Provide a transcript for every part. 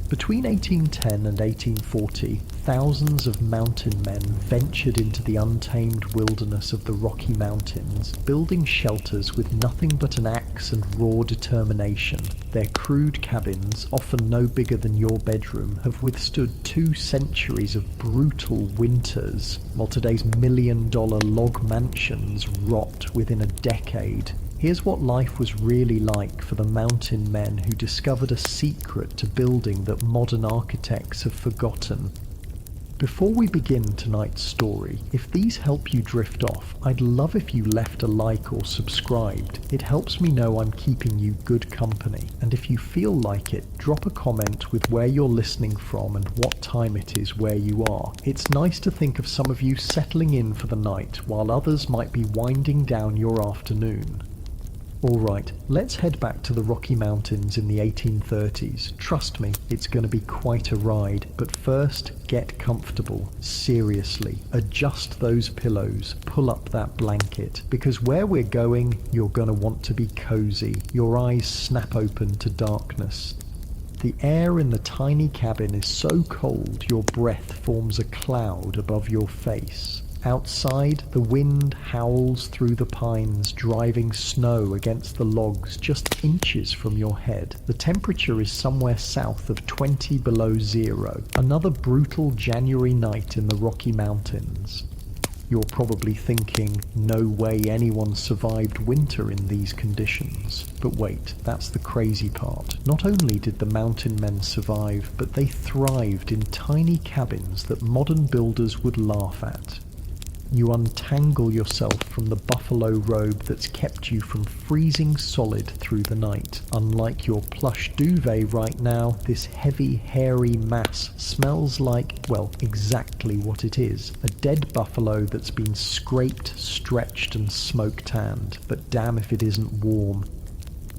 Between 1810 and 1840, thousands of mountain men ventured into the untamed wilderness of the Rocky Mountains, building shelters with nothing but an axe and raw determination. Their crude cabins, often no bigger than your bedroom, have withstood 2 centuries of brutal winters, while today's $1 million log mansions rot within a decade. Here's what life was really like for the mountain men who discovered a secret to building that modern architects have forgotten. Before we begin tonight's story, if these help you drift off, I'd love if you left a like or subscribed. It helps me know I'm keeping you good company. And if you feel like it, drop a comment with where you're listening from and what time it is where you are. It's nice to think of some of you settling in for the night while others might be winding down your afternoon. Alright, let's head back to the Rocky Mountains in the 1830s. Trust me, it's going to be quite a ride. But first, get comfortable. Seriously, adjust those pillows, pull up that blanket, because where we're going, you're going to want to be cozy. Your eyes snap open to darkness. The air in the tiny cabin is so cold your breath forms a cloud above your face. Outside, the wind howls through the pines, driving snow against the logs just inches from your head. The temperature is somewhere south of 20 below zero. Another brutal January night in the Rocky Mountains. You're probably thinking, no way anyone survived winter in these conditions. But wait, that's the crazy part. Not only did the mountain men survive, but they thrived in tiny cabins that modern builders would laugh at. You untangle yourself from the buffalo robe that's kept you from freezing solid through the night. Unlike your plush duvet right now, this heavy, hairy mass smells like, well, exactly what it is. A dead buffalo that's been scraped, stretched and smoke-tanned. But damn if it isn't warm.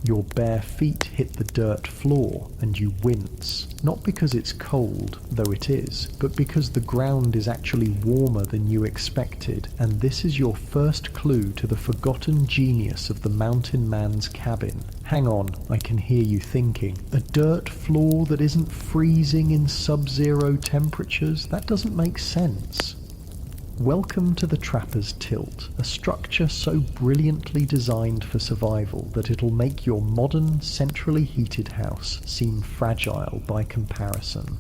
Your bare feet hit the dirt floor and you wince, not because it's cold, though it is, but because the ground is actually warmer than you expected, and this is your first clue to the forgotten genius of the mountain man's cabin. Hang on, I can hear you thinking, a dirt floor that isn't freezing in sub-zero temperatures? That doesn't make sense. Welcome to the Trapper's Tilt, a structure so brilliantly designed for survival that it'll make your modern, centrally heated house seem fragile by comparison.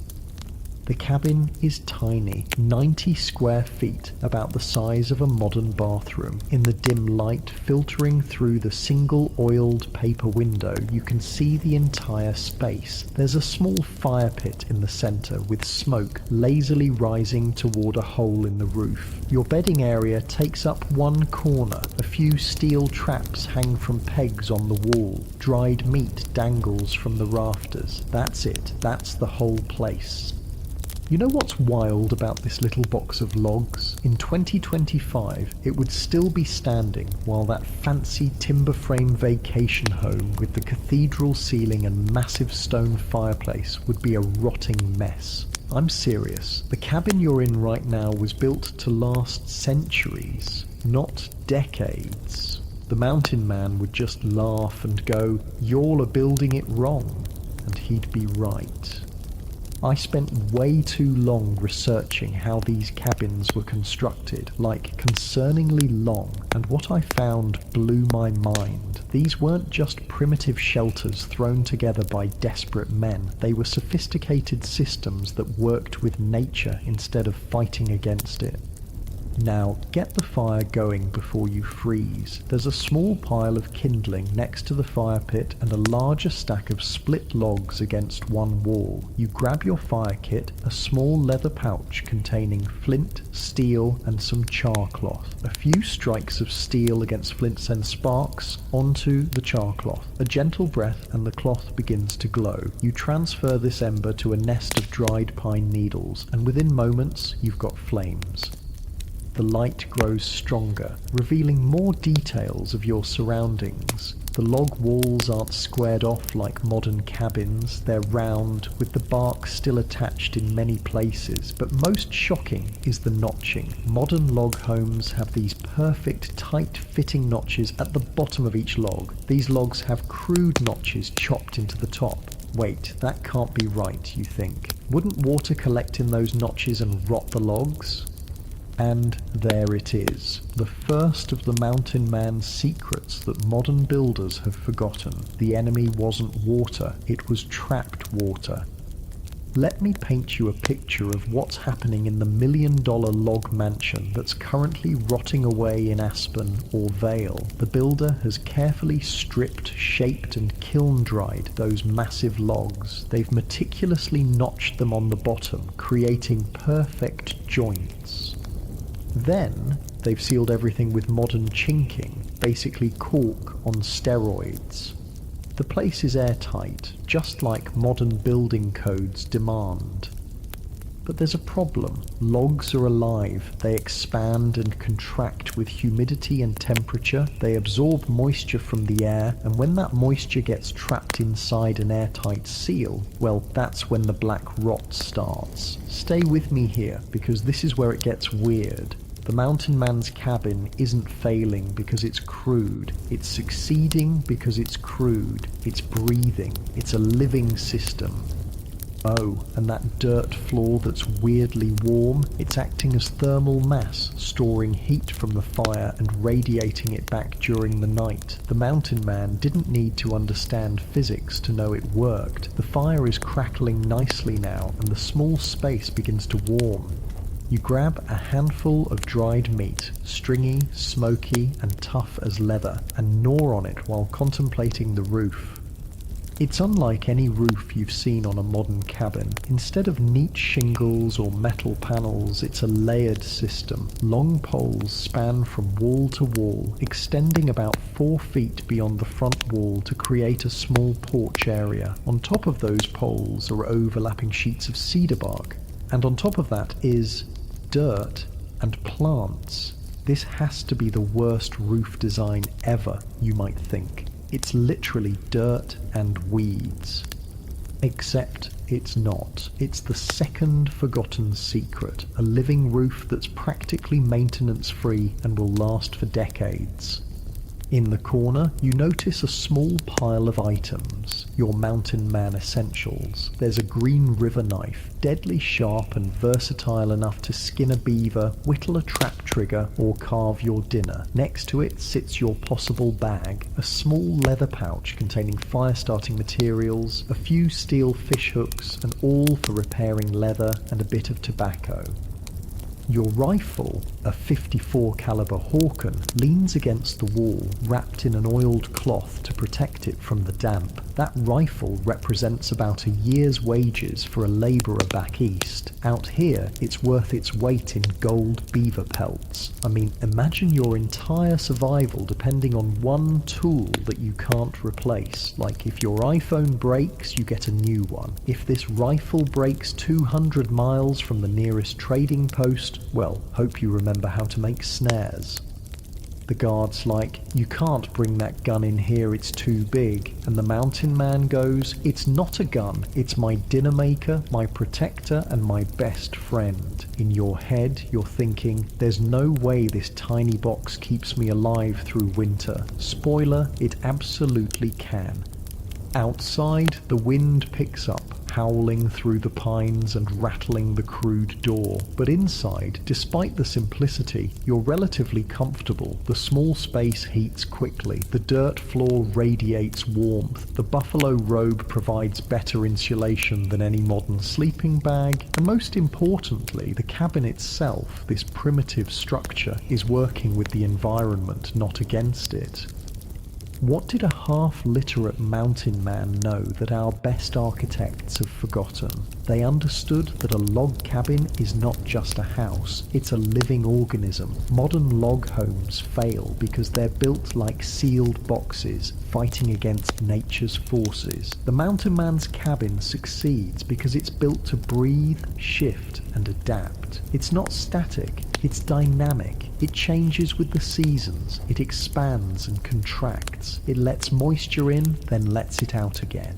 The cabin is tiny, 90 square feet, about the size of a modern bathroom. In the dim light filtering through the single oiled paper window, you can see the entire space. There's a small fire pit in the center with smoke lazily rising toward a hole in the roof. Your bedding area takes up one corner. A few steel traps hang from pegs on the wall. Dried meat dangles from the rafters. That's it. That's the whole place. You know what's wild about this little box of logs? In 2025, it would still be standing while that fancy timber frame vacation home with the cathedral ceiling and massive stone fireplace would be a rotting mess. I'm serious. The cabin you're in right now was built to last centuries, not decades. The mountain man would just laugh and go, "Y'all are building it wrong," and he'd be right. I spent way too long researching how these cabins were constructed, like concerningly long, and what I found blew my mind. These weren't just primitive shelters thrown together by desperate men. They were sophisticated systems that worked with nature instead of fighting against it. Now, get the fire going before you freeze. There's a small pile of kindling next to the fire pit and a larger stack of split logs against one wall. You grab your fire kit, a small leather pouch containing flint, steel, and some char cloth. A few strikes of steel against flint send sparks onto the char cloth. A gentle breath and the cloth begins to glow. You transfer this ember to a nest of dried pine needles, and within moments you've got flames. The light grows stronger, revealing more details of your surroundings. The log walls aren't squared off like modern cabins, they're round, with the bark still attached in many places, but most shocking is the notching. Modern log homes have these perfect, tight-fitting notches at the bottom of each log. These logs have crude notches chopped into the top. Wait, that can't be right, you think. Wouldn't water collect in those notches and rot the logs? And there it is, the first of the mountain man's secrets that modern builders have forgotten. The enemy wasn't water, it was trapped water. Let me paint you a picture of what's happening in the $1 million log mansion that's currently rotting away in Aspen or Vale. The builder has carefully stripped, shaped and kiln-dried those massive logs. They've meticulously notched them on the bottom, creating perfect joints. Then they've sealed everything with modern chinking, basically cork on steroids. The place is airtight, just like modern building codes demand. But there's a problem. Logs are alive. They expand and contract with humidity and temperature. They absorb moisture from the air, and when that moisture gets trapped inside an airtight seal, well, that's when the black rot starts. Stay with me here, because this is where it gets weird. The mountain man's cabin isn't failing because it's crude. It's succeeding because it's crude. It's breathing. It's a living system. Oh, and that dirt floor that's weirdly warm, it's acting as thermal mass, storing heat from the fire and radiating it back during the night. The mountain man didn't need to understand physics to know it worked. The fire is crackling nicely now, and the small space begins to warm. You grab a handful of dried meat, stringy, smoky, and tough as leather, and gnaw on it while contemplating the roof. It's unlike any roof you've seen on a modern cabin. Instead of neat shingles or metal panels, it's a layered system. Long poles span from wall to wall, extending about 4 feet beyond the front wall to create a small porch area. On top of those poles are overlapping sheets of cedar bark, and on top of that is dirt and plants. This has to be the worst roof design ever, you might think. It's literally dirt and weeds. Except it's not. It's the second forgotten secret, a living roof that's practically maintenance-free and will last for decades. In the corner, you notice a small pile of items, your mountain man essentials. There's a green river knife, deadly sharp and versatile enough to skin a beaver, whittle a trap trigger, or carve your dinner. Next to it sits your possible bag, a small leather pouch containing fire-starting materials, a few steel fish hooks, and all for repairing leather and a bit of tobacco. Your rifle, a .54 caliber Hawken, leans against the wall, wrapped in an oiled cloth to protect it from the damp. That rifle represents about a year's wages for a labourer back east. Out here, it's worth its weight in gold beaver pelts. I mean, imagine your entire survival depending on one tool that you can't replace. Like, if your iPhone breaks, you get a new one. If this rifle breaks 200 miles from the nearest trading post, well, hope you remember how to make snares. The guard's like, you can't bring that gun in here, it's too big. And the mountain man goes, it's not a gun, it's my dinner maker, my protector, and my best friend. In your head, you're thinking, there's no way this tiny box keeps me alive through winter. Spoiler, it absolutely can. Outside, the wind picks up, howling through the pines and rattling the crude door. But inside, despite the simplicity, you're relatively comfortable. The small space heats quickly, the dirt floor radiates warmth, the buffalo robe provides better insulation than any modern sleeping bag, and most importantly, the cabin itself, this primitive structure, is working with the environment, not against it. What did a half-literate mountain man know that our best architects have forgotten? They understood that a log cabin is not just a house, it's a living organism. Modern log homes fail because they're built like sealed boxes, fighting against nature's forces. The mountain man's cabin succeeds because it's built to breathe, shift, and adapt. It's not static, it's dynamic. It changes with the seasons. It expands and contracts. It lets moisture in, then lets it out again.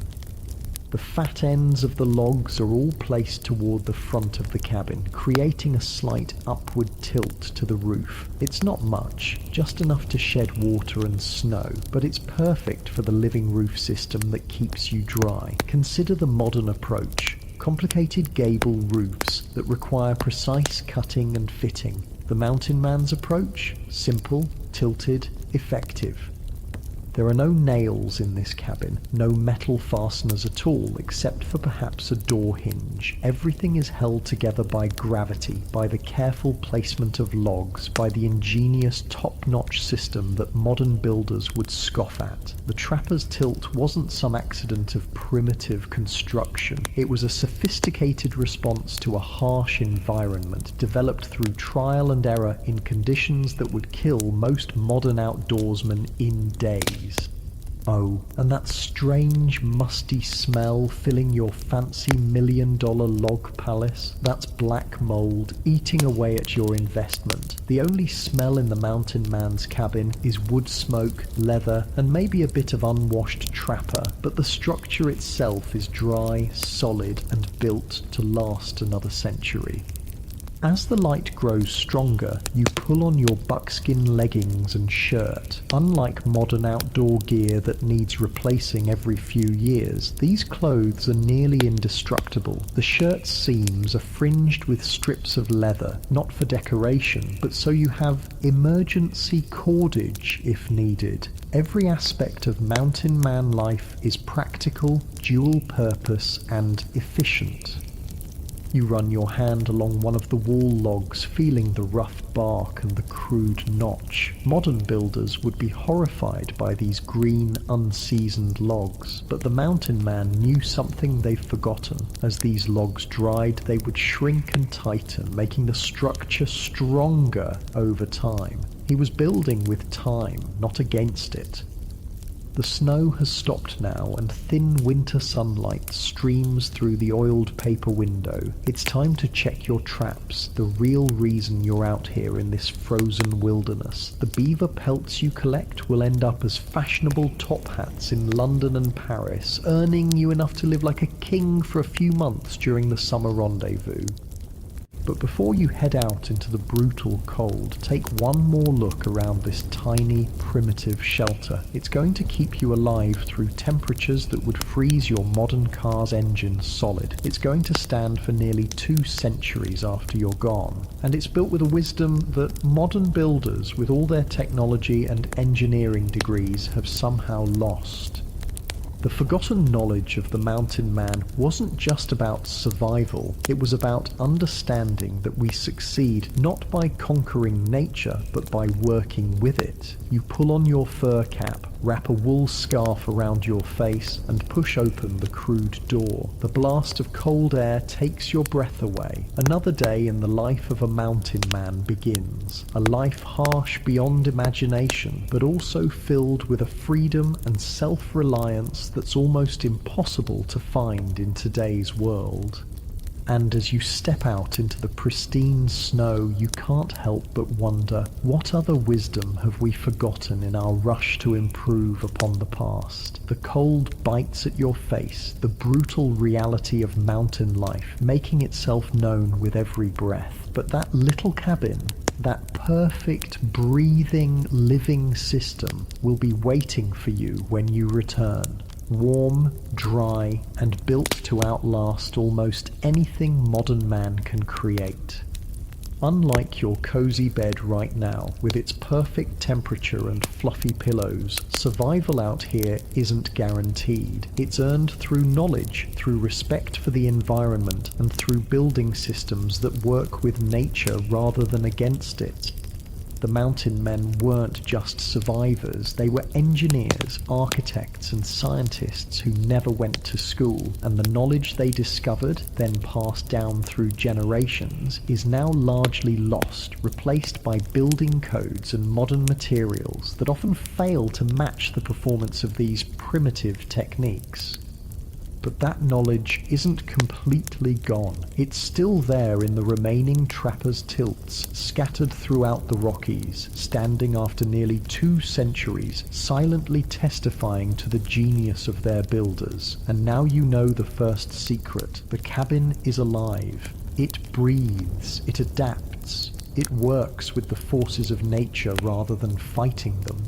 The fat ends of the logs are all placed toward the front of the cabin, creating a slight upward tilt to the roof. It's not much, just enough to shed water and snow, but it's perfect for the living roof system that keeps you dry. Consider the modern approach. Complicated gable roofs that require precise cutting and fitting. The mountain man's approach? Simple, tilted, effective. There are no nails in this cabin, no metal fasteners at all, except for perhaps a door hinge. Everything is held together by gravity, by the careful placement of logs, by the ingenious top-notch system that modern builders would scoff at. The trapper's tilt wasn't some accident of primitive construction. It was a sophisticated response to a harsh environment, developed through trial and error in conditions that would kill most modern outdoorsmen in days. Oh, and that strange musty smell filling your fancy $1,000,000 log palace, that's black mold eating away at your investment. The only smell in the mountain man's cabin is wood smoke, leather, and maybe a bit of unwashed trapper, but the structure itself is dry, solid, and built to last another century. As the light grows stronger, you pull on your buckskin leggings and shirt. Unlike modern outdoor gear that needs replacing every few years, these clothes are nearly indestructible. The shirt's seams are fringed with strips of leather, not for decoration, but so you have emergency cordage if needed. Every aspect of mountain man life is practical, dual purpose, and efficient. You run your hand along one of the wall logs, feeling the rough bark and the crude notch. Modern builders would be horrified by these green, unseasoned logs, but the mountain man knew something they've forgotten. As these logs dried, they would shrink and tighten, making the structure stronger over time. He was building with time, not against it. The snow has stopped now, and thin winter sunlight streams through the oiled paper window. It's time to check your traps, the real reason you're out here in this frozen wilderness. The beaver pelts you collect will end up as fashionable top hats in London and Paris, earning you enough to live like a king for a few months during the summer rendezvous. But before you head out into the brutal cold, take one more look around this tiny, primitive shelter. It's going to keep you alive through temperatures that would freeze your modern car's engine solid. It's going to stand for nearly 2 centuries after you're gone. And it's built with a wisdom that modern builders, with all their technology and engineering degrees, have somehow lost. The forgotten knowledge of the mountain man wasn't just about survival, it was about understanding that we succeed not by conquering nature, but by working with it. You pull on your fur cap, wrap a wool scarf around your face, and push open the crude door. The blast of cold air takes your breath away. Another day in the life of a mountain man begins. A life harsh beyond imagination, but also filled with a freedom and self-reliance that's almost impossible to find in today's world. And as you step out into the pristine snow, you can't help but wonder, what other wisdom have we forgotten in our rush to improve upon the past? The cold bites at your face, the brutal reality of mountain life, making itself known with every breath. But that little cabin, that perfect, breathing, living system will be waiting for you when you return. Warm, dry, and built to outlast almost anything modern man can create. Unlike your cozy bed right now, with its perfect temperature and fluffy pillows, survival out here isn't guaranteed. It's earned through knowledge, through respect for the environment, and through building systems that work with nature rather than against it. The mountain men weren't just survivors, they were engineers, architects and scientists who never went to school, and the knowledge they discovered, then passed down through generations, is now largely lost, replaced by building codes and modern materials that often fail to match the performance of these primitive techniques. But that knowledge isn't completely gone. It's still there in the remaining trappers' tilts, scattered throughout the Rockies, standing after nearly 2 centuries, silently testifying to the genius of their builders. And now you know the first secret. The cabin is alive. It breathes. It adapts. It works with the forces of nature rather than fighting them.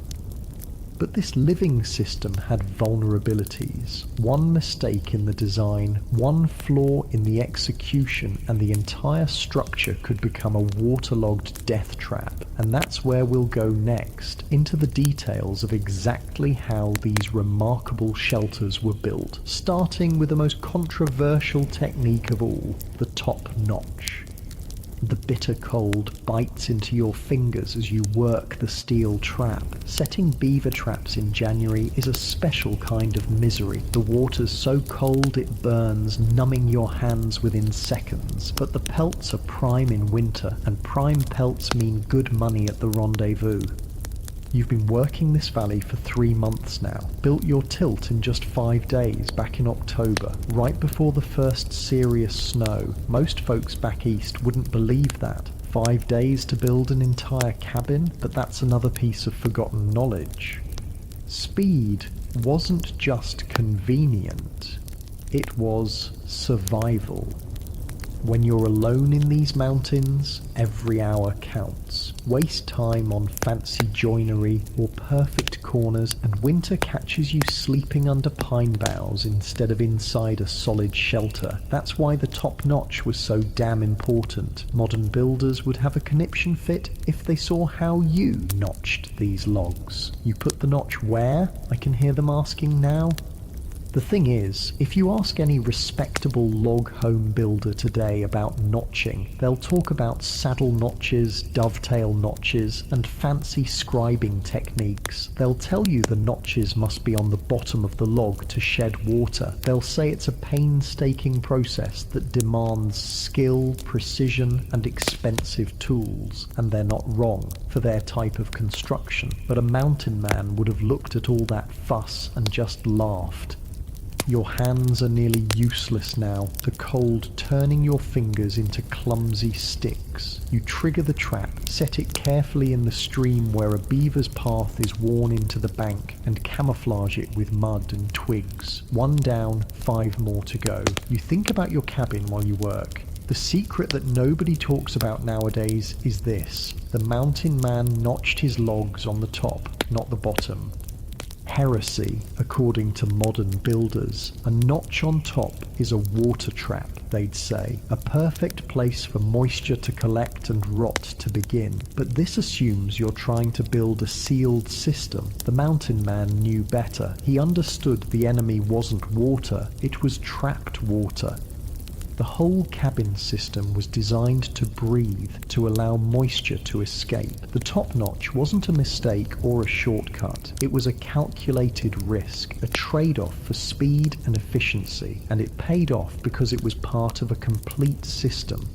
But this living system had vulnerabilities. One mistake in the design, one flaw in the execution, and the entire structure could become a waterlogged death trap. And that's where we'll go next, into the details of exactly how these remarkable shelters were built, starting with the most controversial technique of all, the top notch. The bitter cold bites into your fingers as you work the steel trap. Setting beaver traps in January is a special kind of misery. The water's so cold it burns, numbing your hands within seconds. But the pelts are prime in winter, and prime pelts mean good money at the rendezvous. You've been working this valley for 3 months now. Built your tilt in just 5 days back in October, right before the first serious snow. Most folks back east wouldn't believe that. 5 days to build an entire cabin, but that's another piece of forgotten knowledge. Speed wasn't just convenient, it was survival. When you're alone in these mountains, every hour counts. Waste time on fancy joinery or perfect corners, and winter catches you sleeping under pine boughs instead of inside a solid shelter. That's why the top notch was so damn important. Modern builders would have a conniption fit if they saw how you notched these logs. You put the notch where? I can hear them asking now. The thing is, if you ask any respectable log home builder today about notching, they'll talk about saddle notches, dovetail notches, and fancy scribing techniques. They'll tell you the notches must be on the bottom of the log to shed water. They'll say it's a painstaking process that demands skill, precision, and expensive tools. And they're not wrong for their type of construction. But a mountain man would have looked at all that fuss and just laughed. Your hands are nearly useless now, the cold turning your fingers into clumsy sticks. You trigger the trap, set it carefully in the stream where a beaver's path is worn into the bank, and camouflage it with mud and twigs. 1 down, 5 more to go. You think about your cabin while you work. The secret that nobody talks about nowadays is this. The mountain man notched his logs on the top, not the bottom. Heresy, according to modern builders. A notch on top is a water trap, they'd say, a perfect place for moisture to collect and rot to begin. But this assumes you're trying to build a sealed system. The mountain man knew better. He understood the enemy wasn't water, it was trapped water. The whole cabin system was designed to breathe, to allow moisture to escape. The top notch wasn't a mistake or a shortcut. It was a calculated risk, a trade-off for speed and efficiency, and it paid off because it was part of a complete system.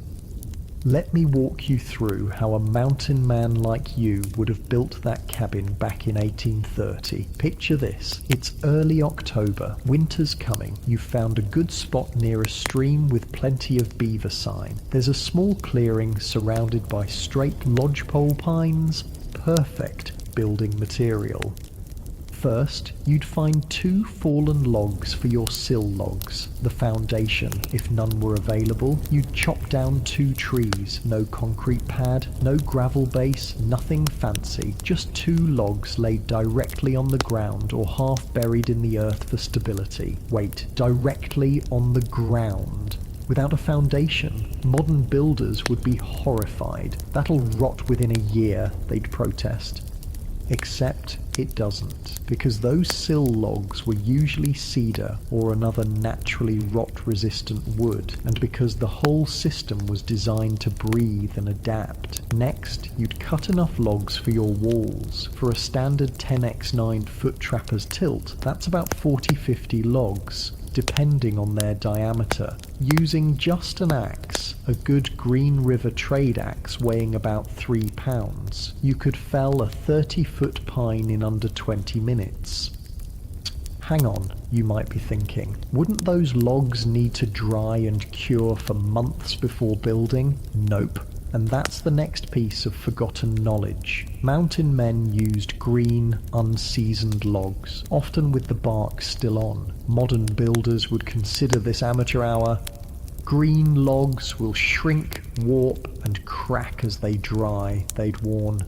Let me walk you through how a mountain man like you would have built that cabin back in 1830. Picture this. It's early October. Winter's coming. You've found a good spot near a stream with plenty of beaver sign. There's a small clearing surrounded by straight lodgepole pines. Perfect building material. First, you'd find 2 fallen logs for your sill logs, the foundation. If none were available, you'd chop down 2 trees, no concrete pad, no gravel base, nothing fancy, just 2 logs laid directly on the ground or half buried in the earth for stability. Wait, directly on the ground. Without a foundation, modern builders would be horrified. That'll rot within a year, they'd protest. Except it doesn't, because those sill logs were usually cedar or another naturally rot-resistant wood, and because the whole system was designed to breathe and adapt. Next, you'd cut enough logs for your walls. For a standard 10x9 foot trapper's tilt, that's about 40-50 logs, depending on their diameter. Using just an axe, a good Green River trade axe weighing about 3 pounds, you could fell a 30-foot pine in under 20 minutes. Hang on, you might be thinking. Wouldn't those logs need to dry and cure for months before building? Nope. And that's the next piece of forgotten knowledge. Mountain men used green, unseasoned logs, often with the bark still on. Modern builders would consider this amateur hour. Green logs will shrink, warp, and crack as they dry, they'd warn.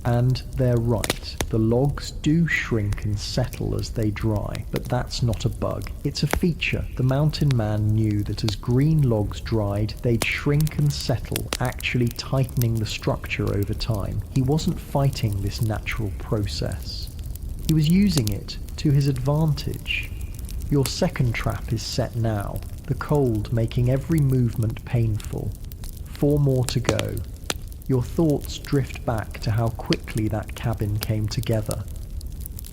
And they're right. The logs do shrink and settle as they dry, but that's not a bug. It's a feature. The mountain man knew that as green logs dried, they'd shrink and settle, actually tightening the structure over time. He wasn't fighting this natural process. He was using it to his advantage. Your second trap is set now, the cold making every movement painful. 4 more to go. Your thoughts drift back to how quickly that cabin came together.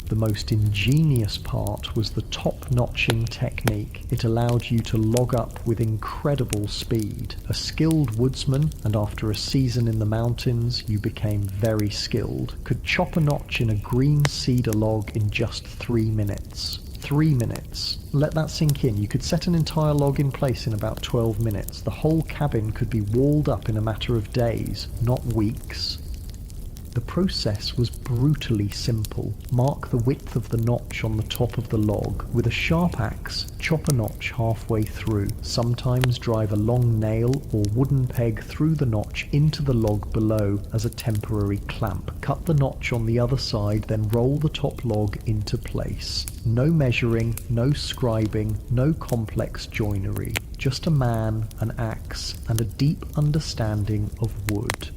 The most ingenious part was the top-notching technique. It allowed you to log up with incredible speed. A skilled woodsman, and after a season in the mountains, you became very skilled, could chop a notch in a green cedar log in just 3 minutes. 3 minutes. Let that sink in. You could set an entire log in place in about 12 minutes. The whole cabin could be walled up in a matter of days, not weeks. The process was brutally simple. Mark the width of the notch on the top of the log. With a sharp axe, chop a notch halfway through. Sometimes drive a long nail or wooden peg through the notch into the log below as a temporary clamp. Cut the notch on the other side, then roll the top log into place. No measuring, no scribing, no complex joinery. Just a man, an axe, and a deep understanding of wood.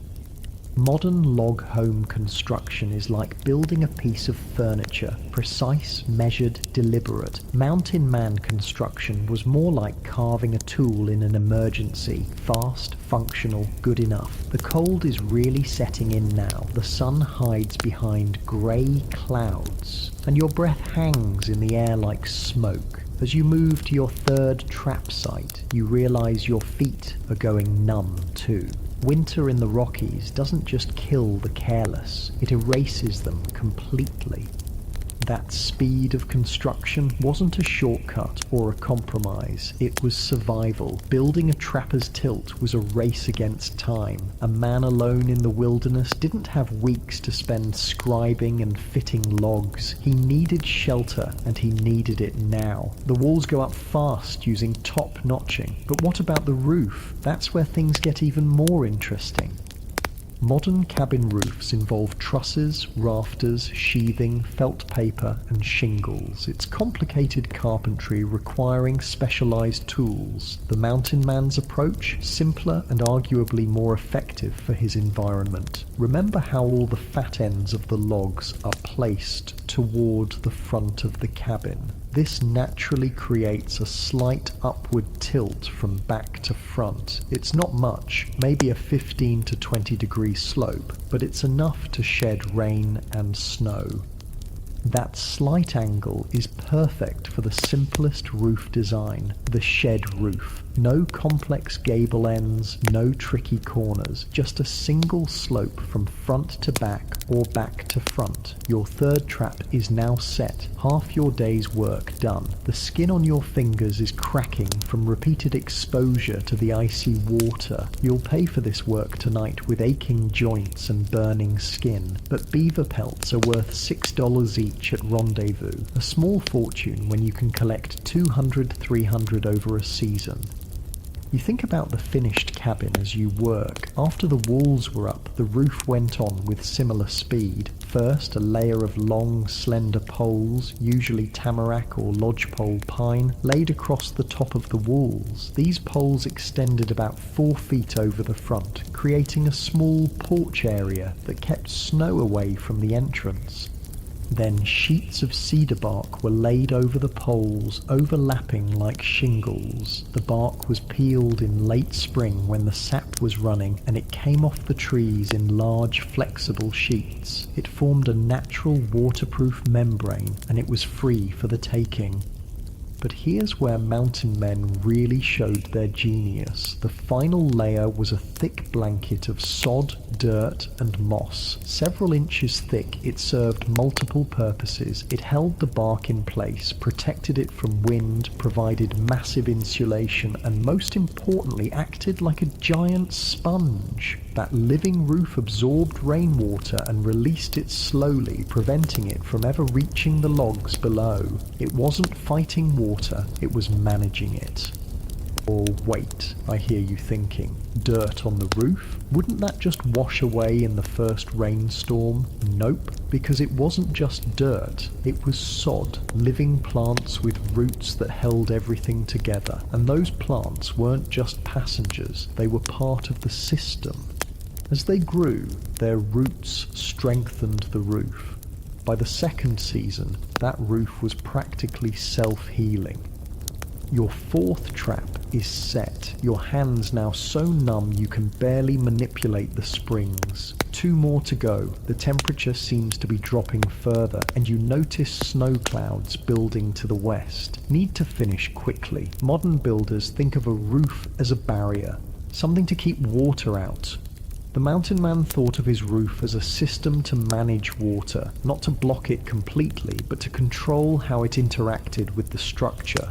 Modern log home construction is like building a piece of furniture, precise, measured, deliberate. Mountain man construction was more like carving a tool in an emergency, fast, functional, good enough. The cold is really setting in now. The sun hides behind grey clouds, and your breath hangs in the air like smoke. As you move to your third trap site, you realise your feet are going numb too. Winter in the Rockies doesn't just kill the careless, it erases them completely. That speed of construction wasn't a shortcut or a compromise, it was survival. Building a trapper's tilt was a race against time. A man alone in the wilderness didn't have weeks to spend scribing and fitting logs. He needed shelter, and he needed it now. The walls go up fast using top notching, but what about the roof? That's where things get even more interesting. Modern cabin roofs involve trusses, rafters, sheathing, felt paper, and shingles. It's complicated carpentry requiring specialized tools. The mountain man's approach, simpler and arguably more effective for his environment. Remember how all the fat ends of the logs are placed toward the front of the cabin. This naturally creates a slight upward tilt from back to front. It's not much, maybe a 15 to 20 degree slope, but it's enough to shed rain and snow. That slight angle is perfect for the simplest roof design, the shed roof. No complex gable ends, no tricky corners, just a single slope from front to back or back to front. Your third trap is now set, half your day's work done. The skin on your fingers is cracking from repeated exposure to the icy water. You'll pay for this work tonight with aching joints and burning skin, but beaver pelts are worth $6 each at Rendezvous, a small fortune when you can collect 200-300 over a season. You think about the finished cabin as you work. After the walls were up, the roof went on with similar speed. First, a layer of long, slender poles, usually tamarack or lodgepole pine, laid across the top of the walls. These poles extended about 4 feet over the front, creating a small porch area that kept snow away from the entrance. Then sheets of cedar bark were laid over the poles, overlapping like shingles. The bark was peeled in late spring when the sap was running, and it came off the trees in large, flexible sheets. It formed a natural waterproof membrane, and it was free for the taking. But here's where mountain men really showed their genius. The final layer was a thick blanket of sod, dirt, and moss. Several inches thick, it served multiple purposes. It held the bark in place, protected it from wind, provided massive insulation, and most importantly, acted like a giant sponge. That living roof absorbed rainwater and released it slowly, preventing it from ever reaching the logs below. It wasn't fighting water, it was managing it. Or wait, I hear you thinking, dirt on the roof? Wouldn't that just wash away in the first rainstorm? Nope, because it wasn't just dirt, it was sod, living plants with roots that held everything together. And those plants weren't just passengers, they were part of the system. As they grew, their roots strengthened the roof. By the second season, that roof was practically self-healing. Your fourth trap is set, your hands now so numb you can barely manipulate the springs. 2 more to go, the temperature seems to be dropping further, and you notice snow clouds building to the west. Need to finish quickly. Modern builders think of a roof as a barrier, something to keep water out. The mountain man thought of his roof as a system to manage water, not to block it completely, but to control how it interacted with the structure.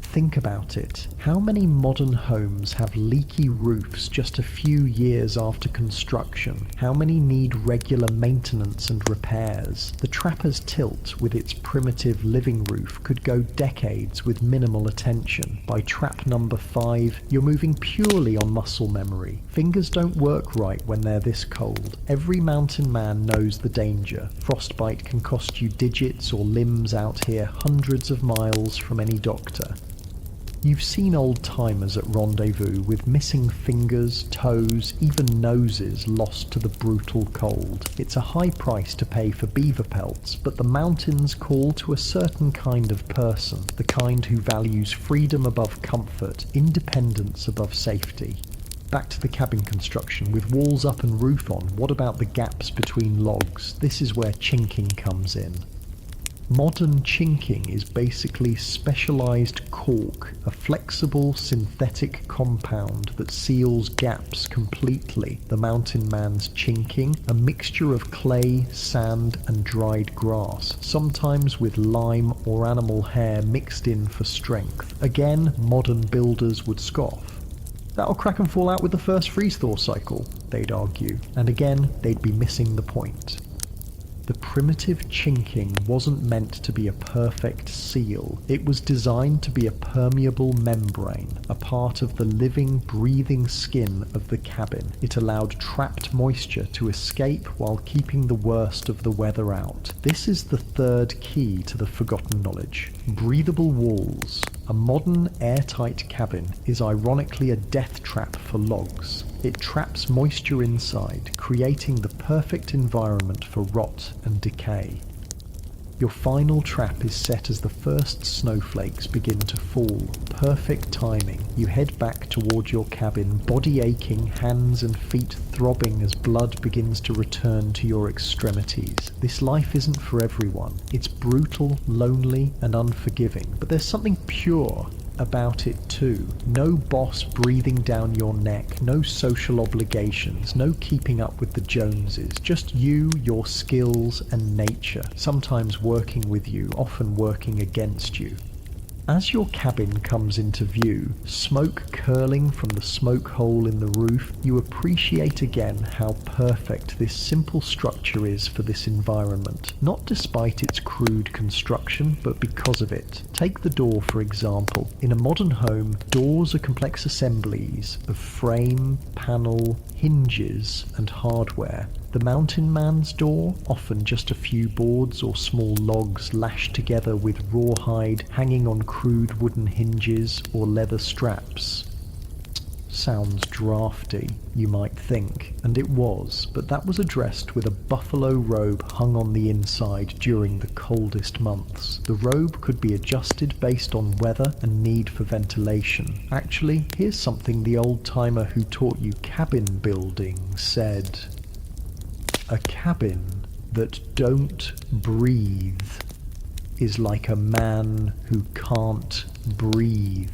Think about it. How many modern homes have leaky roofs just a few years after construction? How many need regular maintenance and repairs? The trapper's tilt, with its primitive living roof, could go decades with minimal attention. By trap number 5, you're moving purely on muscle memory. Fingers don't work right when they're this cold. Every mountain man knows the danger. Frostbite can cost you digits or limbs out here hundreds of miles from any doctor. You've seen old-timers at rendezvous with missing fingers, toes, even noses lost to the brutal cold. It's a high price to pay for beaver pelts, but the mountains call to a certain kind of person, the kind who values freedom above comfort, independence above safety. Back to the cabin construction. With walls up and roof on, what about the gaps between logs? This is where chinking comes in. Modern chinking is basically specialized cork, a flexible synthetic compound that seals gaps completely. The mountain man's chinking, a mixture of clay, sand and dried grass, sometimes with lime or animal hair mixed in for strength. Again, modern builders would scoff. That'll crack and fall out with the first freeze-thaw cycle, they'd argue, and again, they'd be missing the point. The primitive chinking wasn't meant to be a perfect seal. It was designed to be a permeable membrane, a part of the living, breathing skin of the cabin. It allowed trapped moisture to escape while keeping the worst of the weather out. This is the third key to the forgotten knowledge. Breathable walls. A modern airtight cabin is ironically a death trap for logs. It traps moisture inside, creating the perfect environment for rot and decay. Your final trap is set as the first snowflakes begin to fall. Perfect timing. You head back towards your cabin, body aching, hands and feet throbbing as blood begins to return to your extremities. This life isn't for everyone. It's brutal, lonely, and unforgiving, but there's something pure about it too. No boss breathing down your neck, no social obligations, no keeping up with the Joneses, just you, your skills and nature, sometimes working with you, often working against you. As your cabin comes into view, smoke curling from the smoke hole in the roof, you appreciate again how perfect this simple structure is for this environment. Not despite its crude construction, but because of it. Take the door, for example. In a modern home, doors are complex assemblies of frame, panel, hinges, and hardware. The mountain man's door, often just a few boards or small logs lashed together with rawhide hanging on crude wooden hinges or leather straps. Sounds drafty, you might think, and it was, but that was addressed with a buffalo robe hung on the inside during the coldest months. The robe could be adjusted based on weather and need for ventilation. Actually, here's something the old-timer who taught you cabin building said. A cabin that don't breathe. is like a man who can't breathe,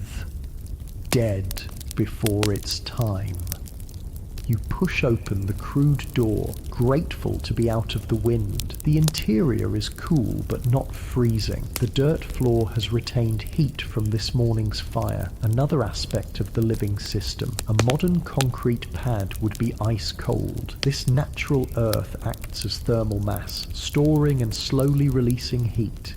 dead before its time. You push open the crude door, grateful to be out of the wind. The interior is cool but not freezing. The dirt floor has retained heat from this morning's fire, another aspect of the living system. A modern concrete pad would be ice cold. This natural earth acts as thermal mass, storing and slowly releasing heat.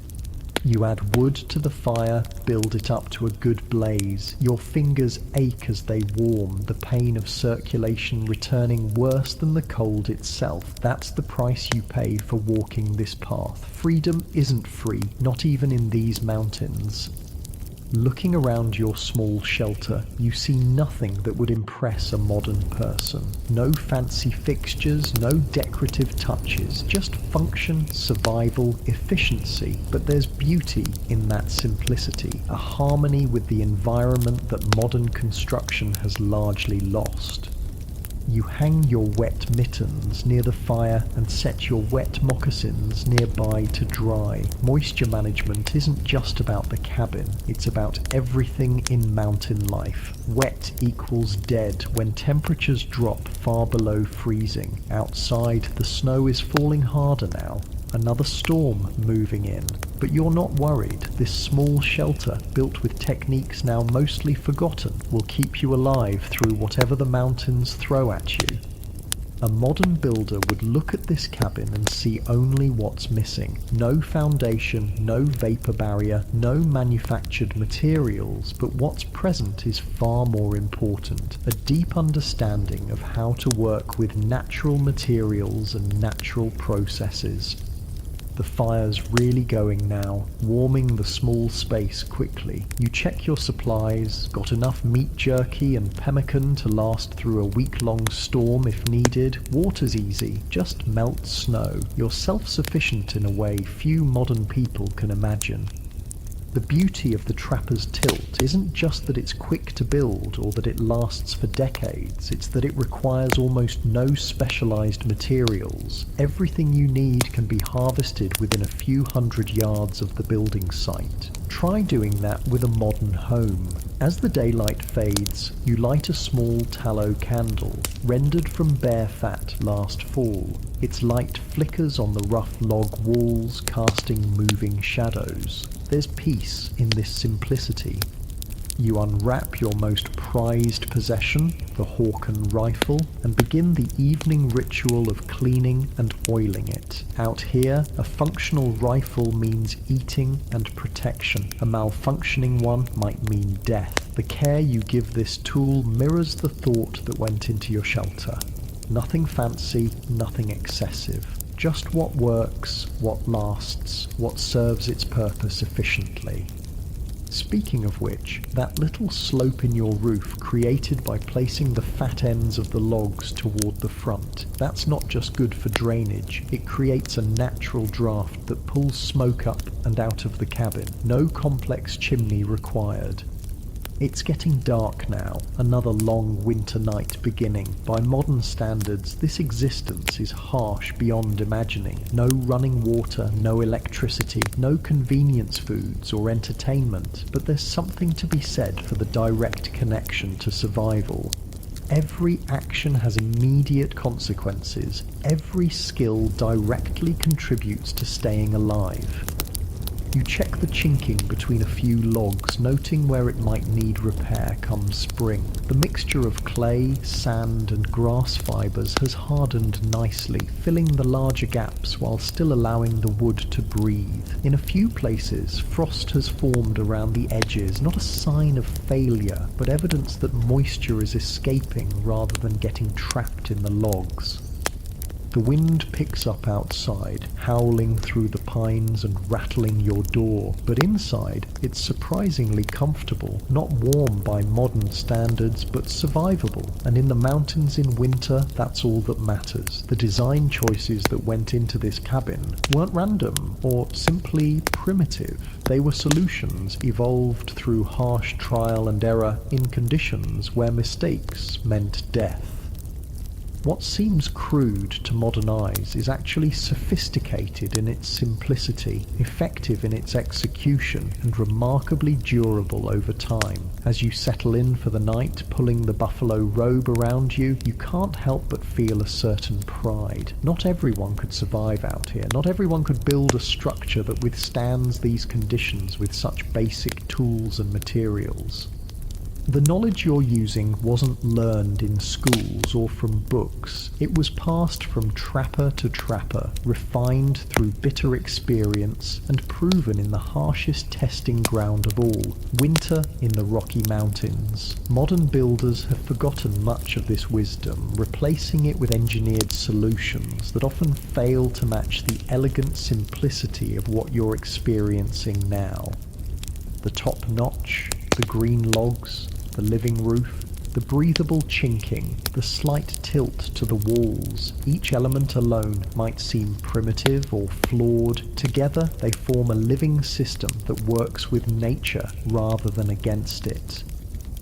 You add wood to the fire, build it up to a good blaze. Your fingers ache as they warm, the pain of circulation returning worse than the cold itself. That's the price you pay for walking this path. Freedom isn't free, not even in these mountains. Looking around your small shelter, you see nothing that would impress a modern person. No fancy fixtures, no decorative touches, just function, survival, efficiency. But there's beauty in that simplicity, a harmony with the environment that modern construction has largely lost. You hang your wet mittens near the fire and set your wet moccasins nearby to dry. Moisture management isn't just about the cabin, it's about everything in mountain life. Wet equals dead when temperatures drop far below freezing. Outside, the snow is falling harder now. Another storm moving in. But you're not worried. This small shelter, built with techniques now mostly forgotten, will keep you alive through whatever the mountains throw at you. A modern builder would look at this cabin and see only what's missing. No foundation, no vapor barrier, no manufactured materials, but what's present is far more important. A deep understanding of how to work with natural materials and natural processes. The fire's really going now, warming the small space quickly. You check your supplies, got enough meat jerky and pemmican to last through a week-long storm if needed. Water's easy, just melt snow. You're self-sufficient in a way few modern people can imagine. The beauty of the Trapper's Tilt isn't just that it's quick to build or that it lasts for decades, it's that it requires almost no specialized materials. Everything you need can be harvested within a few hundred yards of the building site. Try doing that with a modern home. As the daylight fades, you light a small tallow candle, rendered from bear fat last fall. Its light flickers on the rough log walls, casting moving shadows. There's peace in this simplicity. You unwrap your most prized possession, the Hawken rifle, and begin the evening ritual of cleaning and oiling it. Out here, a functional rifle means eating and protection. A malfunctioning one might mean death. The care you give this tool mirrors the thought that went into your shelter. Nothing fancy, nothing excessive. Just what works, what lasts, what serves its purpose efficiently. Speaking of which, that little slope in your roof created by placing the fat ends of the logs toward the front, that's not just good for drainage, it creates a natural draft that pulls smoke up and out of the cabin. No complex chimney required. It's getting dark now, another long winter night beginning. By modern standards, this existence is harsh beyond imagining. No running water, no electricity, no convenience foods or entertainment, but there's something to be said for the direct connection to survival. Every action has immediate consequences. Every skill directly contributes to staying alive. You check the chinking between a few logs, noting where it might need repair come spring. The mixture of clay, sand and grass fibres has hardened nicely, filling the larger gaps while still allowing the wood to breathe. In a few places, frost has formed around the edges, not a sign of failure, but evidence that moisture is escaping rather than getting trapped in the logs. The wind picks up outside, howling through the pines and rattling your door, but inside it's surprisingly comfortable, not warm by modern standards, but survivable. And in the mountains in winter, that's all that matters. The design choices that went into this cabin weren't random or simply primitive. They were solutions evolved through harsh trial and error in conditions where mistakes meant death. What seems crude to modern eyes is actually sophisticated in its simplicity, effective in its execution, and remarkably durable over time. As you settle in for the night, pulling the buffalo robe around you, you can't help but feel a certain pride. Not everyone could survive out here. Not everyone could build a structure that withstands these conditions with such basic tools and materials. The knowledge you're using wasn't learned in schools or from books. It was passed from trapper to trapper, refined through bitter experience, and proven in the harshest testing ground of all, winter in the Rocky Mountains. Modern builders have forgotten much of this wisdom, replacing it with engineered solutions that often fail to match the elegant simplicity of what you're experiencing now. The top notch, the green logs, the living roof, the breathable chinking, the slight tilt to the walls. Each element alone might seem primitive or flawed. Together, they form a living system that works with nature rather than against it.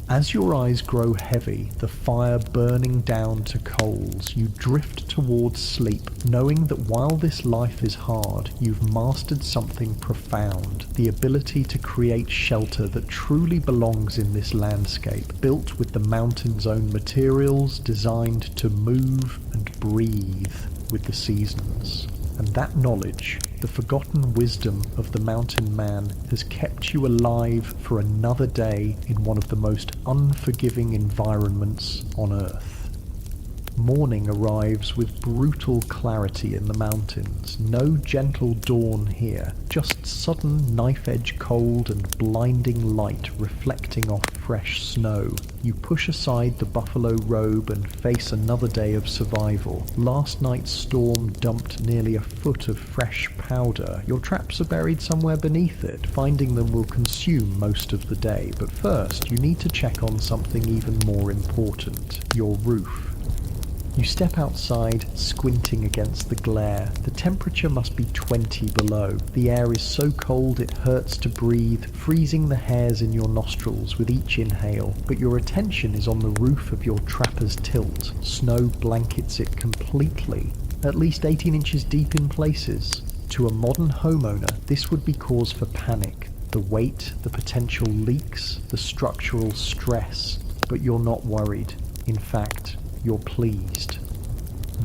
As your eyes grow heavy, the fire burning down to coals, you drift towards sleep, knowing that while this life is hard, you've mastered something profound, the ability to create shelter that truly belongs in this landscape, built with the mountain's own materials, designed to move and breathe with the seasons. And that knowledge, the forgotten wisdom of the mountain man, has kept you alive for another day in one of the most unforgiving environments on Earth. Morning arrives with brutal clarity in the mountains. No gentle dawn here, just sudden knife-edge cold and blinding light reflecting off fresh snow. You push aside the buffalo robe and face another day of survival. Last night's storm dumped nearly a foot of fresh powder. Your traps are buried somewhere beneath it. Finding them will consume most of the day, but first you need to check on something even more important: your roof. You step outside, squinting against the glare. The temperature must be 20 below. The air is so cold it hurts to breathe, freezing the hairs in your nostrils with each inhale. But your attention is on the roof of your trapper's tilt. Snow blankets it completely, at least 18 inches deep in places. To a modern homeowner, this would be cause for panic. The weight, the potential leaks, the structural stress. But you're not worried. In fact, you're pleased.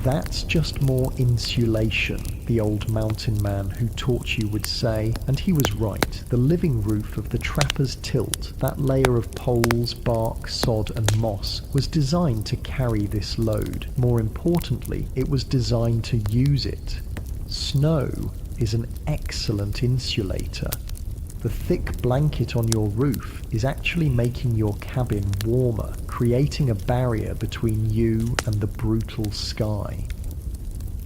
That's just more insulation, the old mountain man who taught you would say, and he was right. The living roof of the trapper's tilt, that layer of poles, bark, sod and moss, was designed to carry this load. More importantly, it was designed to use it. Snow is an excellent insulator. The thick blanket on your roof is actually making your cabin warmer, creating a barrier between you and the brutal sky.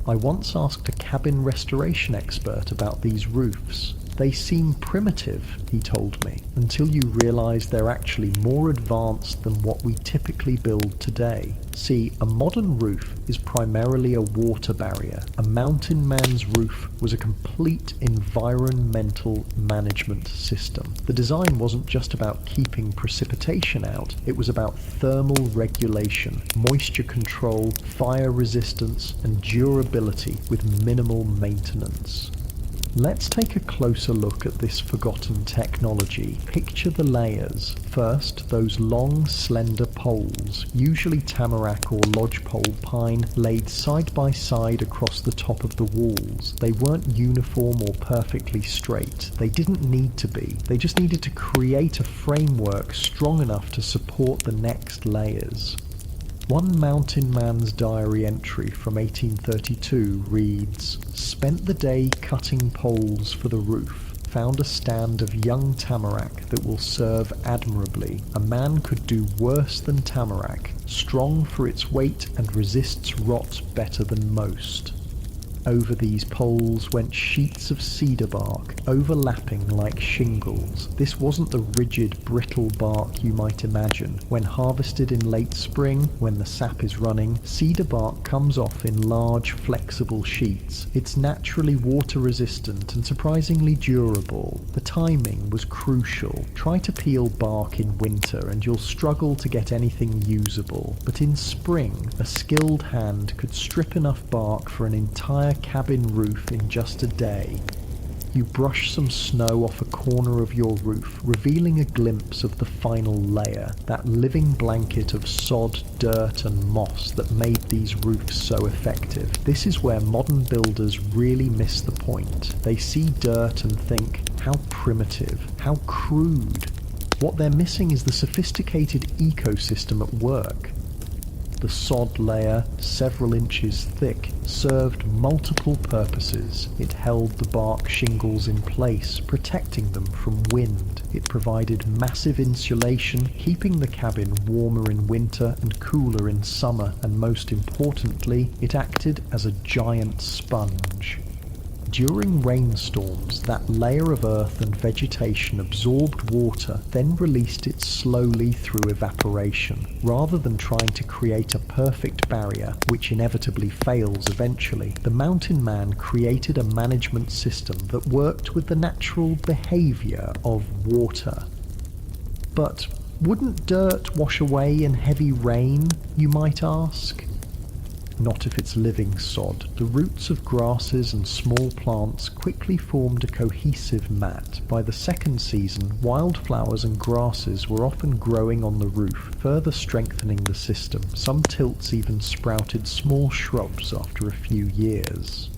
I once asked a cabin restoration expert about these roofs. They seem primitive, he told me, until you realize they're actually more advanced than what we typically build today. See, a modern roof is primarily a water barrier. A mountain man's roof was a complete environmental management system. The design wasn't just about keeping precipitation out, it was about thermal regulation, moisture control, fire resistance, and durability with minimal maintenance. Let's take a closer look at this forgotten technology. Picture the layers. First, those long, slender poles, usually tamarack or lodgepole pine, laid side by side across the top of the walls. They weren't uniform or perfectly straight. They didn't need to be. They just needed to create a framework strong enough to support the next layers. One mountain man's diary entry from 1832 reads, "Spent the day cutting poles for the roof. Found a stand of young tamarack that will serve admirably. A man could do worse than tamarack, strong for its weight and resists rot better than most." Over these poles went sheets of cedar bark, overlapping like shingles. This wasn't the rigid, brittle bark you might imagine. When harvested in late spring, when the sap is running, cedar bark comes off in large, flexible sheets. It's naturally water-resistant and surprisingly durable. The timing was crucial. Try to peel bark in winter and you'll struggle to get anything usable. But in spring, a skilled hand could strip enough bark for an entire cabin roof in just a day. You brush some snow off a corner of your roof, revealing a glimpse of the final layer, that living blanket of sod, dirt and moss that made these roofs so effective. This is where modern builders really miss the point. They see dirt and think, how primitive, how crude. What they're missing is the sophisticated ecosystem at work. The sod layer, several inches thick, served multiple purposes. It held the bark shingles in place, protecting them from wind. It provided massive insulation, keeping the cabin warmer in winter and cooler in summer, and most importantly, it acted as a giant sponge. During rainstorms, that layer of earth and vegetation absorbed water, then released it slowly through evaporation. Rather than trying to create a perfect barrier, which inevitably fails eventually, the mountain man created a management system that worked with the natural behavior of water. But wouldn't dirt wash away in heavy rain, you might ask? Not if it's living sod. The roots of grasses and small plants quickly formed a cohesive mat. By the second season, wildflowers and grasses were often growing on the roof, further strengthening the system. Some tilts even sprouted small shrubs after a few years.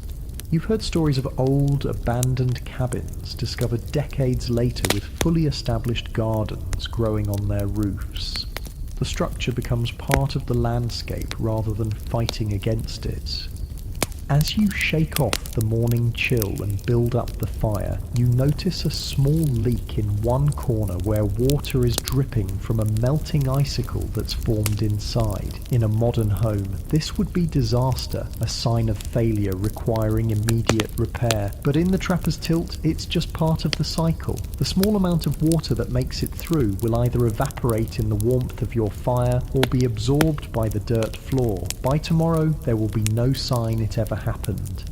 You've heard stories of old, abandoned cabins discovered decades later with fully established gardens growing on their roofs. The structure becomes part of the landscape rather than fighting against it. As you shake off the morning chill and build up the fire, you notice a small leak in one corner where water is dripping from a melting icicle that's formed inside. In a modern home, this would be disaster, a sign of failure requiring immediate repair. But in the trapper's tilt, it's just part of the cycle. The small amount of water that makes it through will either evaporate in the warmth of your fire or be absorbed by the dirt floor. By tomorrow, there will be no sign it ever happened.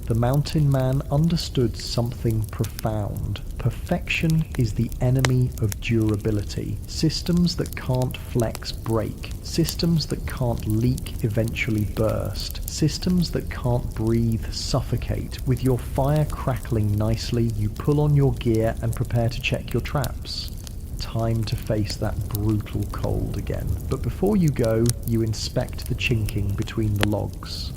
The mountain man understood something profound. Perfection is the enemy of durability. Systems that can't flex break. Systems that can't leak eventually burst. Systems that can't breathe suffocate. With your fire crackling nicely, you pull on your gear and prepare to check your traps. Time to face that brutal cold again. But before you go, you inspect the chinking between the logs.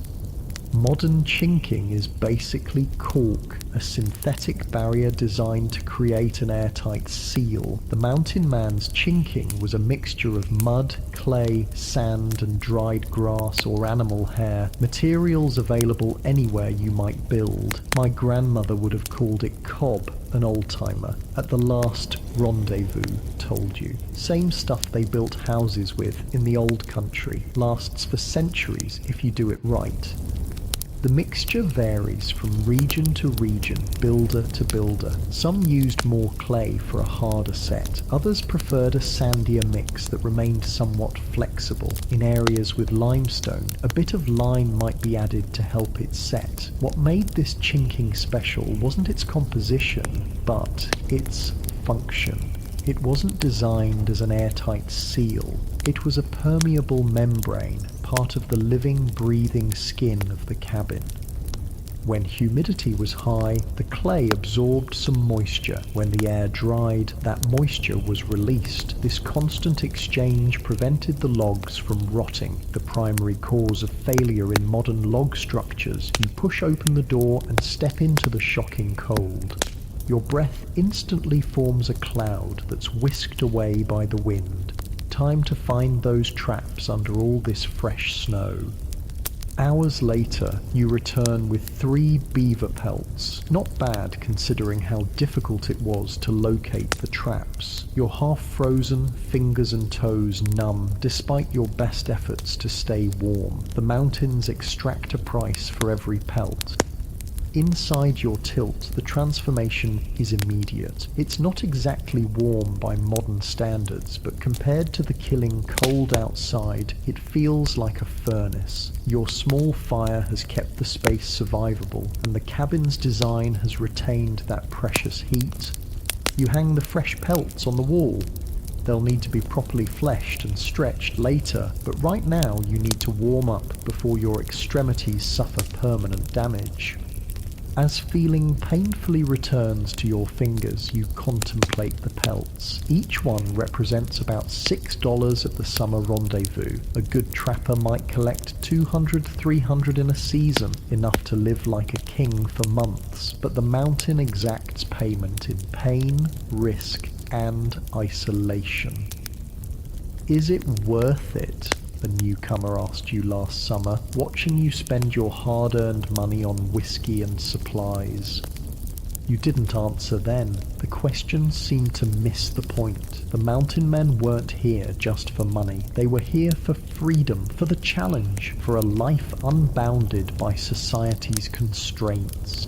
Modern chinking is basically cork, a synthetic barrier designed to create an airtight seal. The mountain man's chinking was a mixture of mud, clay, sand and dried grass or animal hair, materials available anywhere you might build. My grandmother would have called it cob, an old-timer, at the last rendezvous told you. Same stuff they built houses with in the old country, lasts for centuries if you do it right. The mixture varies from region to region, builder to builder. Some used more clay for a harder set. Others preferred a sandier mix that remained somewhat flexible. In areas with limestone, a bit of lime might be added to help it set. What made this chinking special wasn't its composition, but its function. It wasn't designed as an airtight seal. It was a permeable membrane, part of the living, breathing skin of the cabin. When humidity was high, the clay absorbed some moisture. When the air dried, that moisture was released. This constant exchange prevented the logs from rotting, the primary cause of failure in modern log structures. You push open the door and step into the shocking cold. Your breath instantly forms a cloud that's whisked away by the wind. Time to find those traps under all this fresh snow. Hours later, you return with 3 beaver pelts. Not bad considering how difficult it was to locate the traps. You're half frozen, fingers and toes numb, despite your best efforts to stay warm. The mountains extract a price for every pelt. Inside your tilt, the transformation is immediate. It's not exactly warm by modern standards, but compared to the killing cold outside, it feels like a furnace. Your small fire has kept the space survivable, and the cabin's design has retained that precious heat. You hang the fresh pelts on the wall. They'll need to be properly fleshed and stretched later, but right now you need to warm up before your extremities suffer permanent damage. As feeling painfully returns to your fingers, you contemplate the pelts. Each one represents about $6 at the summer rendezvous. A good trapper might collect 200, 300 in a season, enough to live like a king for months, but the mountain exacts payment in pain, risk, and isolation. Is it worth it? The newcomer asked you last summer, watching you spend your hard-earned money on whiskey and supplies. You didn't answer then. The question seemed to miss the point. The mountain men weren't here just for money. They were here for freedom, for the challenge, for a life unbounded by society's constraints.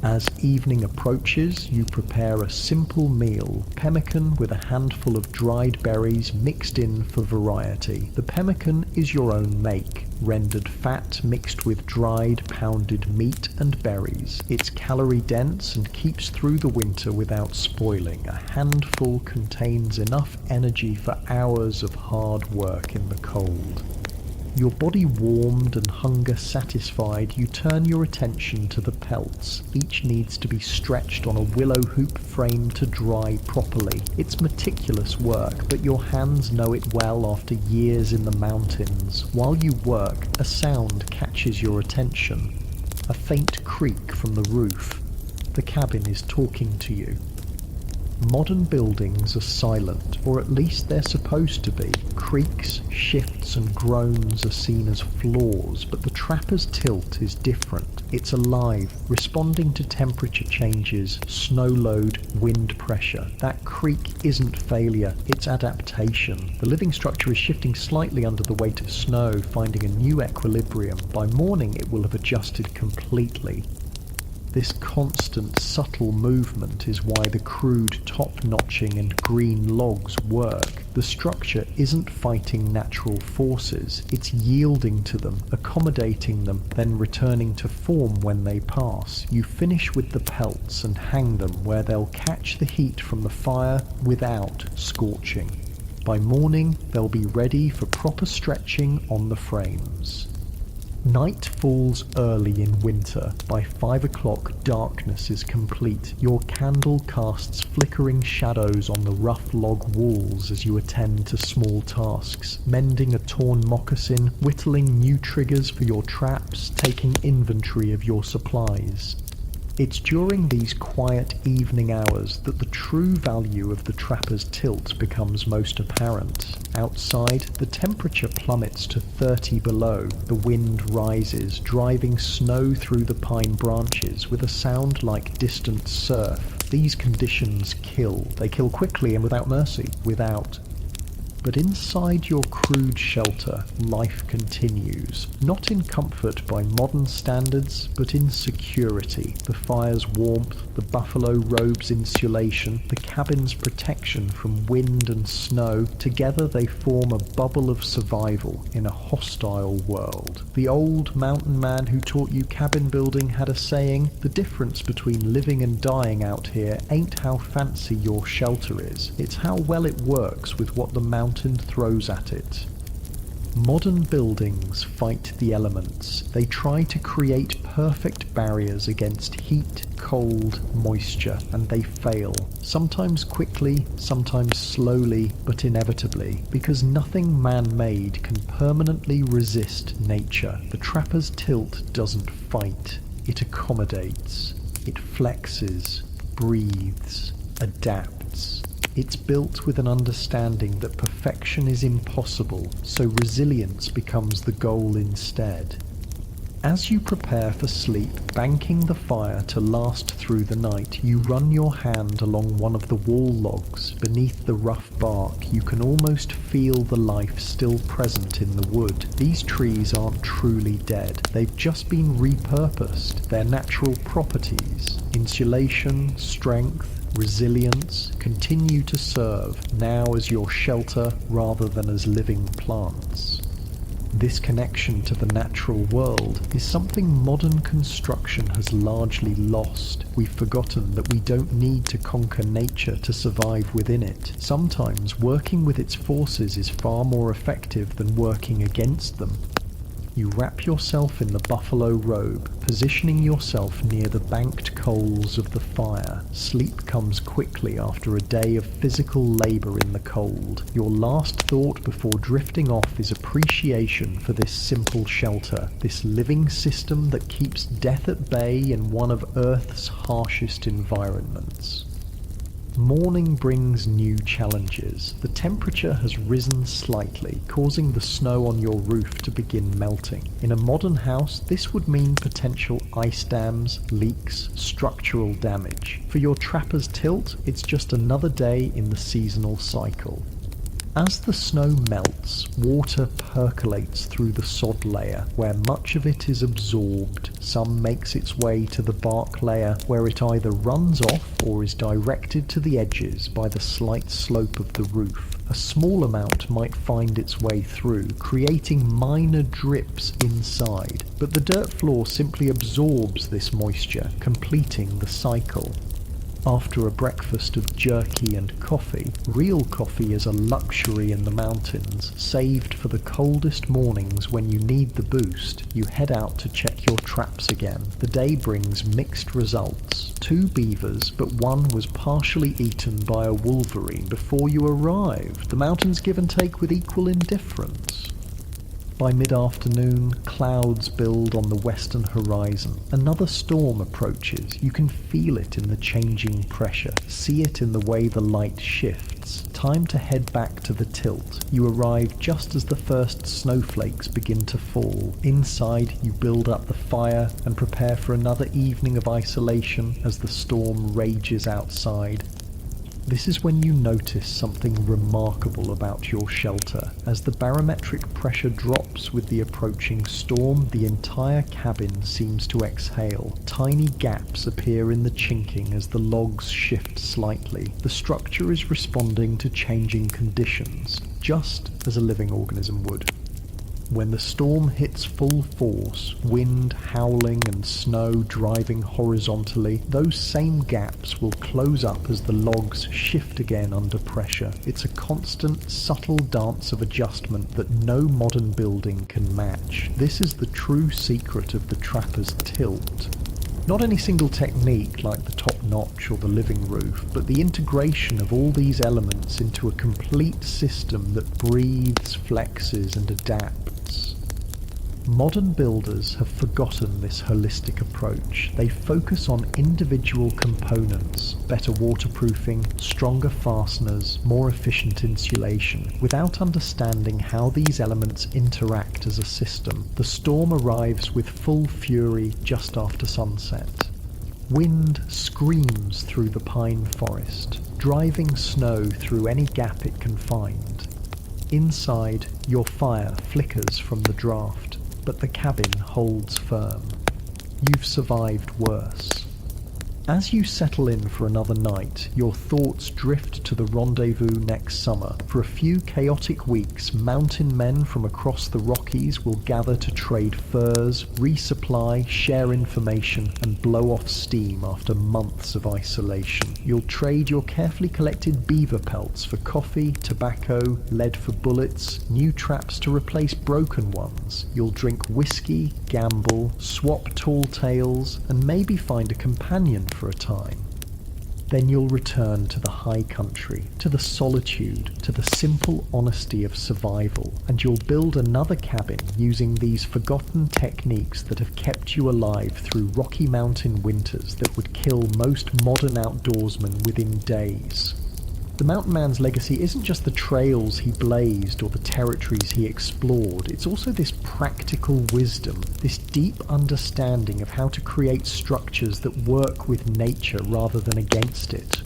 As evening approaches, you prepare a simple meal, pemmican with a handful of dried berries mixed in for variety. The pemmican is your own make, rendered fat mixed with dried, pounded meat and berries. It's calorie-dense and keeps through the winter without spoiling. A handful contains enough energy for hours of hard work in the cold. Your body warmed and hunger satisfied, you turn your attention to the pelts. Each needs to be stretched on a willow hoop frame to dry properly. It's meticulous work, but your hands know it well after years in the mountains. While you work, a sound catches your attention. A faint creak from the roof. The cabin is talking to you. Modern buildings are silent, or at least they're supposed to be. Creaks, shifts and groans are seen as flaws, but the trapper's tilt is different. It's alive, responding to temperature changes, snow load, wind pressure. That creak isn't failure, it's adaptation. The living structure is shifting slightly under the weight of snow, finding a new equilibrium. By morning it will have adjusted completely. This constant, subtle movement is why the crude top-notching and green logs work. The structure isn't fighting natural forces, it's yielding to them, accommodating them, then returning to form when they pass. You finish with the pelts and hang them where they'll catch the heat from the fire without scorching. By morning, they'll be ready for proper stretching on the frames. Night falls early in winter. By 5 o'clock, darkness is complete. Your candle casts flickering shadows on the rough log walls as you attend to small tasks, mending a torn moccasin, whittling new triggers for your traps, taking inventory of your supplies. It's during these quiet evening hours that the true value of the trapper's tilt becomes most apparent. Outside, the temperature plummets to 30 below. The wind rises, driving snow through the pine branches with a sound like distant surf. These conditions kill. They kill quickly and without mercy. But inside your crude shelter, life continues, not in comfort by modern standards, but in security. The fire's warmth, the buffalo robe's insulation, the cabin's protection from wind and snow, together they form a bubble of survival in a hostile world. The old mountain man who taught you cabin building had a saying, "The difference between living and dying out here ain't how fancy your shelter is, it's how well it works with what the mountain throws at it." Modern buildings fight the elements. They try to create perfect barriers against heat, cold, moisture, and they fail. Sometimes quickly, sometimes slowly, but inevitably, because nothing man-made can permanently resist nature. The trapper's tilt doesn't fight, it accommodates. It flexes, breathes, adapts. It's built with an understanding that perfection is impossible, so resilience becomes the goal instead. As you prepare for sleep, banking the fire to last through the night, you run your hand along one of the wall logs. Beneath the rough bark, you can almost feel the life still present in the wood. These trees aren't truly dead. They've just been repurposed. Their natural properties, insulation, strength, resilience, continue to serve now as your shelter rather than as living plants. This connection to the natural world is something modern construction has largely lost. We've forgotten that we don't need to conquer nature to survive within it. Sometimes working with its forces is far more effective than working against them. You wrap yourself in the buffalo robe, positioning yourself near the banked coals of the fire. Sleep comes quickly after a day of physical labor in the cold. Your last thought before drifting off is appreciation for this simple shelter, this living system that keeps death at bay in one of Earth's harshest environments. Morning brings new challenges. The temperature has risen slightly, causing the snow on your roof to begin melting. In a modern house, this would mean potential ice dams, leaks, structural damage. For your trapper's tilt, it's just another day in the seasonal cycle. As the snow melts, water percolates through the sod layer, where much of it is absorbed. Some makes its way to the bark layer, where it either runs off or is directed to the edges by the slight slope of the roof. A small amount might find its way through, creating minor drips inside, but the dirt floor simply absorbs this moisture, completing the cycle. After a breakfast of jerky and coffee, real coffee is a luxury in the mountains, saved for the coldest mornings when you need the boost. You head out to check your traps again. The day brings mixed results. 2 beavers, but one was partially eaten by a wolverine before you arrived. The mountains give and take with equal indifference. By mid-afternoon, clouds build on the western horizon. Another storm approaches. You can feel it in the changing pressure, see it in the way the light shifts. Time to head back to the tilt. You arrive just as the first snowflakes begin to fall. Inside, you build up the fire and prepare for another evening of isolation as the storm rages outside. This is when you notice something remarkable about your shelter. As the barometric pressure drops with the approaching storm, the entire cabin seems to exhale. Tiny gaps appear in the chinking as the logs shift slightly. The structure is responding to changing conditions, just as a living organism would. When the storm hits full force, wind howling and snow driving horizontally, those same gaps will close up as the logs shift again under pressure. It's a constant, subtle dance of adjustment that no modern building can match. This is the true secret of the trapper's tilt. Not any single technique like the top notch or the living roof, but the integration of all these elements into a complete system that breathes, flexes, and adapts. Modern builders have forgotten this holistic approach. They focus on individual components, better waterproofing, stronger fasteners, more efficient insulation, without understanding how these elements interact as a system. The storm arrives with full fury just after sunset. Wind screams through the pine forest, driving snow through any gap it can find. Inside, your fire flickers from the draft, but the cabin holds firm. You've survived worse. As you settle in for another night, your thoughts drift to the rendezvous next summer. For a few chaotic weeks, mountain men from across the Rockies will gather to trade furs, resupply, share information, and blow off steam after months of isolation. You'll trade your carefully collected beaver pelts for coffee, tobacco, lead for bullets, new traps to replace broken ones. You'll drink whiskey, gamble, swap tall tales, and maybe find a companion for a time. Then you'll return to the high country, to the solitude, to the simple honesty of survival, and you'll build another cabin using these forgotten techniques that have kept you alive through Rocky Mountain winters that would kill most modern outdoorsmen within days. The mountain man's legacy isn't just the trails he blazed or the territories he explored, it's also this practical wisdom, this deep understanding of how to create structures that work with nature rather than against it.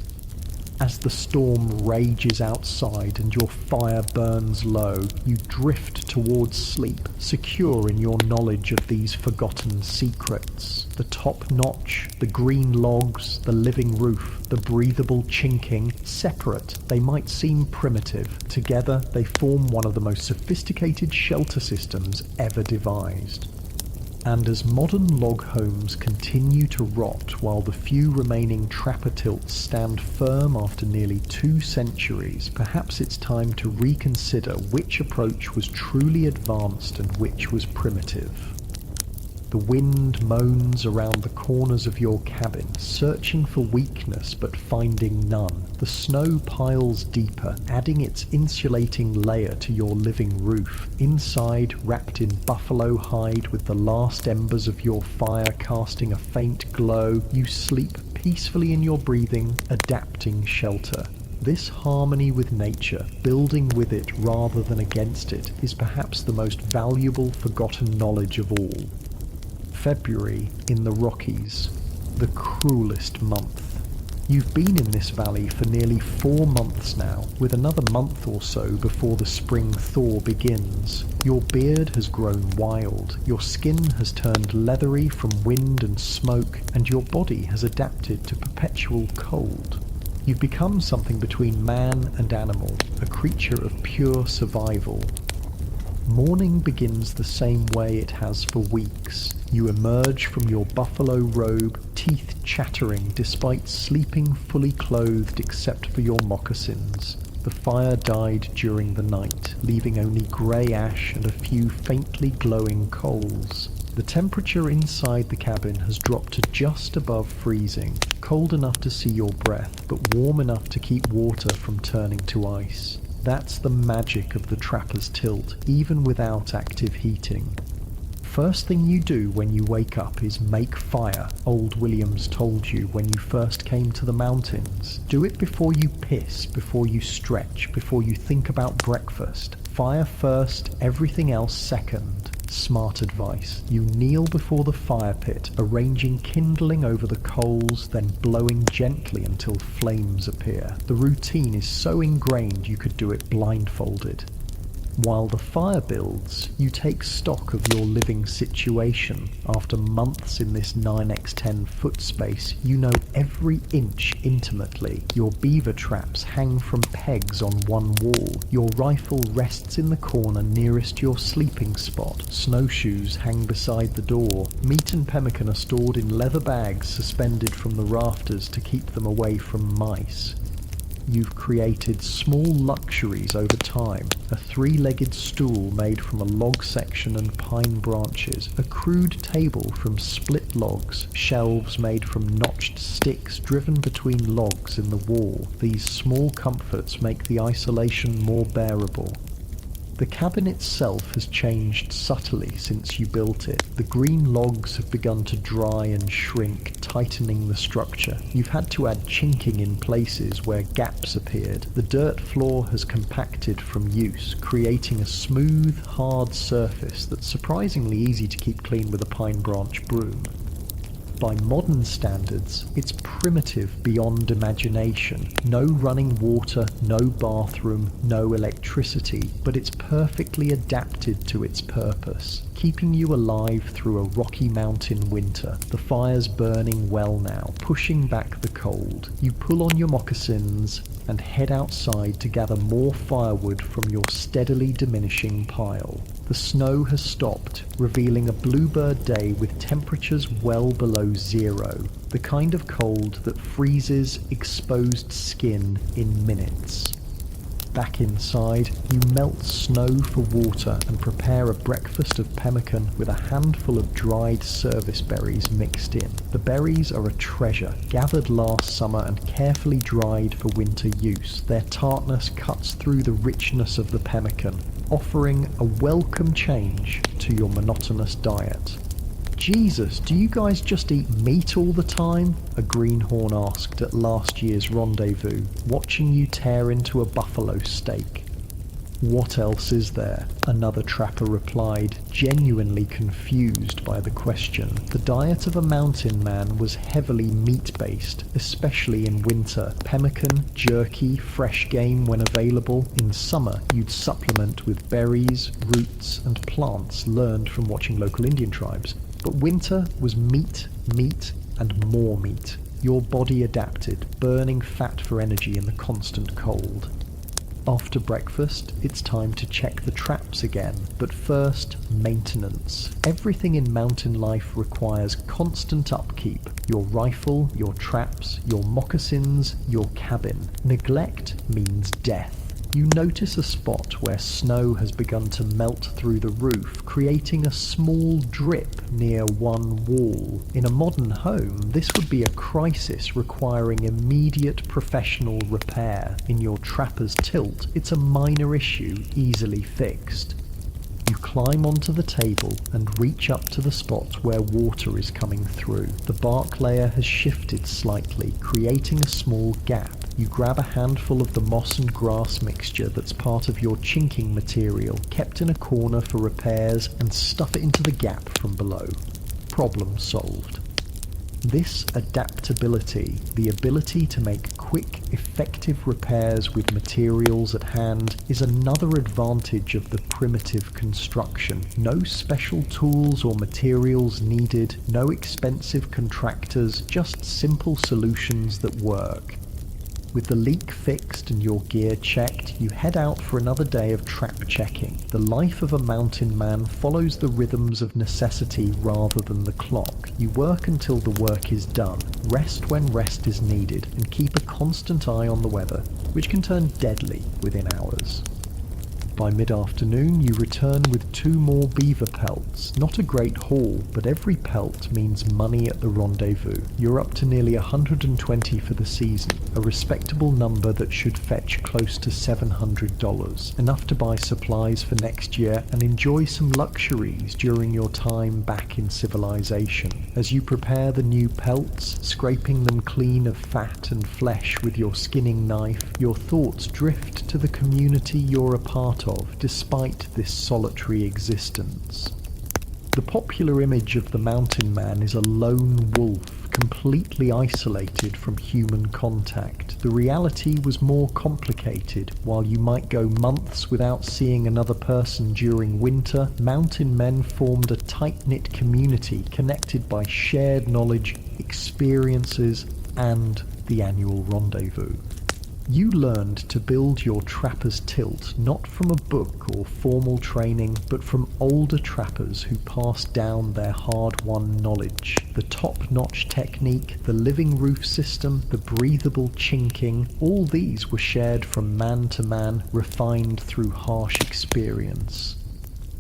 As the storm rages outside and your fire burns low, you drift towards sleep, secure in your knowledge of these forgotten secrets. The top notch, the green logs, the living roof, the breathable chinking, separate, they might seem primitive. Together, they form one of the most sophisticated shelter systems ever devised. And as modern log homes continue to rot while the few remaining trapper tilts stand firm after nearly 2 centuries, perhaps it's time to reconsider which approach was truly advanced and which was primitive. The wind moans around the corners of your cabin, searching for weakness but finding none. The snow piles deeper, adding its insulating layer to your living roof. Inside, wrapped in buffalo hide with the last embers of your fire casting a faint glow, you sleep peacefully in your breathing, adapting shelter. This harmony with nature, building with it rather than against it, is perhaps the most valuable forgotten knowledge of all. February in the Rockies, the cruelest month. You've been in this valley for nearly 4 months now, with another month or so before the spring thaw begins. Your beard has grown wild, your skin has turned leathery from wind and smoke, and your body has adapted to perpetual cold. You've become something between man and animal, a creature of pure survival. Morning begins the same way it has for weeks. You emerge from your buffalo robe, teeth chattering despite sleeping fully clothed except for your moccasins. The fire died during the night, leaving only grey ash and a few faintly glowing coals. The temperature inside the cabin has dropped to just above freezing, cold enough to see your breath, but warm enough to keep water from turning to ice. That's the magic of the trapper's tilt, even without active heating. First thing you do when you wake up is make fire, old Williams told you when you first came to the mountains. Do it before you piss, before you stretch, before you think about breakfast. Fire first, everything else second. Smart advice. You kneel before the fire pit, arranging kindling over the coals, then blowing gently until flames appear. The routine is so ingrained you could do it blindfolded. While the fire builds, you take stock of your living situation. After months in this 9x10 foot space, you know every inch intimately. Your beaver traps hang from pegs on one wall. Your rifle rests in the corner nearest your sleeping spot. Snowshoes hang beside the door. Meat and pemmican are stored in leather bags suspended from the rafters to keep them away from mice. You've created small luxuries over time, a 3-legged stool made from a log section and pine branches, a crude table from split logs, shelves made from notched sticks driven between logs in the wall. These small comforts make the isolation more bearable. The cabin itself has changed subtly since you built it. The green logs have begun to dry and shrink, tightening the structure. You've had to add chinking in places where gaps appeared. The dirt floor has compacted from use, creating a smooth, hard surface that's surprisingly easy to keep clean with a pine branch broom. By modern standards, it's primitive beyond imagination. No running water, no bathroom, no electricity, but it's perfectly adapted to its purpose, keeping you alive through a Rocky Mountain winter. The fire's burning well now, pushing back the cold. You pull on your moccasins and head outside to gather more firewood from your steadily diminishing pile. The snow has stopped, revealing a bluebird day with temperatures well below zero, the kind of cold that freezes exposed skin in minutes. Back inside, you melt snow for water and prepare a breakfast of pemmican with a handful of dried service berries mixed in. The berries are a treasure, gathered last summer and carefully dried for winter use. Their tartness cuts through the richness of the pemmican, offering a welcome change to your monotonous diet. Jesus, do you guys just eat meat all the time? A greenhorn asked at last year's rendezvous, watching you tear into a buffalo steak. What else is there? Another trapper replied, genuinely confused by the question. The diet of a mountain man was heavily meat-based, especially in winter. Pemmican, jerky, fresh game when available. In summer, you'd supplement with berries, roots, and plants learned from watching local Indian tribes. But winter was meat, and more meat. Your body adapted, burning fat for energy in the constant cold. After breakfast, it's time to check the traps again, but first, maintenance. Everything in mountain life requires constant upkeep. Your rifle, your traps, your moccasins, your cabin. Neglect means death. You notice a spot where snow has begun to melt through the roof, creating a small drip near one wall. In a modern home, this would be a crisis requiring immediate professional repair. In your trapper's tilt, it's a minor issue, easily fixed. You climb onto the table and reach up to the spot where water is coming through. The bark layer has shifted slightly, creating a small gap. You grab a handful of the moss and grass mixture that's part of your chinking material, kept in a corner for repairs, and stuff it into the gap from below. Problem solved. This adaptability, the ability to make quick, effective repairs with materials at hand, is another advantage of the primitive construction. No special tools or materials needed, no expensive contractors, just simple solutions that work. With the leak fixed and your gear checked, you head out for another day of trap checking. The life of a mountain man follows the rhythms of necessity rather than the clock. You work until the work is done, rest when rest is needed, and keep a constant eye on the weather, which can turn deadly within hours. By mid-afternoon, you return with 2 more beaver pelts. Not a great haul, but every pelt means money at the rendezvous. You're up to nearly 120 for the season, a respectable number that should fetch close to $700, enough to buy supplies for next year and enjoy some luxuries during your time back in civilization. As you prepare the new pelts, scraping them clean of fat and flesh with your skinning knife, your thoughts drift to the community you're a part of, despite this solitary existence. The popular image of the mountain man is a lone wolf, completely isolated from human contact. The reality was more complicated. While you might go months without seeing another person during winter, mountain men formed a tight-knit community connected by shared knowledge, experiences, and the annual rendezvous. You learned to build your trapper's tilt not from a book or formal training, but from older trappers who passed down their hard-won knowledge. The top-notch technique, the living roof system, the breathable chinking, all these were shared from man to man, refined through harsh experience.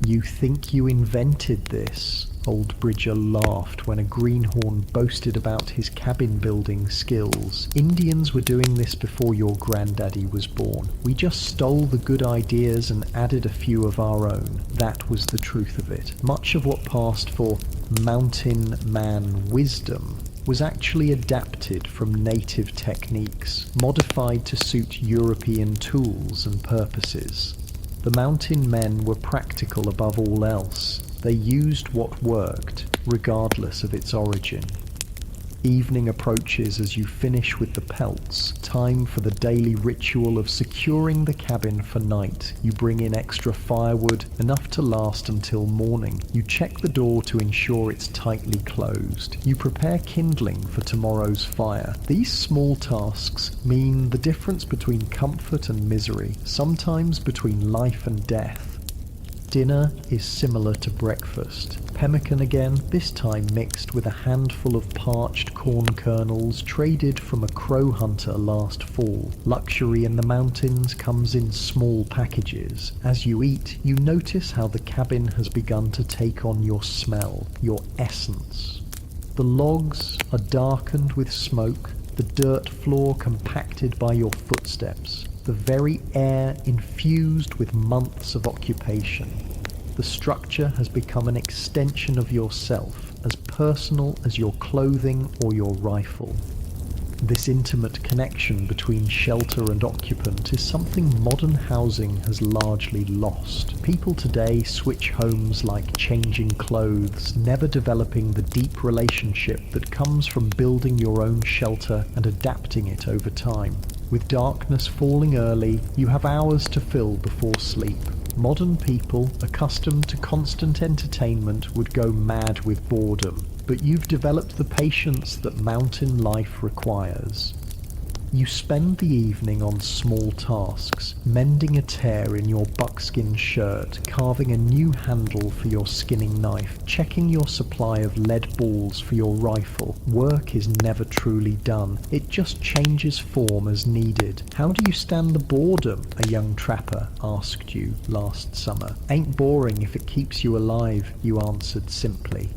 You think you invented this? Old Bridger laughed when a greenhorn boasted about his cabin building skills. Indians were doing this before your granddaddy was born. We just stole the good ideas and added a few of our own. That was the truth of it. Much of what passed for mountain man wisdom was actually adapted from native techniques, modified to suit European tools and purposes. The mountain men were practical above all else. They used what worked, regardless of its origin. Evening approaches as you finish with the pelts. Time for the daily ritual of securing the cabin for night. You bring in extra firewood, enough to last until morning. You check the door to ensure it's tightly closed. You prepare kindling for tomorrow's fire. These small tasks mean the difference between comfort and misery, sometimes between life and death. Dinner is similar to breakfast. Pemmican again, this time mixed with a handful of parched corn kernels traded from a crow hunter last fall. Luxury in the mountains comes in small packages. As you eat, you notice how the cabin has begun to take on your smell, your essence. The logs are darkened with smoke, the dirt floor compacted by your footsteps. The very air infused with months of occupation. The structure has become an extension of yourself, as personal as your clothing or your rifle. This intimate connection between shelter and occupant is something modern housing has largely lost. People today switch homes like changing clothes, never developing the deep relationship that comes from building your own shelter and adapting it over time. With darkness falling early, you have hours to fill before sleep. Modern people, accustomed to constant entertainment, would go mad with boredom, but you've developed the patience that mountain life requires. You spend the evening on small tasks, mending a tear in your buckskin shirt, carving a new handle for your skinning knife, checking your supply of lead balls for your rifle. Work is never truly done. It just changes form as needed. How do you stand the boredom? A young trapper asked you last summer. Ain't boring if it keeps you alive, you answered simply.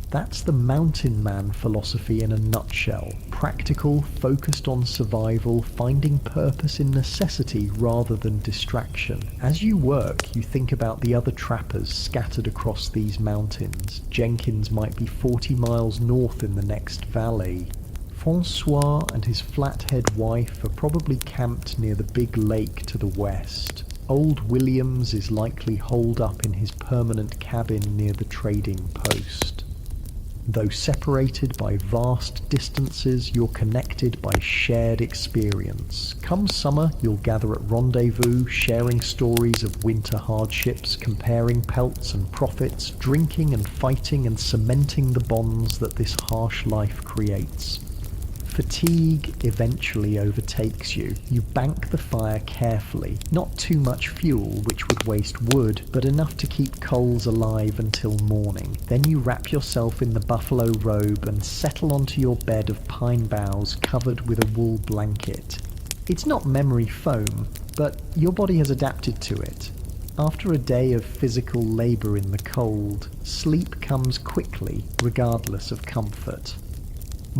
That's the mountain man philosophy in a nutshell. Practical, focused on survival, finding purpose in necessity rather than distraction. As you work, you think about the other trappers scattered across these mountains. Jenkins might be 40 miles north in the next valley. Francois and his flathead wife are probably camped near the big lake to the west. Old Williams is likely holed up in his permanent cabin near the trading post. Though separated by vast distances, you're connected by shared experience. Come summer, you'll gather at rendezvous, sharing stories of winter hardships, comparing pelts and profits, drinking and fighting and cementing the bonds that this harsh life creates. Fatigue eventually overtakes you. You bank the fire carefully. Not too much fuel, which would waste wood, but enough to keep coals alive until morning. Then you wrap yourself in the buffalo robe and settle onto your bed of pine boughs covered with a wool blanket. It's not memory foam, but your body has adapted to it. After a day of physical labor in the cold, sleep comes quickly, regardless of comfort.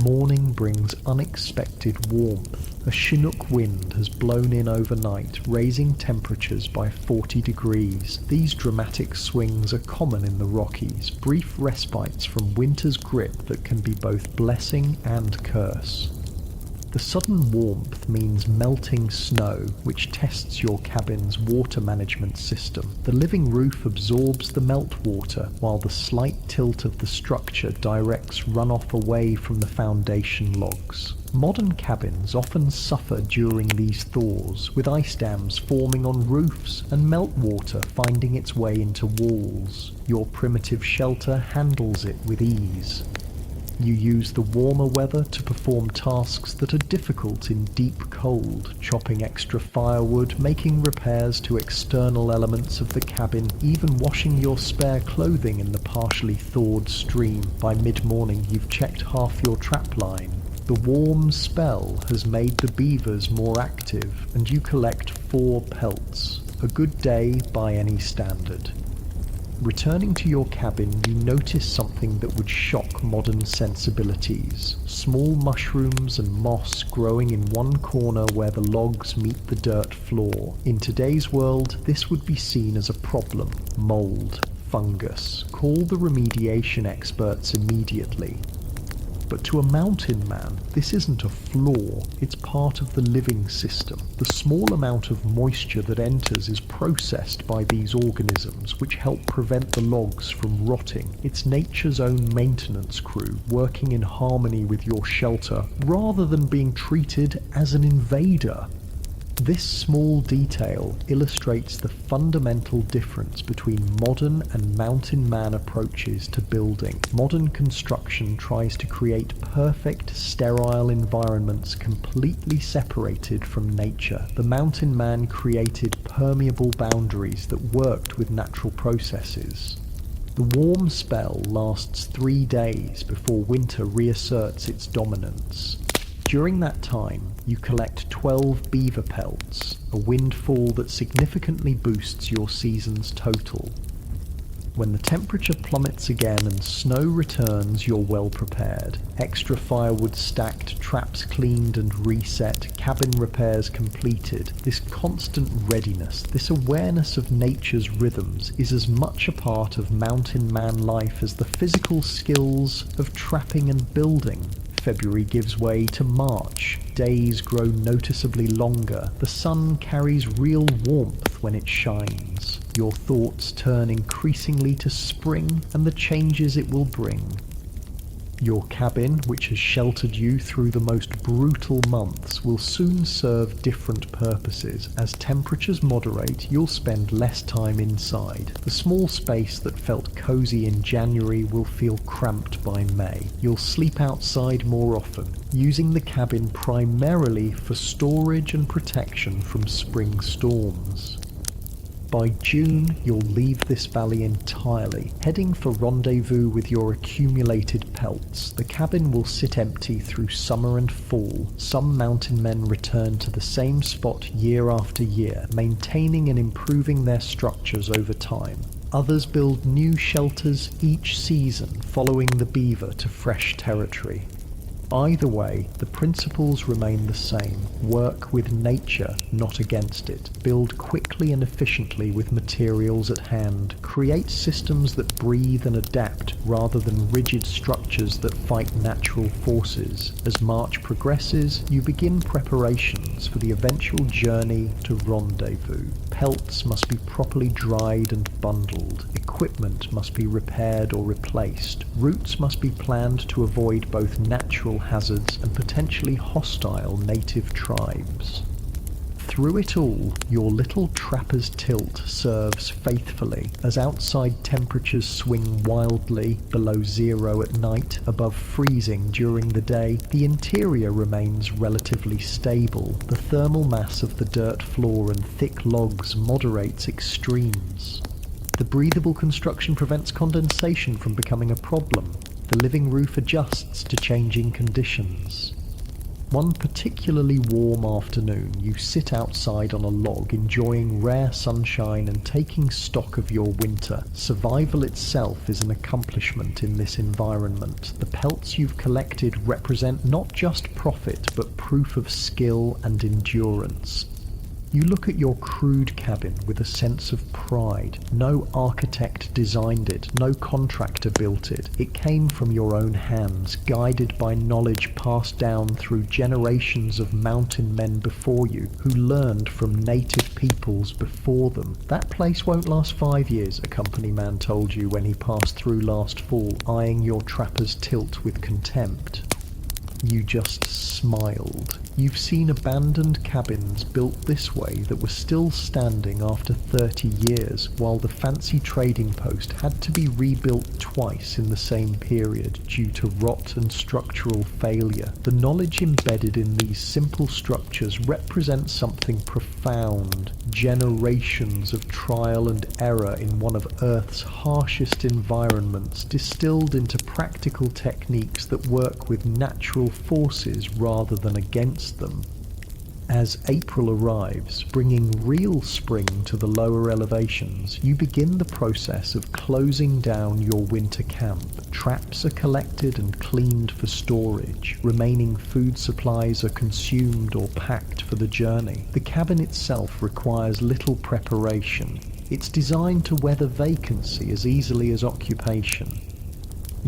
Morning brings unexpected warmth. A Chinook wind has blown in overnight, raising temperatures by 40 degrees. These dramatic swings are common in the Rockies, brief respites from winter's grip that can be both blessing and curse. The sudden warmth means melting snow, which tests your cabin's water management system. The living roof absorbs the meltwater, while the slight tilt of the structure directs runoff away from the foundation logs. Modern cabins often suffer during these thaws, with ice dams forming on roofs and meltwater finding its way into walls. Your primitive shelter handles it with ease. You use the warmer weather to perform tasks that are difficult in deep cold, chopping extra firewood, making repairs to external elements of the cabin, even washing your spare clothing in the partially thawed stream. By mid-morning, you've checked half your trap line. The warm spell has made the beavers more active, and you collect 4 pelts. A good day by any standard. Returning to your cabin, you notice something that would shock modern sensibilities. Small mushrooms and moss growing in one corner where the logs meet the dirt floor. In today's world, this would be seen as a problem. Mold, fungus. Call the remediation experts immediately. But to a mountain man, this isn't a flaw, it's part of the living system. The small amount of moisture that enters is processed by these organisms, which help prevent the logs from rotting. It's nature's own maintenance crew, working in harmony with your shelter, rather than being treated as an invader. This small detail illustrates the fundamental difference between modern and mountain man approaches to building. Modern construction tries to create perfect, sterile environments completely separated from nature. The mountain man created permeable boundaries that worked with natural processes. The warm spell lasts 3 days before winter reasserts its dominance. During that time, you collect 12 beaver pelts, a windfall that significantly boosts your season's total. When the temperature plummets again and snow returns, you're well prepared. Extra firewood stacked, traps cleaned and reset, cabin repairs completed. This constant readiness, this awareness of nature's rhythms is as much a part of mountain man life as the physical skills of trapping and building. February gives way to March. Days grow noticeably longer. The sun carries real warmth when it shines. Your thoughts turn increasingly to spring and the changes it will bring. Your cabin, which has sheltered you through the most brutal months, will soon serve different purposes. As temperatures moderate, you'll spend less time inside. The small space that felt cozy in January will feel cramped by May. You'll sleep outside more often, using the cabin primarily for storage and protection from spring storms. By June, you'll leave this valley entirely, heading for rendezvous with your accumulated pelts. The cabin will sit empty through summer and fall. Some mountain men return to the same spot year after year, maintaining and improving their structures over time. Others build new shelters each season, following the beaver to fresh territory. Either way, the principles remain the same. Work with nature, not against it. Build quickly and efficiently with materials at hand. Create systems that breathe and adapt rather than rigid structures that fight natural forces. As March progresses, you begin preparations for the eventual journey to rendezvous. Pelts must be properly dried and bundled. Equipment must be repaired or replaced. Routes must be planned to avoid both natural hazards and potentially hostile native tribes. Through it all, your little trapper's tilt serves faithfully. As outside temperatures swing wildly below zero at night, above freezing during the day, the interior remains relatively stable. The thermal mass of the dirt floor and thick logs moderates extremes. The breathable construction prevents condensation from becoming a problem. The living roof adjusts to changing conditions. One particularly warm afternoon, you sit outside on a log, enjoying rare sunshine and taking stock of your winter. Survival itself is an accomplishment in this environment. The pelts you've collected represent not just profit, but proof of skill and endurance. You look at your crude cabin with a sense of pride. No architect designed it, no contractor built it. It came from your own hands, guided by knowledge passed down through generations of mountain men before you, who learned from native peoples before them. That place won't last 5 years, a company man told you when he passed through last fall, eyeing your trapper's tilt with contempt. You just smiled. You've seen abandoned cabins built this way that were still standing after 30 years, while the fancy trading post had to be rebuilt twice in the same period due to rot and structural failure. The knowledge embedded in these simple structures represents something profound. Generations of trial and error in one of Earth's harshest environments, distilled into practical techniques that work with natural forces rather than against them. As April arrives, bringing real spring to the lower elevations, you begin the process of closing down your winter camp. Traps are collected and cleaned for storage. Remaining food supplies are consumed or packed for the journey. The cabin itself requires little preparation. It's designed to weather vacancy as easily as occupation.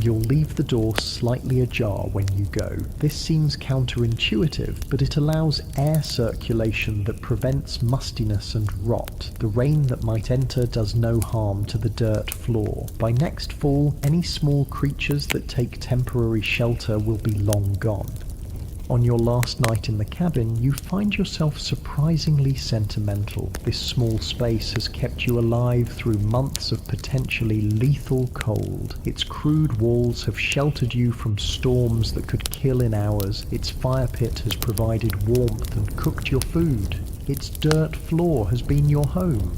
You'll leave the door slightly ajar when you go. This seems counterintuitive, but it allows air circulation that prevents mustiness and rot. The rain that might enter does no harm to the dirt floor. By next fall, any small creatures that take temporary shelter will be long gone. On your last night in the cabin, you find yourself surprisingly sentimental. This small space has kept you alive through months of potentially lethal cold. Its crude walls have sheltered you from storms that could kill in hours. Its fire pit has provided warmth and cooked your food. Its dirt floor has been your home.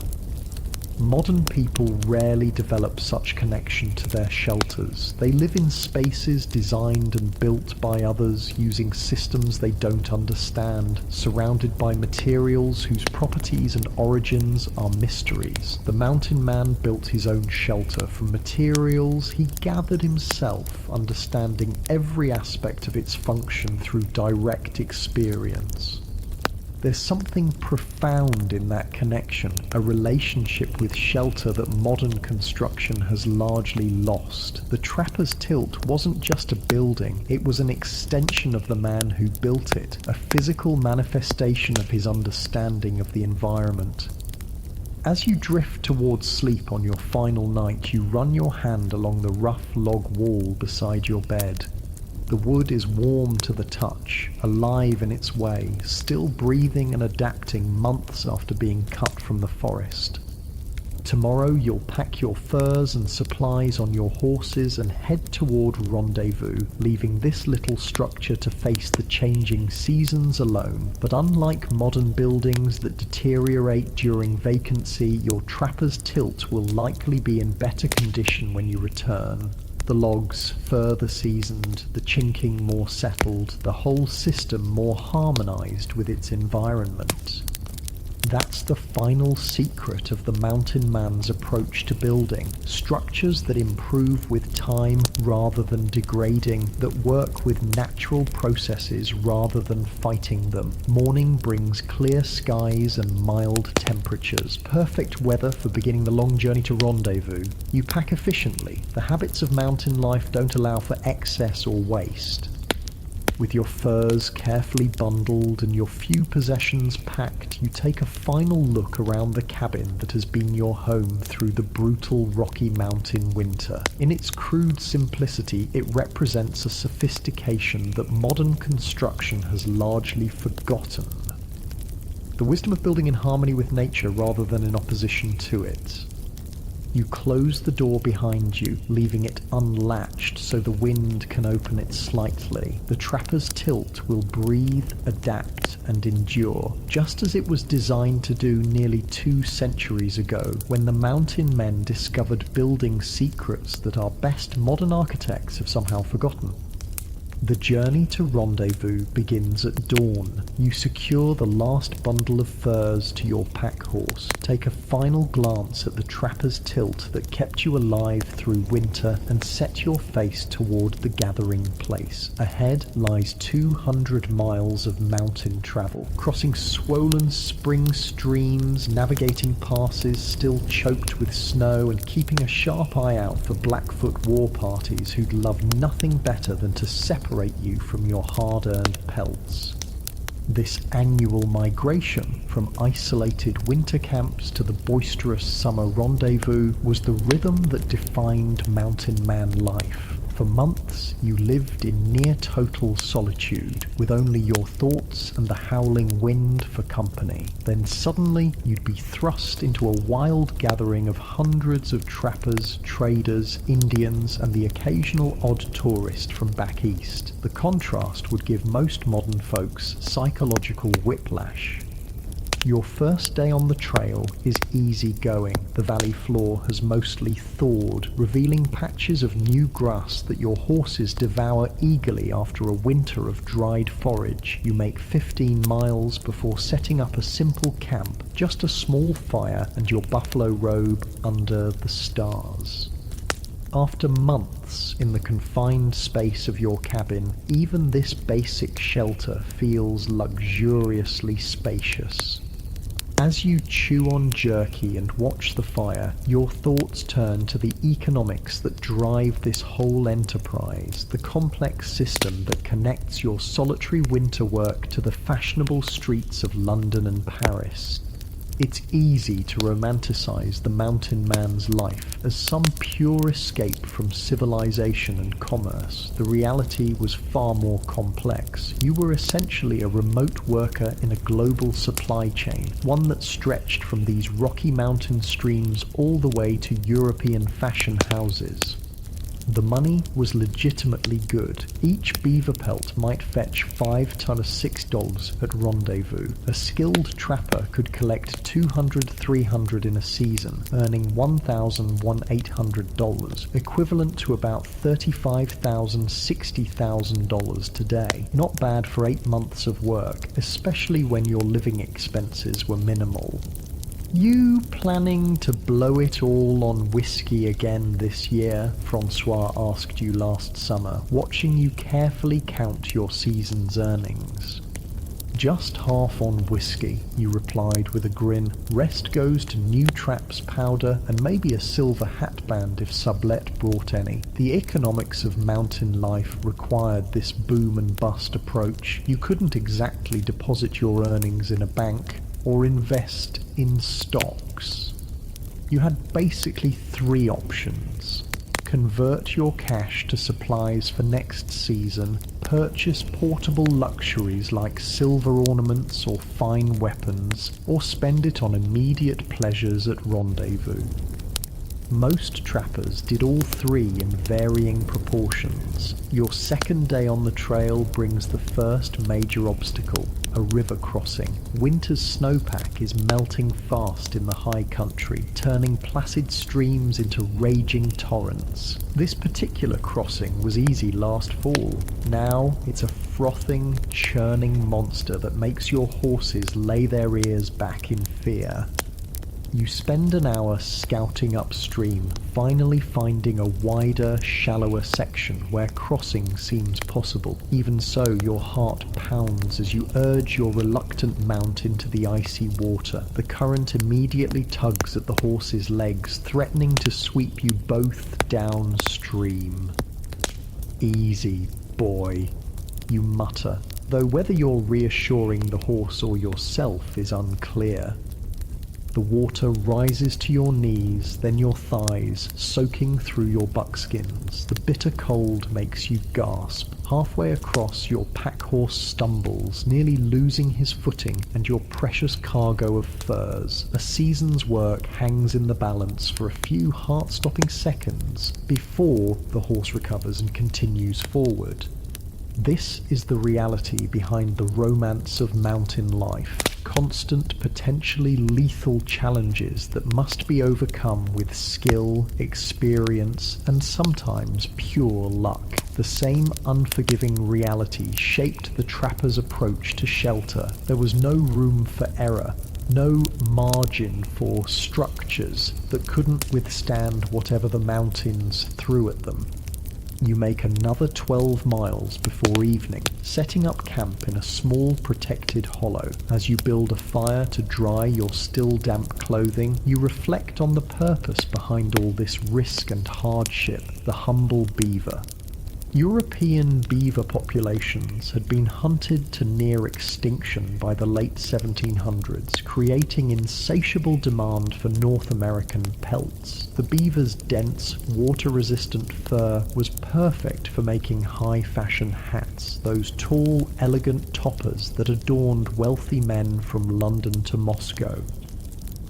Modern people rarely develop such connection to their shelters. They live in spaces designed and built by others using systems they don't understand, surrounded by materials whose properties and origins are mysteries. The mountain man built his own shelter from materials he gathered himself, understanding every aspect of its function through direct experience. There's something profound in that connection, a relationship with shelter that modern construction has largely lost. The trapper's tilt wasn't just a building, it was an extension of the man who built it, a physical manifestation of his understanding of the environment. As you drift towards sleep on your final night, you run your hand along the rough log wall beside your bed. The wood is warm to the touch, alive in its way, still breathing and adapting months after being cut from the forest. Tomorrow you'll pack your furs and supplies on your horses and head toward rendezvous, leaving this little structure to face the changing seasons alone. But unlike modern buildings that deteriorate during vacancy, your trapper's tilt will likely be in better condition when you return. The logs further seasoned, the chinking more settled, the whole system more harmonized with its environment. That's the final secret of the mountain man's approach to building. Structures that improve with time rather than degrading, that work with natural processes rather than fighting them. Morning brings clear skies and mild temperatures, perfect weather for beginning the long journey to rendezvous. You pack efficiently. The habits of mountain life don't allow for excess or waste. With your furs carefully bundled and your few possessions packed, you take a final look around the cabin that has been your home through the brutal Rocky Mountain winter. In its crude simplicity, it represents a sophistication that modern construction has largely forgotten. The wisdom of building in harmony with nature rather than in opposition to it. You close the door behind you, leaving it unlatched so the wind can open it slightly. The trapper's tilt will breathe, adapt, and endure, just as it was designed to do nearly 2 centuries ago, when the mountain men discovered building secrets that our best modern architects have somehow forgotten. The journey to rendezvous begins at dawn. You secure the last bundle of furs to your pack horse, take a final glance at the trapper's tilt that kept you alive through winter, and set your face toward the gathering place. Ahead lies 200 miles of mountain travel, crossing swollen spring streams, navigating passes still choked with snow, and keeping a sharp eye out for Blackfoot war parties who'd love nothing better than to separate you from your hard-earned pelts. This annual migration from isolated winter camps to the boisterous summer rendezvous was the rhythm that defined mountain man life. For months you lived in near total solitude, with only your thoughts and the howling wind for company. Then suddenly you'd be thrust into a wild gathering of hundreds of trappers, traders, Indians, and the occasional odd tourist from back east. The contrast would give most modern folks psychological whiplash. Your first day on the trail is easy going. The valley floor has mostly thawed, revealing patches of new grass that your horses devour eagerly after a winter of dried forage. You make 15 miles before setting up a simple camp, just a small fire and your buffalo robe under the stars. After months in the confined space of your cabin, even this basic shelter feels luxuriously spacious. As you chew on jerky and watch the fire, your thoughts turn to the economics that drive this whole enterprise, the complex system that connects your solitary winter work to the fashionable streets of London and Paris. It's easy to romanticize the mountain man's life as some pure escape from civilization and commerce. The reality was far more complex. You were essentially a remote worker in a global supply chain, one that stretched from these Rocky Mountain streams all the way to European fashion houses. The money was legitimately good. Each beaver pelt might fetch 5 ton of $6 at Rendezvous. A skilled trapper could collect 200-300 in a season, earning $1,800, equivalent to about $35,000-$60,000 today. Not bad for 8 months of work, especially when your living expenses were minimal. "You planning to blow it all on whiskey again this year?" Francois asked you last summer, watching you carefully count your season's earnings. "Just half on whiskey," you replied with a grin. "Rest goes to new traps, powder, and maybe a silver hatband if sublet brought any." The economics of mountain life required this boom and bust approach. You couldn't exactly deposit your earnings in a bank or invest in stocks. You had basically 3 options. Convert your cash to supplies for next season, purchase portable luxuries like silver ornaments or fine weapons, or spend it on immediate pleasures at Rendezvous. Most trappers did all 3 in varying proportions. Your second day on the trail brings the first major obstacle, a river crossing. Winter's snowpack is melting fast in the high country, turning placid streams into raging torrents. This particular crossing was easy last fall. Now it's a frothing, churning monster that makes your horses lay their ears back in fear. You spend an hour scouting upstream, finally finding a wider, shallower section where crossing seems possible. Even so, your heart pounds as you urge your reluctant mount into the icy water. The current immediately tugs at the horse's legs, threatening to sweep you both downstream. "Easy, boy," you mutter, though whether you're reassuring the horse or yourself is unclear. The water rises to your knees, then your thighs, soaking through your buckskins. The bitter cold makes you gasp. Halfway across, your pack horse stumbles, nearly losing his footing and your precious cargo of furs. A season's work hangs in the balance for a few heart-stopping seconds before the horse recovers and continues forward. This is the reality behind the romance of mountain life. Constant, potentially lethal challenges that must be overcome with skill, experience, and sometimes pure luck. The same unforgiving reality shaped the trapper's approach to shelter. There was no room for error, no margin for structures that couldn't withstand whatever the mountains threw at them. You make another 12 miles before evening, setting up camp in a small protected hollow. As you build a fire to dry your still damp clothing, you reflect on the purpose behind all this risk and hardship, the humble beaver. European beaver populations had been hunted to near extinction by the late 1700s, creating insatiable demand for North American pelts. The beaver's dense, water-resistant fur was perfect for making high-fashion hats, those tall, elegant toppers that adorned wealthy men from London to Moscow.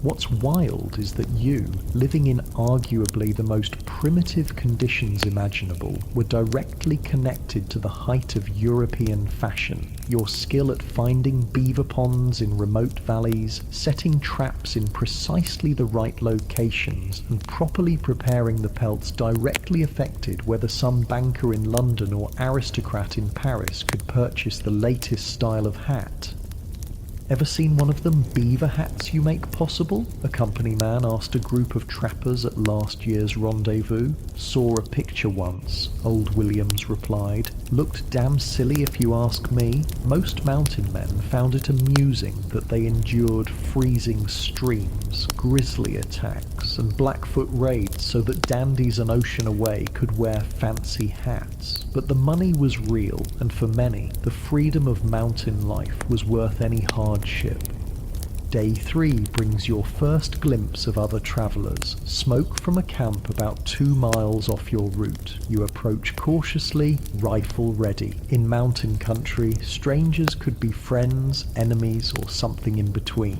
What's wild is that you, living in arguably the most primitive conditions imaginable, were directly connected to the height of European fashion. Your skill at finding beaver ponds in remote valleys, setting traps in precisely the right locations, and properly preparing the pelts directly affected whether some banker in London or aristocrat in Paris could purchase the latest style of hat. "Ever seen one of them beaver hats you make possible?" a company man asked a group of trappers at last year's rendezvous. "Saw a picture once," old Williams replied. "Looked damn silly if you ask me." Most mountain men found it amusing that they endured freezing streams, grizzly attacks, and Blackfoot raids so that dandies an ocean away could wear fancy hats. But the money was real, and for many, the freedom of mountain life was worth any hardship. Day 3 brings your first glimpse of other travellers. Smoke from a camp about 2 miles off your route. You approach cautiously, rifle ready. In mountain country, strangers could be friends, enemies, or something in between.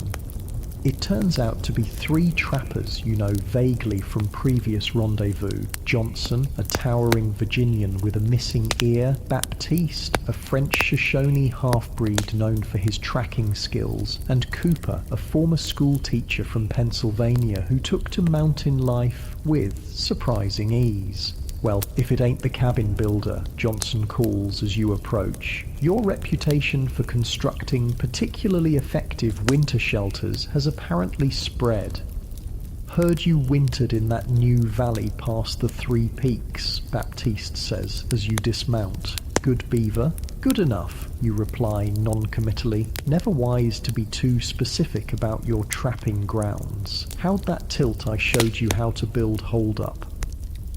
It turns out to be 3 trappers you know vaguely from previous rendezvous. Johnson, a towering Virginian with a missing ear, Baptiste, a French Shoshone half-breed known for his tracking skills, and Cooper, a former school teacher from Pennsylvania who took to mountain life with surprising ease. Well, if it ain't the cabin builder, Johnson calls as you approach. Your reputation for constructing particularly effective winter shelters has apparently spread. Heard you wintered in that new valley past the 3 peaks, Baptiste says as you dismount. Good beaver? Good enough, you reply non-committally, never wise to be too specific about your trapping grounds. How'd that tilt I showed you how to build hold up?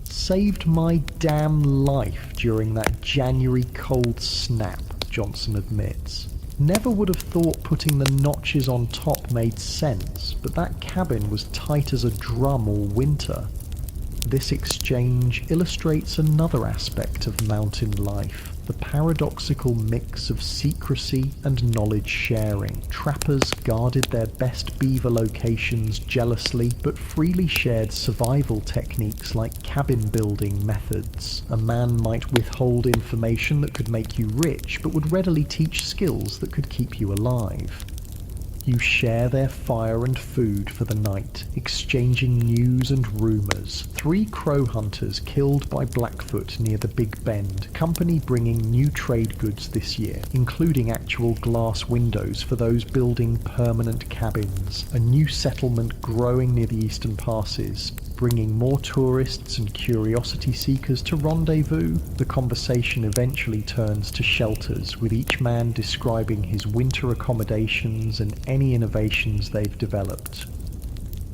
Saved my damn life during that January cold snap, Johnson admits. Never would have thought putting the notches on top made sense, but that cabin was tight as a drum all winter. This exchange illustrates another aspect of mountain life, the paradoxical mix of secrecy and knowledge sharing. Trappers guarded their best beaver locations jealously, but freely shared survival techniques like cabin building methods. A man might withhold information that could make you rich, but would readily teach skills that could keep you alive. You share their fire and food for the night, exchanging news and rumours. 3 crow hunters killed by Blackfoot near the Big Bend, company bringing new trade goods this year, including actual glass windows for those building permanent cabins. A new settlement growing near the eastern passes, bringing more tourists and curiosity seekers to rendezvous. The conversation eventually turns to shelters, with each man describing his winter accommodations and any innovations they've developed.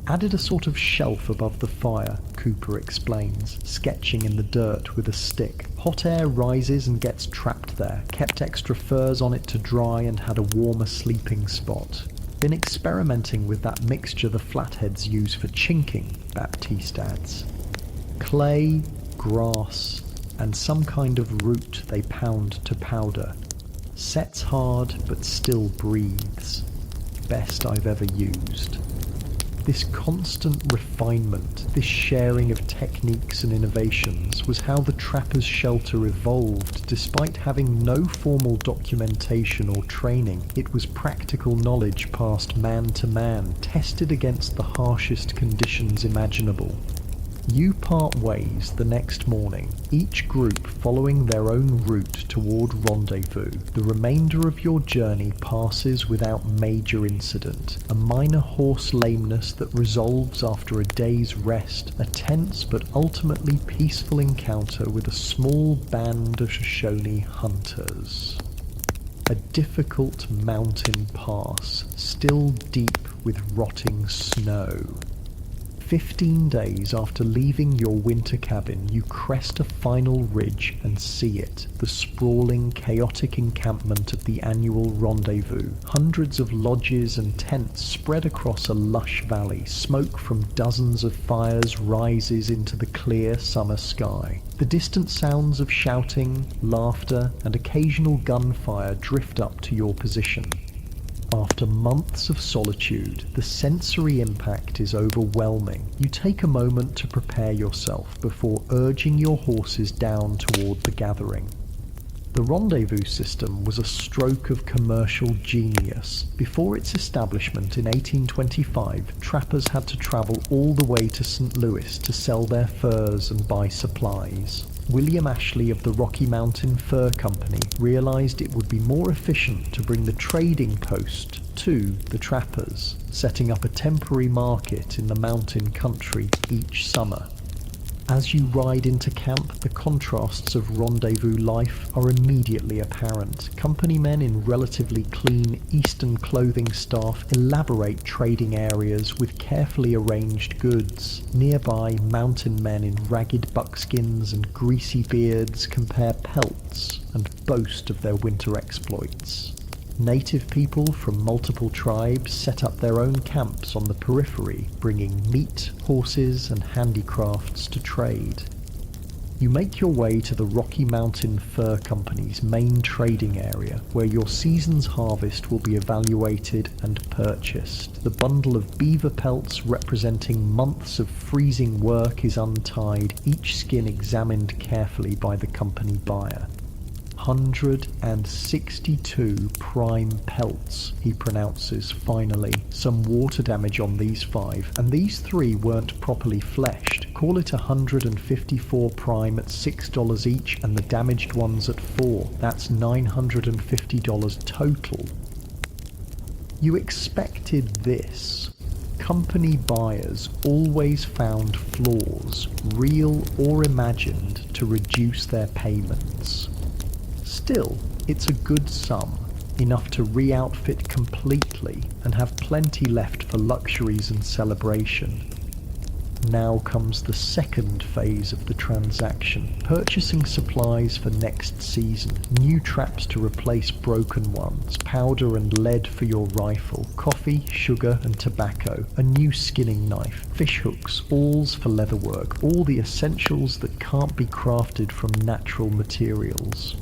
Added a sort of shelf above the fire, Cooper explains, sketching in the dirt with a stick. Hot air rises and gets trapped there, kept extra furs on it to dry and had a warmer sleeping spot. Been experimenting with that mixture the flatheads use for chinking, Baptiste adds. Clay, grass, and some kind of root they pound to powder. Sets hard but still breathes. Best I've ever used. This constant refinement, this sharing of techniques and innovations was how the trapper's shelter evolved. Despite having no formal documentation or training, it was practical knowledge passed man to man, tested against the harshest conditions imaginable. You part ways the next morning, each group following their own route toward rendezvous. The remainder of your journey passes without major incident. A minor horse lameness that resolves after a day's rest, a tense but ultimately peaceful encounter with a small band of Shoshone hunters. A difficult mountain pass, still deep with rotting snow. 15 days after leaving your winter cabin, you crest a final ridge and see it, the sprawling, chaotic encampment of the annual rendezvous. Hundreds of lodges and tents spread across a lush valley. Smoke from dozens of fires rises into the clear summer sky. The distant sounds of shouting, laughter, and occasional gunfire drift up to your position. After months of solitude, the sensory impact is overwhelming. You take a moment to prepare yourself before urging your horses down toward the gathering. The rendezvous system was a stroke of commercial genius. Before its establishment in 1825, trappers had to travel all the way to St. Louis to sell their furs and buy supplies. William Ashley of the Rocky Mountain Fur Company realized it would be more efficient to bring the trading post to the trappers, setting up a temporary market in the mountain country each summer. As you ride into camp, the contrasts of rendezvous life are immediately apparent. Company men in relatively clean Eastern clothing staff elaborate trading areas with carefully arranged goods. Nearby, mountain men in ragged buckskins and greasy beards compare pelts and boast of their winter exploits. Native people from multiple tribes set up their own camps on the periphery, bringing meat, horses, and handicrafts to trade. You make your way to the Rocky Mountain Fur Company's main trading area, where your season's harvest will be evaluated and purchased. The bundle of beaver pelts representing months of freezing work is untied, each skin examined carefully by the company buyer. 162 prime pelts, he pronounces finally. Some water damage on these 5, and these 3 weren't properly fleshed. Call it 154 prime at $6 each, and the damaged ones at 4. That's $950 total. You expected this. Company buyers always found flaws, real or imagined, to reduce their payments. Still, it's a good sum, enough to re-outfit completely and have plenty left for luxuries and celebration. Now comes the second phase of the transaction, purchasing supplies for next season, new traps to replace broken ones, powder and lead for your rifle, coffee, sugar and tobacco, a new skinning knife, fish hooks, awls for leatherwork, all the essentials that can't be crafted from natural materials.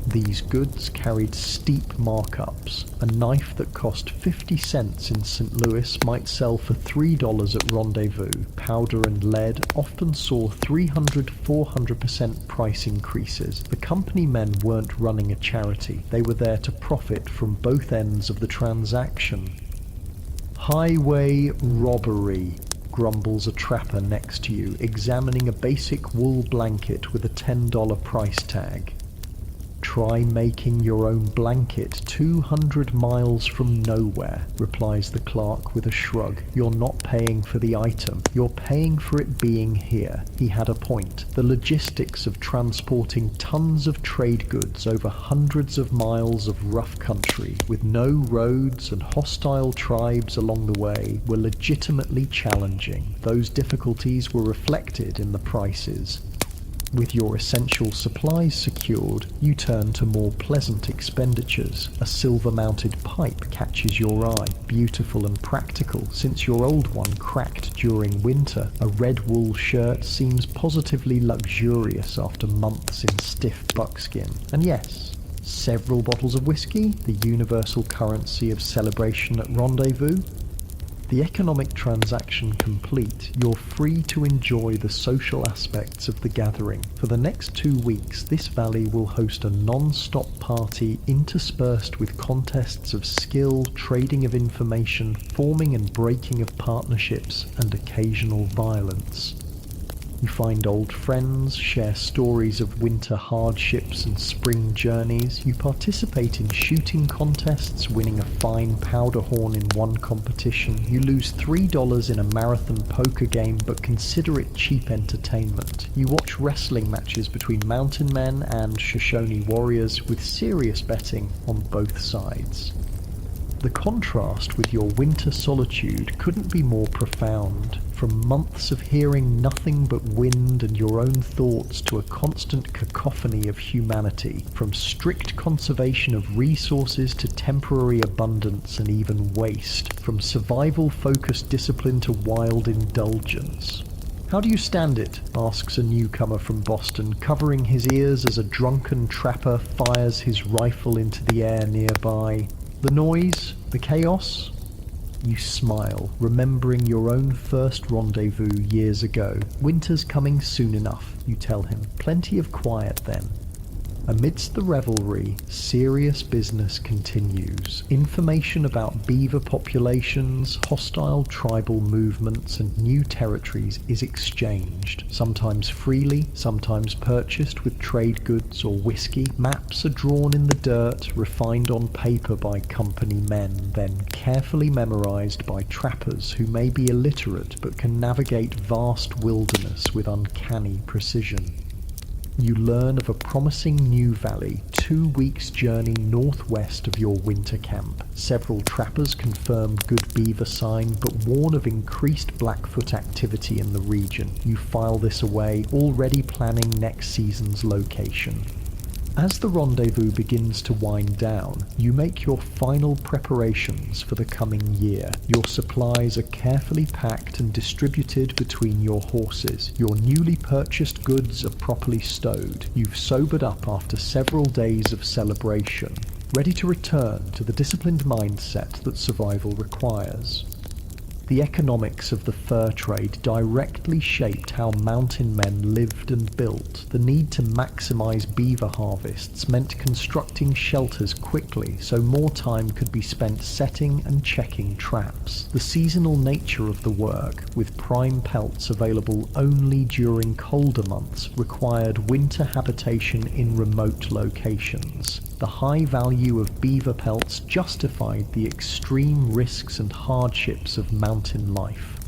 These goods carried steep markups. A knife that cost 50 cents in St. Louis might sell for $3 at Rendezvous. Powder and lead often saw 300–400% price increases. The company men weren't running a charity. They were there to profit from both ends of the transaction. Highway robbery, grumbles a trapper next to you, examining a basic wool blanket with a $10 price tag. Try making your own blanket 200 miles from nowhere, replies the clerk with a shrug. You're not paying for the item, you're paying for it being here. He had a point. The logistics of transporting tons of trade goods over hundreds of miles of rough country, with no roads and hostile tribes along the way, were legitimately challenging. Those difficulties were reflected in the prices. With your essential supplies secured, you turn to more pleasant expenditures. A silver-mounted pipe catches your eye, beautiful and practical, since your old one cracked during winter. A red wool shirt seems positively luxurious after months in stiff buckskin. And yes, several bottles of whiskey, the universal currency of celebration at Rendezvous. The economic transaction complete, you're free to enjoy the social aspects of the gathering. For the next 2 weeks, this valley will host a non-stop party interspersed with contests of skill, trading of information, forming and breaking of partnerships, and occasional violence. You find old friends, share stories of winter hardships and spring journeys. You participate in shooting contests, winning a fine powder horn in one competition. You lose $3 in a marathon poker game, but consider it cheap entertainment. You watch wrestling matches between mountain men and Shoshone warriors, with serious betting on both sides. The contrast with your winter solitude couldn't be more profound. From months of hearing nothing but wind and your own thoughts to a constant cacophony of humanity, from strict conservation of resources to temporary abundance and even waste, from survival-focused discipline to wild indulgence. "How do you stand it?" asks a newcomer from Boston, covering his ears as a drunken trapper fires his rifle into the air nearby. "The noise? The chaos?" You smile, remembering your own first rendezvous years ago. "Winter's coming soon enough," you tell him. "Plenty of quiet then." Amidst the revelry, serious business continues. Information about beaver populations, hostile tribal movements, and new territories is exchanged, sometimes freely, sometimes purchased with trade goods or whiskey. Maps are drawn in the dirt, refined on paper by company men, then carefully memorized by trappers who may be illiterate but can navigate vast wilderness with uncanny precision. You learn of a promising new valley, 2 weeks' journey northwest of your winter camp. Several trappers confirm good beaver sign, but warn of increased Blackfoot activity in the region. You file this away, already planning next season's location. As the rendezvous begins to wind down, you make your final preparations for the coming year. Your supplies are carefully packed and distributed between your horses. Your newly purchased goods are properly stowed. You've sobered up after several days of celebration, ready to return to the disciplined mindset that survival requires. The economics of the fur trade directly shaped how mountain men lived and built. The need to maximize beaver harvests meant constructing shelters quickly so more time could be spent setting and checking traps. The seasonal nature of the work, with prime pelts available only during colder months, required winter habitation in remote locations. The high value of beaver pelts justified the extreme risks and hardships of mountain life.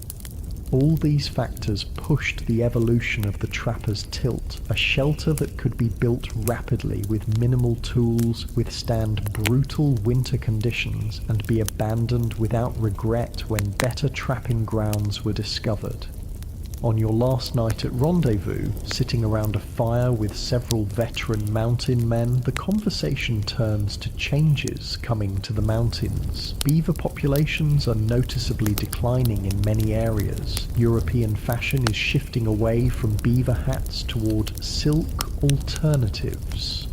All these factors pushed the evolution of the trapper's tilt, a shelter that could be built rapidly with minimal tools, withstand brutal winter conditions, and be abandoned without regret when better trapping grounds were discovered. On your last night at rendezvous, sitting around a fire with several veteran mountain men, the conversation turns to changes coming to the mountains. Beaver populations are noticeably declining in many areas. European fashion is shifting away from beaver hats toward silk alternatives.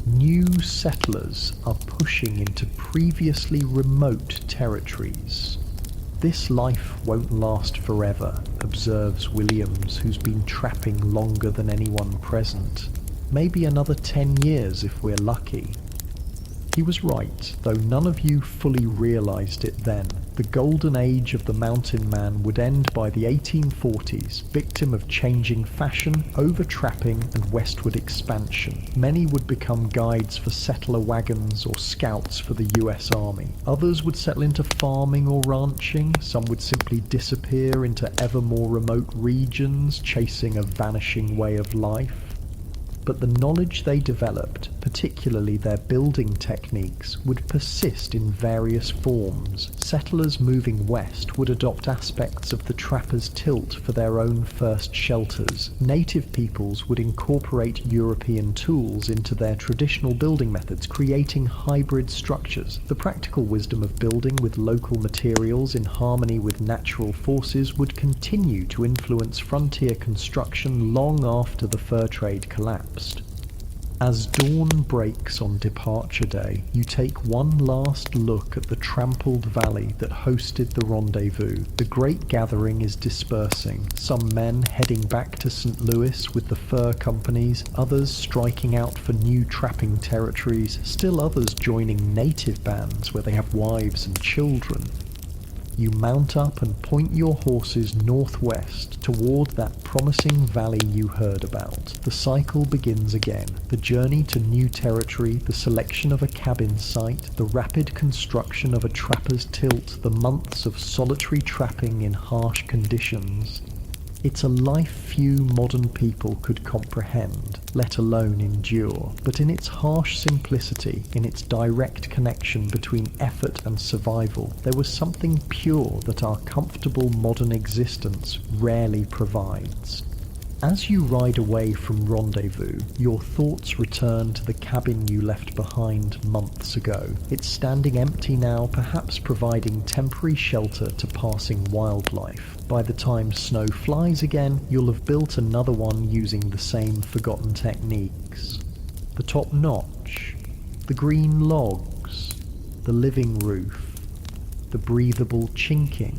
New settlers are pushing into previously remote territories. This life won't last forever, observes Williams, who's been trapping longer than anyone present. Maybe another 10 years if we're lucky. He was right, though none of you fully realized it then. The golden age of the mountain man would end by the 1840s, victim of changing fashion, over-trapping, and westward expansion. Many would become guides for settler wagons or scouts for the US Army. Others would settle into farming or ranching. Some would simply disappear into ever more remote regions, chasing a vanishing way of life. But the knowledge they developed, particularly their building techniques, would persist in various forms. Settlers moving west would adopt aspects of the trapper's tilt for their own first shelters. Native peoples would incorporate European tools into their traditional building methods, creating hybrid structures. The practical wisdom of building with local materials in harmony with natural forces would continue to influence frontier construction long after the fur trade collapsed. As dawn breaks on departure day, you take one last look at the trampled valley that hosted the rendezvous. The great gathering is dispersing, some men heading back to St. Louis with the fur companies, others striking out for new trapping territories, still others joining native bands where they have wives and children. You mount up and point your horses northwest toward that promising valley you heard about. The cycle begins again. The journey to new territory, the selection of a cabin site, the rapid construction of a trapper's tilt, the months of solitary trapping in harsh conditions. It's a life few modern people could comprehend, let alone endure. But in its harsh simplicity, in its direct connection between effort and survival, there was something pure that our comfortable modern existence rarely provides. As you ride away from rendezvous, your thoughts return to the cabin you left behind months ago. It's standing empty now, perhaps providing temporary shelter to passing wildlife. By the time snow flies again, you'll have built another one using the same forgotten techniques. The top notch, the green logs, the living roof, the breathable chinking.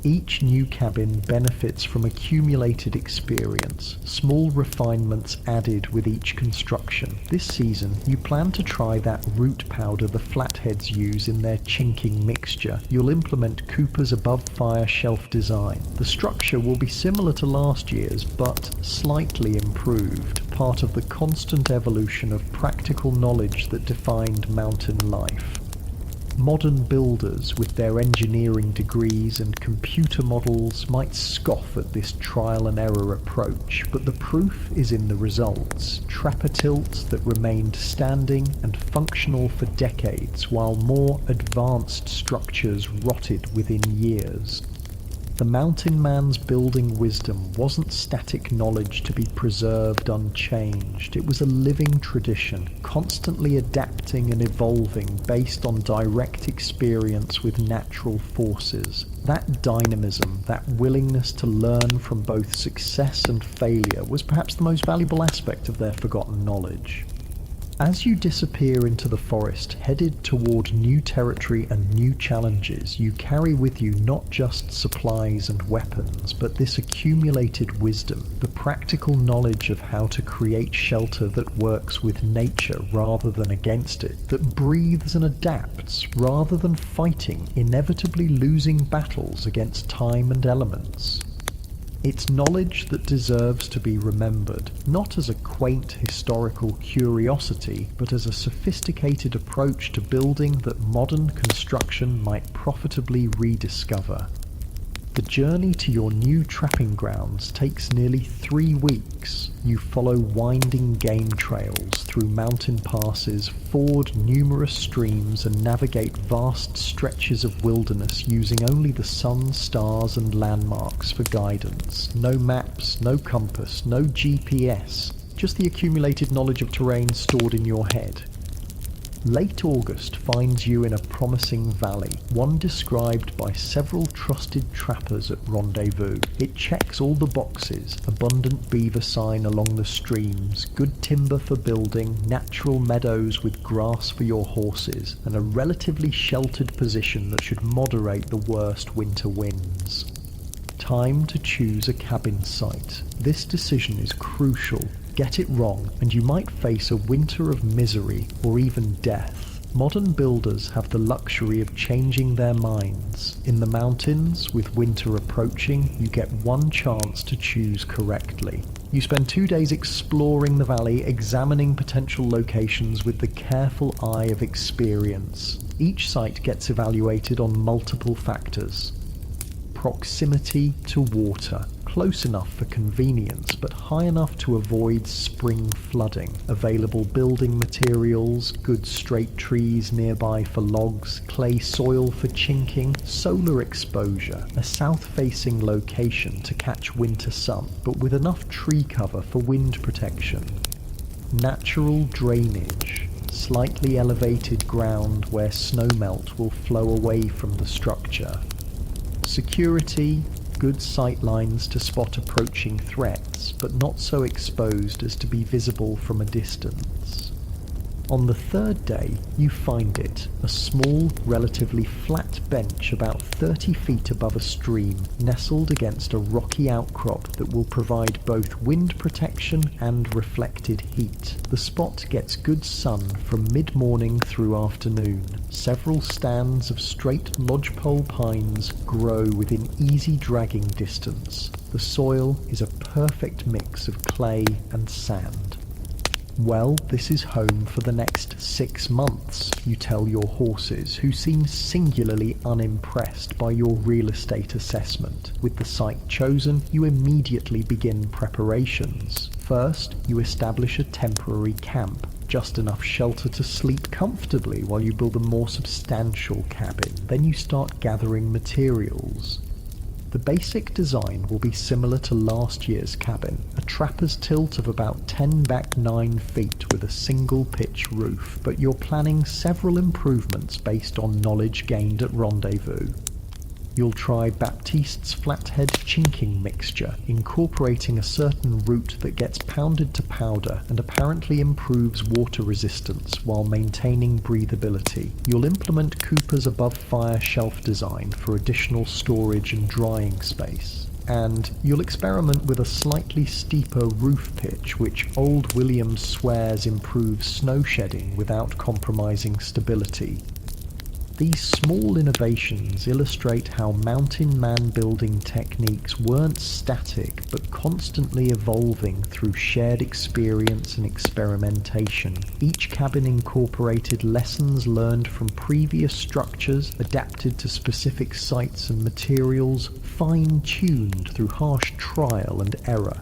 Each new cabin benefits from accumulated experience, small refinements added with each construction. This season, you plan to try that root powder the flatheads use in their chinking mixture. You'll implement Cooper's above-fire shelf design. The structure will be similar to last year's, but slightly improved, part of the constant evolution of practical knowledge that defined mountain life. Modern builders, with their engineering degrees and computer models, might scoff at this trial-and-error approach, but the proof is in the results. Trapper tilts that remained standing and functional for decades, while more advanced structures rotted within years. The mountain man's building wisdom wasn't static knowledge to be preserved unchanged. It was a living tradition, constantly adapting and evolving based on direct experience with natural forces. That dynamism, that willingness to learn from both success and failure, was perhaps the most valuable aspect of their forgotten knowledge. As you disappear into the forest, headed toward new territory and new challenges, you carry with you not just supplies and weapons, but this accumulated wisdom, the practical knowledge of how to create shelter that works with nature rather than against it, that breathes and adapts rather than fighting, inevitably losing battles against time and elements. It's knowledge that deserves to be remembered, not as a quaint historical curiosity, but as a sophisticated approach to building that modern construction might profitably rediscover. The journey to your new trapping grounds takes nearly 3 weeks. You follow winding game trails through mountain passes, ford numerous streams, and navigate vast stretches of wilderness using only the sun, stars, and landmarks for guidance. No maps, no compass, no GPS, just the accumulated knowledge of terrain stored in your head. Late August finds you in a promising valley, one described by several trusted trappers at Rendezvous. It checks all the boxes: abundant beaver sign along the streams, good timber for building, natural meadows with grass for your horses, and a relatively sheltered position that should moderate the worst winter winds. Time to choose a cabin site. This decision is crucial. Get it wrong, and you might face a winter of misery or even death. Modern builders have the luxury of changing their minds. In the mountains, with winter approaching, you get one chance to choose correctly. You spend 2 days exploring the valley, examining potential locations with the careful eye of experience. Each site gets evaluated on multiple factors. Proximity to water, close enough for convenience but high enough to avoid spring flooding. Available building materials, good straight trees nearby for logs, clay soil for chinking, solar exposure, a south-facing location to catch winter sun but with enough tree cover for wind protection. Natural drainage, slightly elevated ground where snowmelt will flow away from the structure. Security, good sight lines to spot approaching threats, but not so exposed as to be visible from a distance. On the 3rd day, you find it, a small, relatively flat bench about 30 feet above a stream, nestled against a rocky outcrop that will provide both wind protection and reflected heat. The spot gets good sun from mid-morning through afternoon. Several stands of straight lodgepole pines grow within easy dragging distance. The soil is a perfect mix of clay and sand. Well, this is home for the next 6 months, you tell your horses, who seem singularly unimpressed by your real estate assessment. With the site chosen, you immediately begin preparations. First, you establish a temporary camp, just enough shelter to sleep comfortably while you build a more substantial cabin. Then you start gathering materials. The basic design will be similar to last year's cabin, a trapper's tilt of about 10 back 9 feet with a single pitch roof, but you're planning several improvements based on knowledge gained at Rendezvous. You'll try Baptiste's flathead chinking mixture, incorporating a certain root that gets pounded to powder and apparently improves water resistance while maintaining breathability. You'll implement Cooper's above fire shelf design for additional storage and drying space. And you'll experiment with a slightly steeper roof pitch, which Old Williams swears improves snow shedding without compromising stability. These small innovations illustrate how mountain man building techniques weren't static but constantly evolving through shared experience and experimentation. Each cabin incorporated lessons learned from previous structures, adapted to specific sites and materials, fine-tuned through harsh trial and error.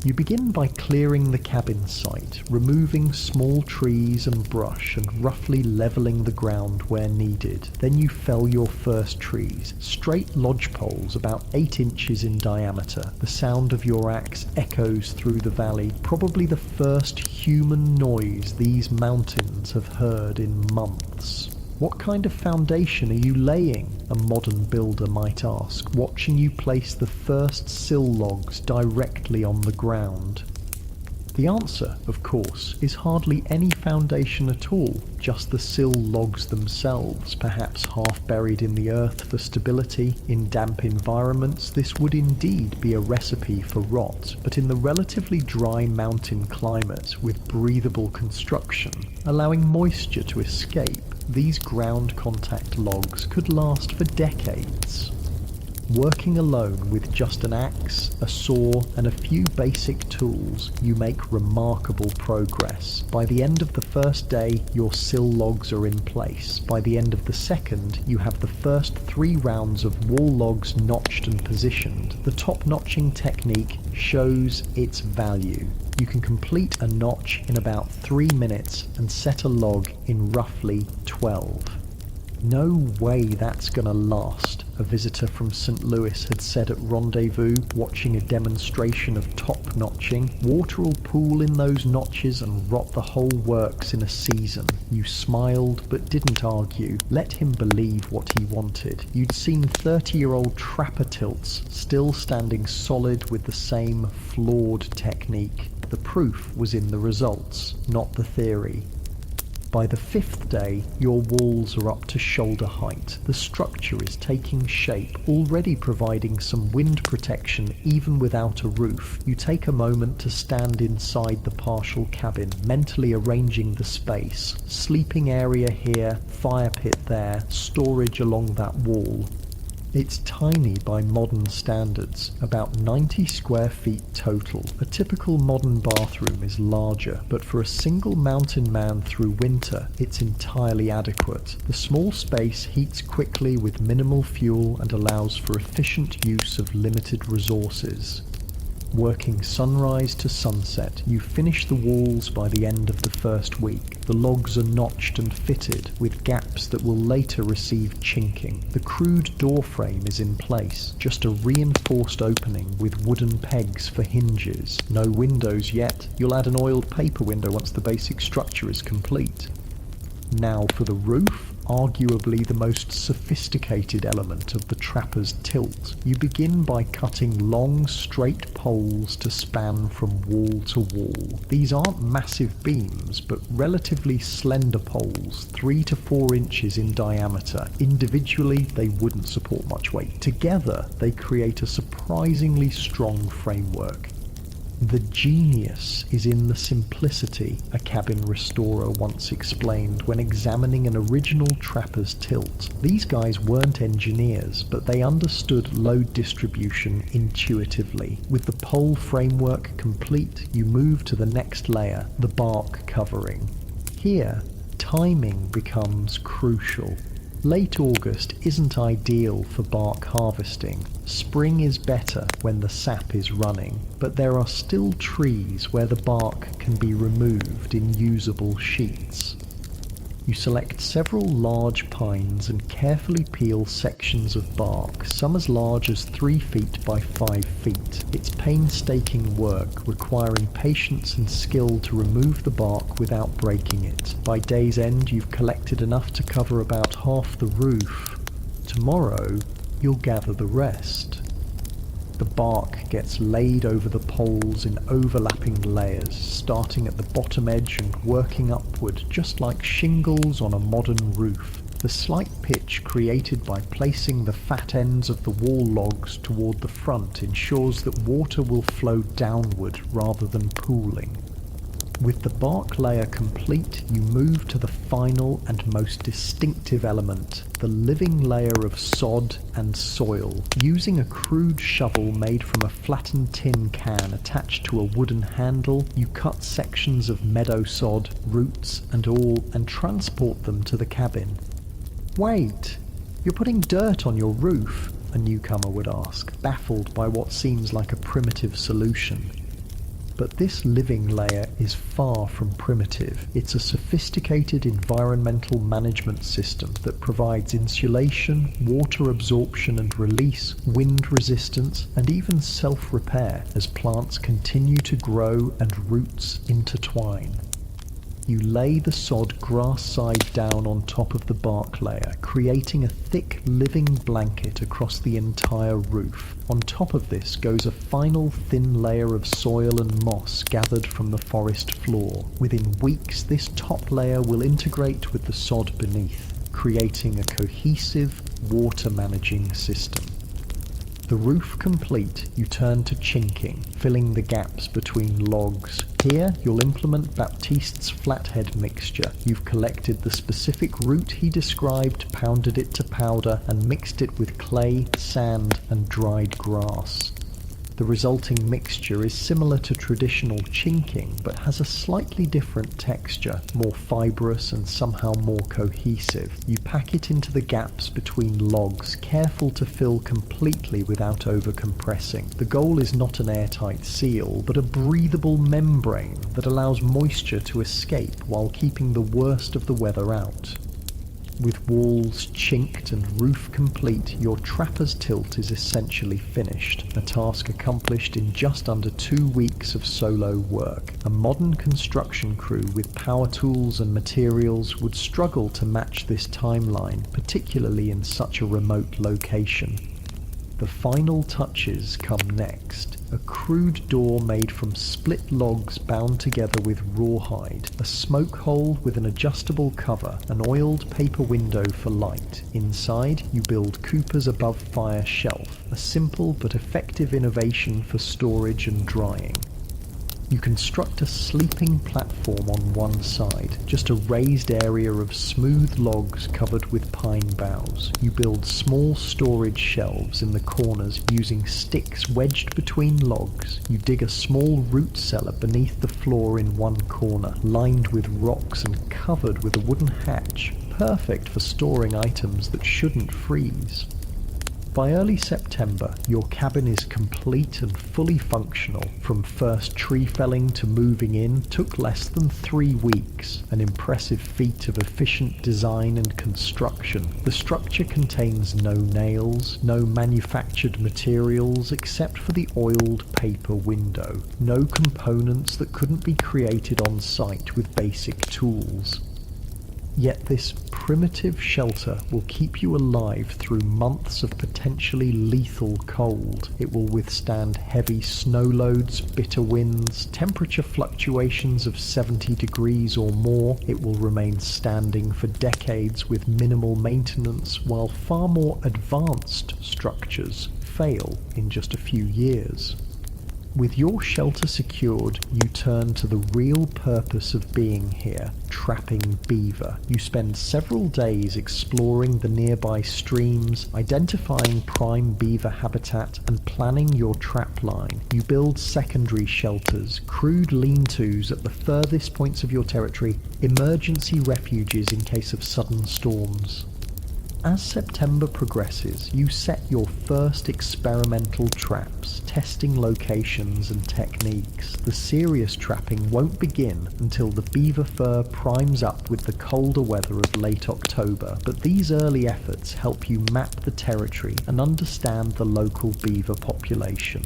You begin by clearing the cabin site, removing small trees and brush and roughly levelling the ground where needed. Then you fell your first trees, straight lodge poles about 8 inches in diameter. The sound of your axe echoes through the valley, probably the first human noise these mountains have heard in months. What kind of foundation are you laying? A modern builder might ask, watching you place the first sill logs directly on the ground. The answer, of course, is hardly any foundation at all, just the sill logs themselves, perhaps half buried in the earth for stability. In damp environments, this would indeed be a recipe for rot, but in the relatively dry mountain climate with breathable construction, allowing moisture to escape, these ground contact logs could last for decades. Working alone with just an axe, a saw, and a few basic tools, you make remarkable progress. By the end of the first day, your sill logs are in place. By the end of the second, you have the first 3 rounds of wall logs notched and positioned. The top notching technique shows its value. You can complete a notch in about 3 minutes and set a log in roughly 12. No way that's gonna last, a visitor from St. Louis had said at Rendezvous, watching a demonstration of top notching. Water will pool in those notches and rot the whole works in a season. You smiled but didn't argue. Let him believe what he wanted. You'd seen 30-year-old trapper tilts still standing solid with the same flawed technique. The proof was in the results, not the theory. By the 5th day, your walls are up to shoulder height. The structure is taking shape, already providing some wind protection even without a roof. You take a moment to stand inside the partial cabin, mentally arranging the space. Sleeping area here, fire pit there, storage along that wall. It's tiny by modern standards, about 90 square feet total. A typical modern bathroom is larger, but for a single mountain man through winter, it's entirely adequate. The small space heats quickly with minimal fuel and allows for efficient use of limited resources. Working sunrise to sunset, you finish the walls by the end of the first week. The logs are notched and fitted, with gaps that will later receive chinking. The crude door frame is in place, just a reinforced opening with wooden pegs for hinges. No windows yet. You'll add an oiled paper window once the basic structure is complete. Now for the roof, arguably the most sophisticated element of the trapper's tilt. You begin by cutting long, straight poles to span from wall to wall. These aren't massive beams, but relatively slender poles, 3 to 4 inches in diameter. Individually, they wouldn't support much weight. Together, they create a surprisingly strong framework. The genius is in the simplicity, a cabin restorer once explained when examining an original trapper's tilt. These guys weren't engineers, but they understood load distribution intuitively. With the pole framework complete, you move to the next layer, the bark covering. Here, timing becomes crucial. Late August isn't ideal for bark harvesting. Spring is better when the sap is running, but there are still trees where the bark can be removed in usable sheets. You select several large pines and carefully peel sections of bark, some as large as 3 feet by 5 feet. It's painstaking work, requiring patience and skill to remove the bark without breaking it. By day's end, you've collected enough to cover about half the roof. Tomorrow, you'll gather the rest. The bark gets laid over the poles in overlapping layers, starting at the bottom edge and working upward, just like shingles on a modern roof. The slight pitch created by placing the fat ends of the wall logs toward the front ensures that water will flow downward rather than pooling. With the bark layer complete, you move to the final and most distinctive element, the living layer of sod and soil. Using a crude shovel made from a flattened tin can attached to a wooden handle, you cut sections of meadow sod, roots and all, and transport them to the cabin. "Wait, you're putting dirt on your roof?" a newcomer would ask, baffled by what seems like a primitive solution. But this living layer is far from primitive. It's a sophisticated environmental management system that provides insulation, water absorption and release, wind resistance, and even self-repair as plants continue to grow and roots intertwine. You lay the sod grass side down on top of the bark layer, creating a thick living blanket across the entire roof. On top of this goes a final thin layer of soil and moss gathered from the forest floor. Within weeks, this top layer will integrate with the sod beneath, creating a cohesive, water-managing system. The roof complete, you turn to chinking, filling the gaps between logs. Here, you'll implement Baptiste's flathead mixture. You've collected the specific root he described, pounded it to powder, and mixed it with clay, sand, and dried grass. The resulting mixture is similar to traditional chinking, but has a slightly different texture, more fibrous and somehow more cohesive. You pack it into the gaps between logs, careful to fill completely without overcompressing. The goal is not an airtight seal, but a breathable membrane that allows moisture to escape while keeping the worst of the weather out. With walls chinked and roof complete, your trapper's tilt is essentially finished, a task accomplished in just under 2 weeks of solo work. A modern construction crew with power tools and materials would struggle to match this timeline, particularly in such a remote location. The final touches come next. A crude door made from split logs bound together with rawhide, a smoke hole with an adjustable cover, an oiled paper window for light. Inside, you build Cooper's above fire shelf, a simple but effective innovation for storage and drying. You construct a sleeping platform on one side, just a raised area of smooth logs covered with pine boughs. You build small storage shelves in the corners using sticks wedged between logs. You dig a small root cellar beneath the floor in one corner, lined with rocks and covered with a wooden hatch, perfect for storing items that shouldn't freeze. By early September, your cabin is complete and fully functional. From first tree felling to moving in took less than 3 weeks, an impressive feat of efficient design and construction. The structure contains no nails, no manufactured materials except for the oiled paper window, no components that couldn't be created on site with basic tools. Yet this primitive shelter will keep you alive through months of potentially lethal cold. It will withstand heavy snow loads, bitter winds, temperature fluctuations of 70 degrees or more. It will remain standing for decades with minimal maintenance, while far more advanced structures fail in just a few years. With your shelter secured, you turn to the real purpose of being here, trapping beaver. You spend several days exploring the nearby streams, identifying prime beaver habitat, and planning your trap line. You build secondary shelters, crude lean-tos at the furthest points of your territory, emergency refuges in case of sudden storms. As September progresses, you set your first experimental traps, testing locations and techniques. The serious trapping won't begin until the beaver fur primes up with the colder weather of late October, but these early efforts help you map the territory and understand the local beaver population.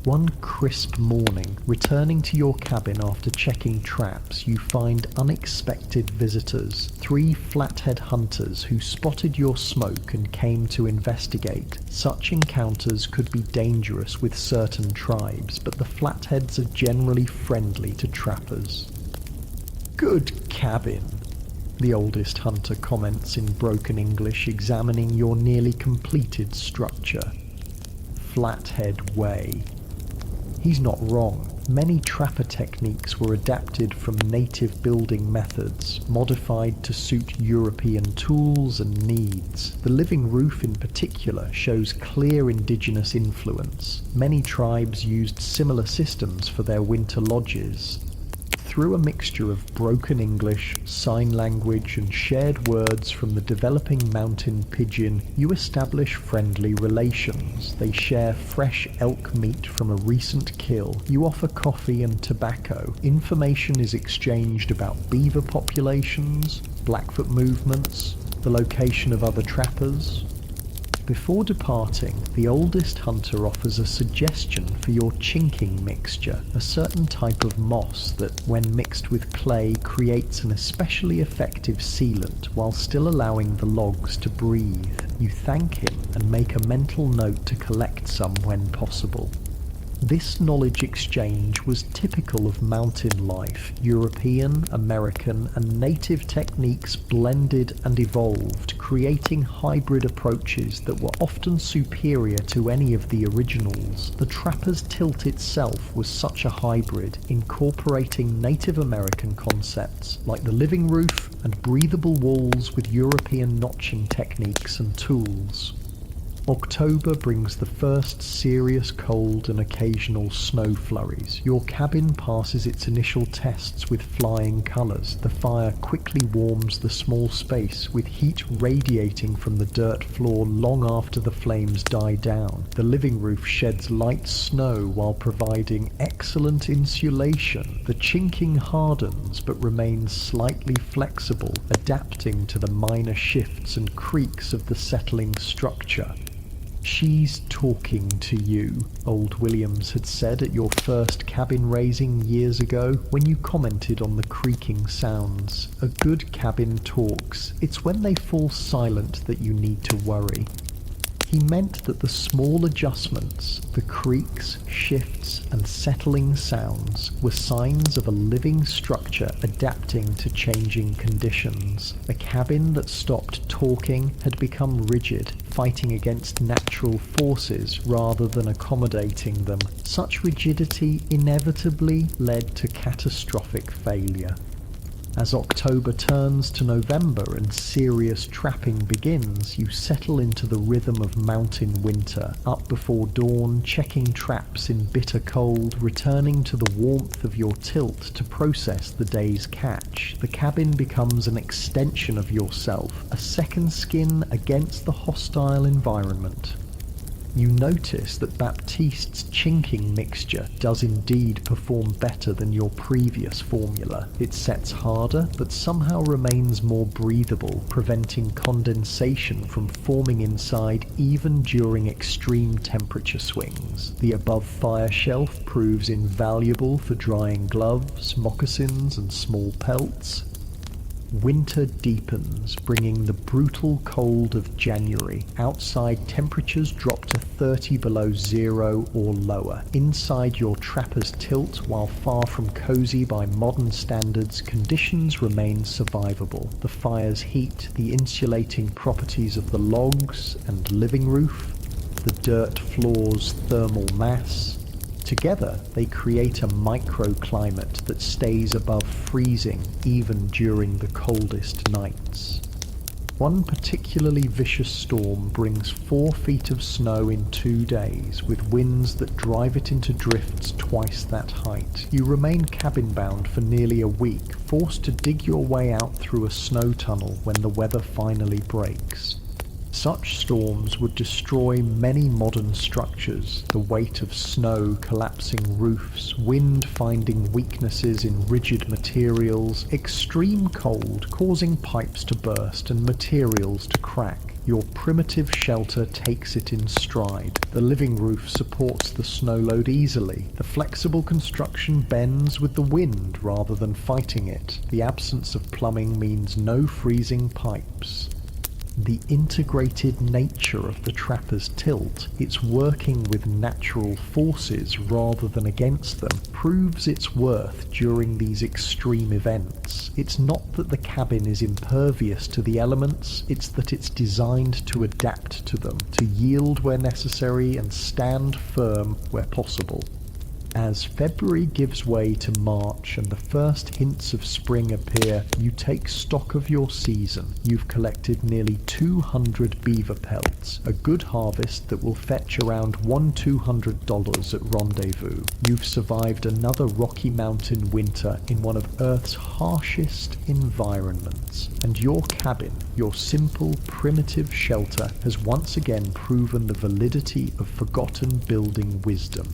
One crisp morning, returning to your cabin after checking traps, you find unexpected visitors, 3 flathead hunters who spotted your smoke and came to investigate. Such encounters could be dangerous with certain tribes, but the flatheads are generally friendly to trappers. "Good cabin," the oldest hunter comments in broken English, examining your nearly completed structure. Flathead way. He's not wrong. Many trapper techniques were adapted from native building methods, modified to suit European tools and needs. The living roof in particular shows clear indigenous influence. Many tribes used similar systems for their winter lodges. Through a mixture of broken English, sign language, and shared words from the developing mountain pigeon, you establish friendly relations. They share fresh elk meat from a recent kill. You offer coffee and tobacco. Information is exchanged about beaver populations, Blackfoot movements, the location of other trappers. Before departing, the oldest hunter offers a suggestion for your chinking mixture, a certain type of moss that, when mixed with clay, creates an especially effective sealant while still allowing the logs to breathe. You thank him and make a mental note to collect some when possible. This knowledge exchange was typical of mountain life. European, American, and native techniques blended and evolved, creating hybrid approaches that were often superior to any of the originals. The trapper's tilt itself was such a hybrid, incorporating Native American concepts like the living roof and breathable walls with European notching techniques and tools. October brings the first serious cold and occasional snow flurries. Your cabin passes its initial tests with flying colours. The fire quickly warms the small space, with heat radiating from the dirt floor long after the flames die down. The living roof sheds light snow while providing excellent insulation. The chinking hardens but remains slightly flexible, adapting to the minor shifts and creaks of the settling structure. "She's talking to you," old Williams had said at your first cabin raising years ago when you commented on the creaking sounds. A good cabin talks. It's when they fall silent that you need to worry. He meant that the small adjustments, the creaks, shifts, and settling sounds were signs of a living structure adapting to changing conditions. A cabin that stopped talking had become rigid, fighting against natural forces rather than accommodating them. Such rigidity inevitably led to catastrophic failure. As October turns to November and serious trapping begins, you settle into the rhythm of mountain winter, up before dawn, checking traps in bitter cold, returning to the warmth of your tilt to process the day's catch. The cabin becomes an extension of yourself, a second skin against the hostile environment. You notice that Baptiste's chinking mixture does indeed perform better than your previous formula. It sets harder, but somehow remains more breathable, preventing condensation from forming inside even during extreme temperature swings. The above fire shelf proves invaluable for drying gloves, moccasins, and small pelts. Winter deepens, bringing the brutal cold of January. Outside temperatures drop to 30 below zero or lower. Inside your trapper's tilt, while far from cozy by modern standards, conditions remain survivable. The fire's heat, the insulating properties of the logs and living roof, the dirt floor's thermal mass, together, they create a microclimate that stays above freezing even during the coldest nights. One particularly vicious storm brings 4 feet of snow in 2 days, with winds that drive it into drifts twice that height. You remain cabin-bound for nearly a week, forced to dig your way out through a snow tunnel when the weather finally breaks. Such storms would destroy many modern structures, the weight of snow collapsing roofs, wind finding weaknesses in rigid materials, extreme cold causing pipes to burst and materials to crack. Your primitive shelter takes it in stride. The living roof supports the snow load easily. The flexible construction bends with the wind rather than fighting it. The absence of plumbing means no freezing pipes. The integrated nature of the trapper's tilt, its working with natural forces rather than against them, proves its worth during these extreme events. It's not that the cabin is impervious to the elements, it's that it's designed to adapt to them, to yield where necessary and stand firm where possible. As February gives way to March and the first hints of spring appear, you take stock of your season. You've collected nearly 200 beaver pelts, a good harvest that will fetch around $100-200 at Rendezvous. You've survived another Rocky Mountain winter in one of Earth's harshest environments, and your cabin, your simple, primitive shelter, has once again proven the validity of forgotten building wisdom.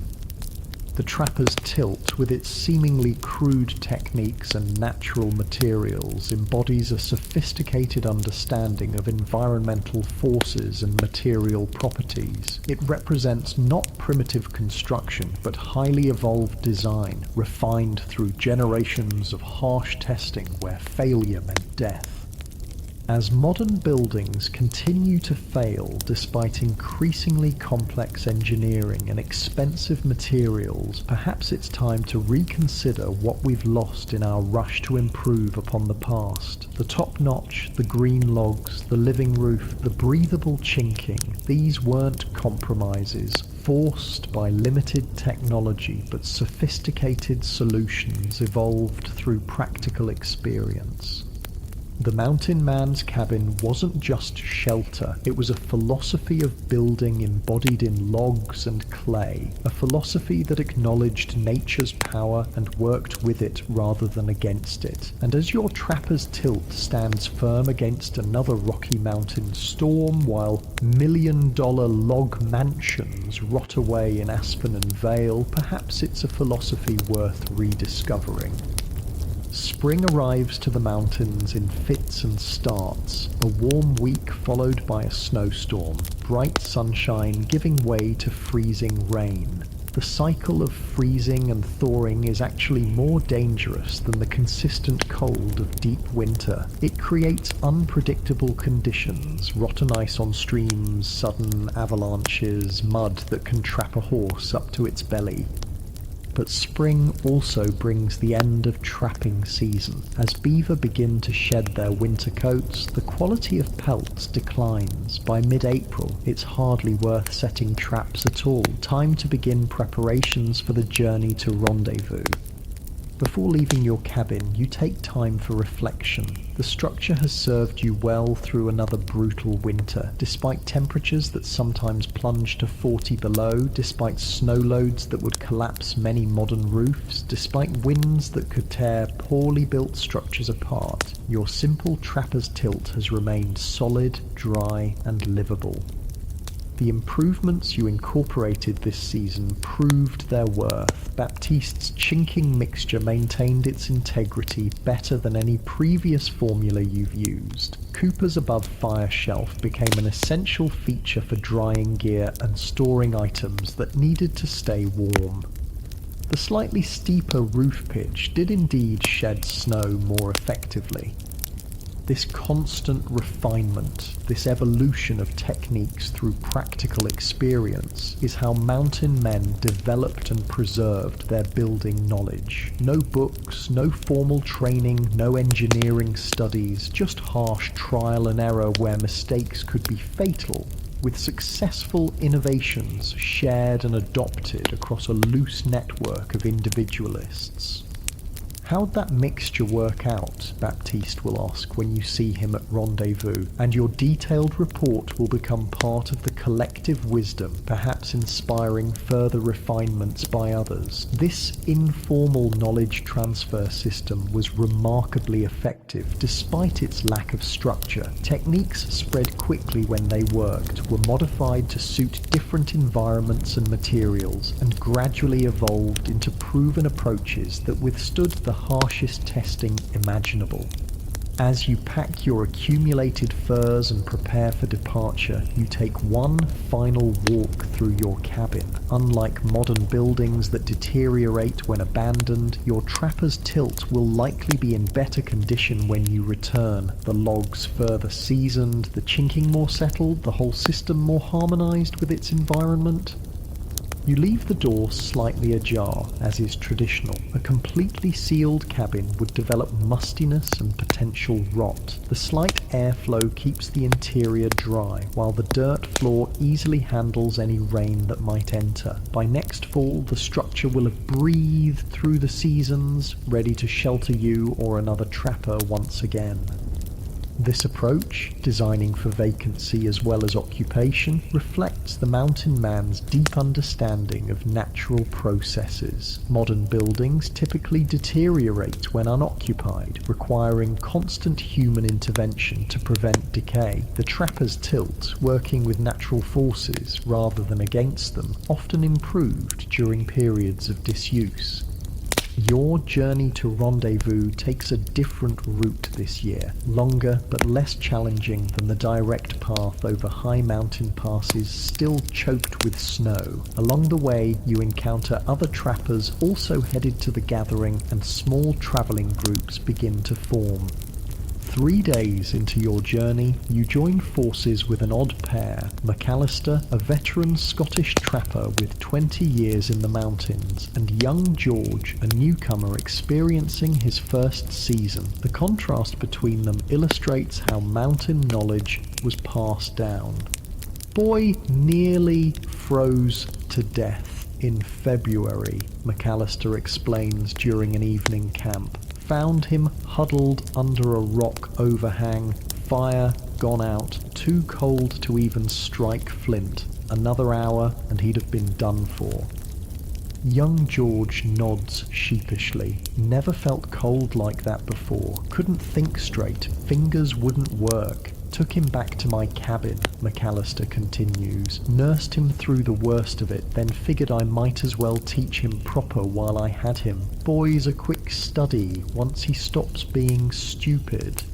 The trapper's tilt, with its seemingly crude techniques and natural materials, embodies a sophisticated understanding of environmental forces and material properties. It represents not primitive construction, but highly evolved design, refined through generations of harsh testing where failure meant death. As modern buildings continue to fail despite increasingly complex engineering and expensive materials, perhaps it's time to reconsider what we've lost in our rush to improve upon the past. The top notch, the green logs, the living roof, the breathable chinking, these weren't compromises forced by limited technology, but sophisticated solutions evolved through practical experience. The mountain man's cabin wasn't just shelter, it was a philosophy of building embodied in logs and clay, a philosophy that acknowledged nature's power and worked with it rather than against it. And as your trapper's tilt stands firm against another Rocky Mountain storm while million-dollar log mansions rot away in Aspen and Vale, perhaps it's a philosophy worth rediscovering. Spring arrives to the mountains in fits and starts, a warm week followed by a snowstorm, bright sunshine giving way to freezing rain. The cycle of freezing and thawing is actually more dangerous than the consistent cold of deep winter. It creates unpredictable conditions, rotten ice on streams, sudden avalanches, mud that can trap a horse up to its belly. But spring also brings the end of trapping season. As beaver begin to shed their winter coats, the quality of pelts declines. By mid-April, it's hardly worth setting traps at all. Time to begin preparations for the journey to Rendezvous. Before leaving your cabin, you take time for reflection. The structure has served you well through another brutal winter, despite temperatures that sometimes plunge to 40 below, despite snow loads that would collapse many modern roofs, despite winds that could tear poorly built structures apart. Your simple trapper's tilt has remained solid, dry, and livable. The improvements you incorporated this season proved their worth. Baptiste's Chinking mixture maintained its integrity better than any previous formula you've used. Cooper's above fire shelf became an essential feature for drying gear and storing items that needed to stay warm. The slightly steeper roof pitch did indeed shed snow more effectively. This constant refinement, this evolution of techniques through practical experience, is how mountain men developed and preserved their building knowledge. No books, no formal training, no engineering studies, just harsh trial and error where mistakes could be fatal, with successful innovations shared and adopted across a loose network of individualists. How'd that mixture work out? Baptiste will ask when you see him at Rendezvous, and your detailed report will become part of the collective wisdom, perhaps inspiring further refinements by others. This informal knowledge transfer system was remarkably effective, despite its lack of structure. Techniques spread quickly when they worked, were modified to suit different environments and materials, and gradually evolved into proven approaches that withstood the harshest testing imaginable. As you pack your accumulated furs and prepare for departure, you take one final walk through your cabin. Unlike modern buildings that deteriorate when abandoned, your trapper's tilt will likely be in better condition when you return. The logs further seasoned, the chinking more settled, the whole system more harmonized with its environment. You leave the door slightly ajar, as is traditional. A completely sealed cabin would develop mustiness and potential rot. The slight airflow keeps the interior dry, while the dirt floor easily handles any rain that might enter. By next fall, the structure will have breathed through the seasons, ready to shelter you or another trapper once again. This approach, designing for vacancy as well as occupation, reflects the mountain man's deep understanding of natural processes. Modern buildings typically deteriorate when unoccupied, requiring constant human intervention to prevent decay. The trapper's tilt, working with natural forces rather than against them, often improved during periods of disuse. Your journey to Rendezvous takes a different route this year, longer but less challenging than the direct path over high mountain passes still choked with snow. Along the way, you encounter other trappers also headed to the gathering, and small travelling groups begin to form. 3 days into your journey, you join forces with an odd pair. McAllister, a veteran Scottish trapper with 20 years in the mountains, and young George, a newcomer experiencing his first season. The contrast between them illustrates how mountain knowledge was passed down. Boy nearly froze to death in February, McAllister explains during an evening camp. Found him huddled under a rock overhang, fire gone out, too cold to even strike flint. Another hour and he'd have been done for. Young George nods sheepishly. Never felt cold like that before. Couldn't think straight. Fingers wouldn't work. Took him back to my cabin, McAllister continues. Nursed him through the worst of it, then figured I might as well teach him proper while I had him. Boy's a quick study once he stops being stupid.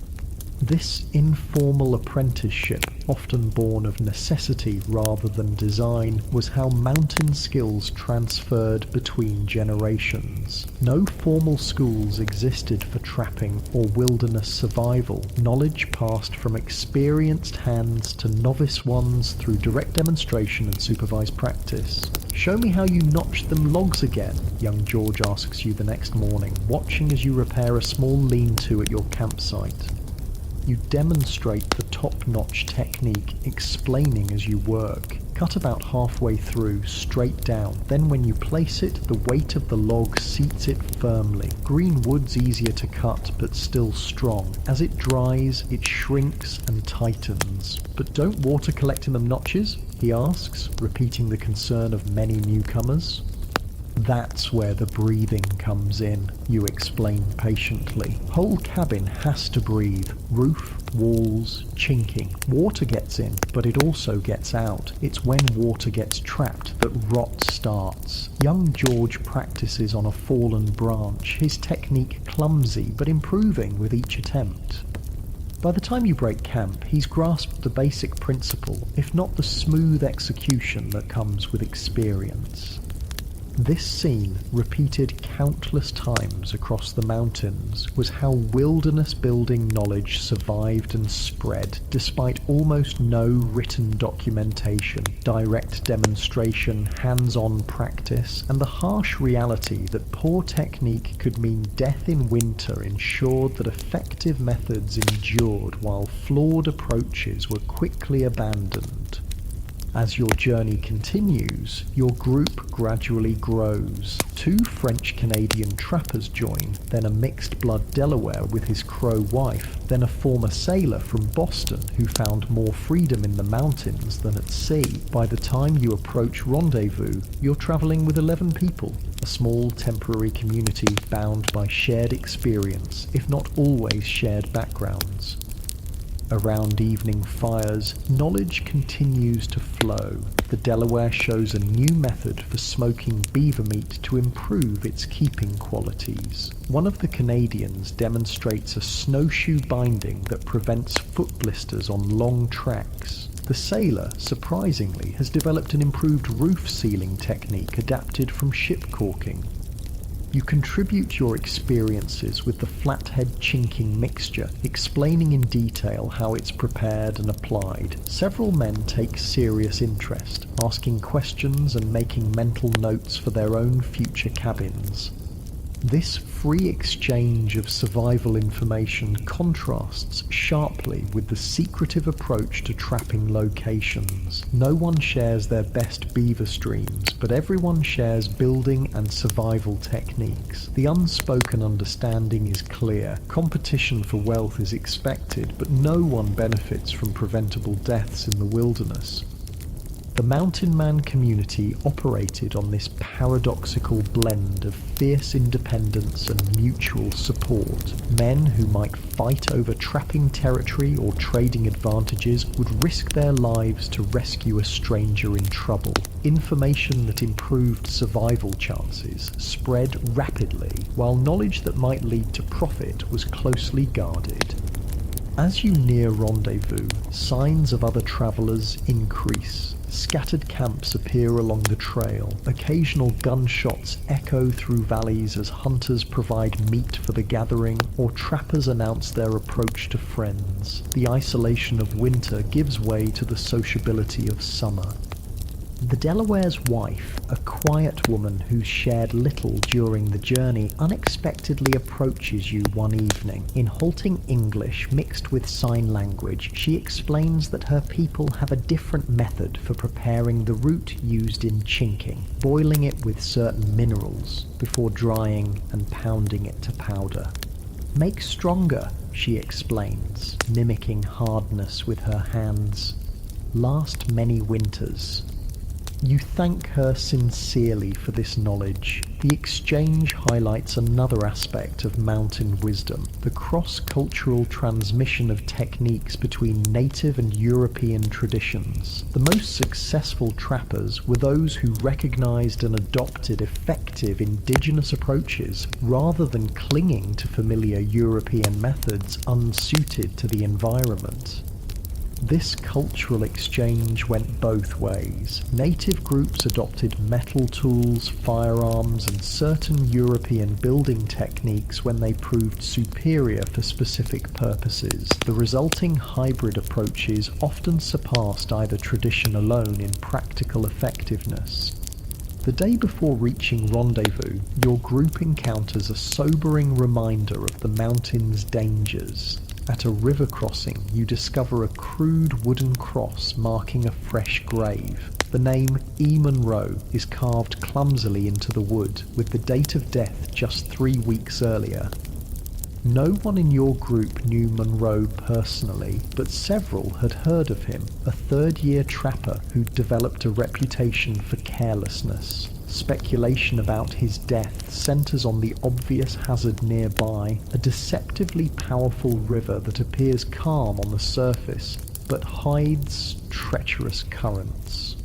This informal apprenticeship, often born of necessity rather than design, was how mountain skills transferred between generations. No formal schools existed for trapping or wilderness survival. Knowledge passed from experienced hands to novice ones through direct demonstration and supervised practice. "Show me how you notched them logs again," young George asks you the next morning, watching as you repair a small lean-to at your campsite. You demonstrate the top-notch technique, explaining as you work. Cut about halfway through, straight down. Then when you place it, the weight of the log seats it firmly. Green wood's easier to cut, but still strong. As it dries, it shrinks and tightens. "But don't water collect in them notches?" he asks, repeating the concern of many newcomers. "That's where the breathing comes in," you explain patiently. "Whole cabin has to breathe. Roof, walls, chinking. Water gets in, but it also gets out. It's when water gets trapped that rot starts." Young George practices on a fallen branch, his technique clumsy but improving with each attempt. By the time you break camp, he's grasped the basic principle, if not the smooth execution that comes with experience. This scene, repeated countless times across the mountains, was how wilderness building knowledge survived and spread, despite almost no written documentation, direct demonstration, hands-on practice, and the harsh reality that poor technique could mean death in winter ensured that effective methods endured while flawed approaches were quickly abandoned. As your journey continues, your group gradually grows. 2 French-Canadian trappers join, then a mixed-blood Delaware with his Crow wife, then a former sailor from Boston who found more freedom in the mountains than at sea. By the time you approach Rendezvous, you're traveling with 11 people, a small temporary community bound by shared experience, if not always shared backgrounds. Around evening fires, knowledge continues to flow. The Delaware shows a new method for smoking beaver meat to improve its keeping qualities. One of the Canadians demonstrates a snowshoe binding that prevents foot blisters on long treks. The sailor, surprisingly, has developed an improved roof sealing technique adapted from ship caulking. You contribute your experiences with the flathead chinking mixture, explaining in detail how it's prepared and applied. Several men take serious interest, asking questions and making mental notes for their own future cabins. This free exchange of survival information contrasts sharply with the secretive approach to trapping locations. No one shares their best beaver streams, but everyone shares building and survival techniques. The unspoken understanding is clear. Competition for wealth is expected, but no one benefits from preventable deaths in the wilderness. The mountain man community operated on this paradoxical blend of fierce independence and mutual support. Men who might fight over trapping territory or trading advantages would risk their lives to rescue a stranger in trouble. Information that improved survival chances spread rapidly, while knowledge that might lead to profit was closely guarded. As you near rendezvous, signs of other travelers increase. Scattered camps appear along the trail. Occasional gunshots echo through valleys as hunters provide meat for the gathering or trappers announce their approach to friends. The isolation of winter gives way to the sociability of summer. The Delaware's wife, a quiet woman who's shared little during the journey, unexpectedly approaches you one evening. In halting English mixed with sign language, she explains that her people have a different method for preparing the root used in chinking, boiling it with certain minerals before drying and pounding it to powder. "Make stronger," she explains, mimicking hardness with her hands. "Last many winters." You thank her sincerely for this knowledge. The exchange highlights another aspect of mountain wisdom, the cross-cultural transmission of techniques between native and European traditions. The most successful trappers were those who recognized and adopted effective indigenous approaches rather than clinging to familiar European methods unsuited to the environment. This cultural exchange went both ways. Native groups adopted metal tools, firearms, and certain European building techniques when they proved superior for specific purposes. The resulting hybrid approaches often surpassed either tradition alone in practical effectiveness. The day before reaching rendezvous, your group encounters a sobering reminder of the mountain's dangers. At a river crossing, you discover a crude wooden cross marking a fresh grave. The name E. Monroe is carved clumsily into the wood, with the date of death just 3 weeks earlier. No one in your group knew Monroe personally, but several had heard of him, a third-year trapper who developed a reputation for carelessness. Speculation about his death centers on the obvious hazard nearby, a deceptively powerful river that appears calm on the surface, but hides treacherous currents.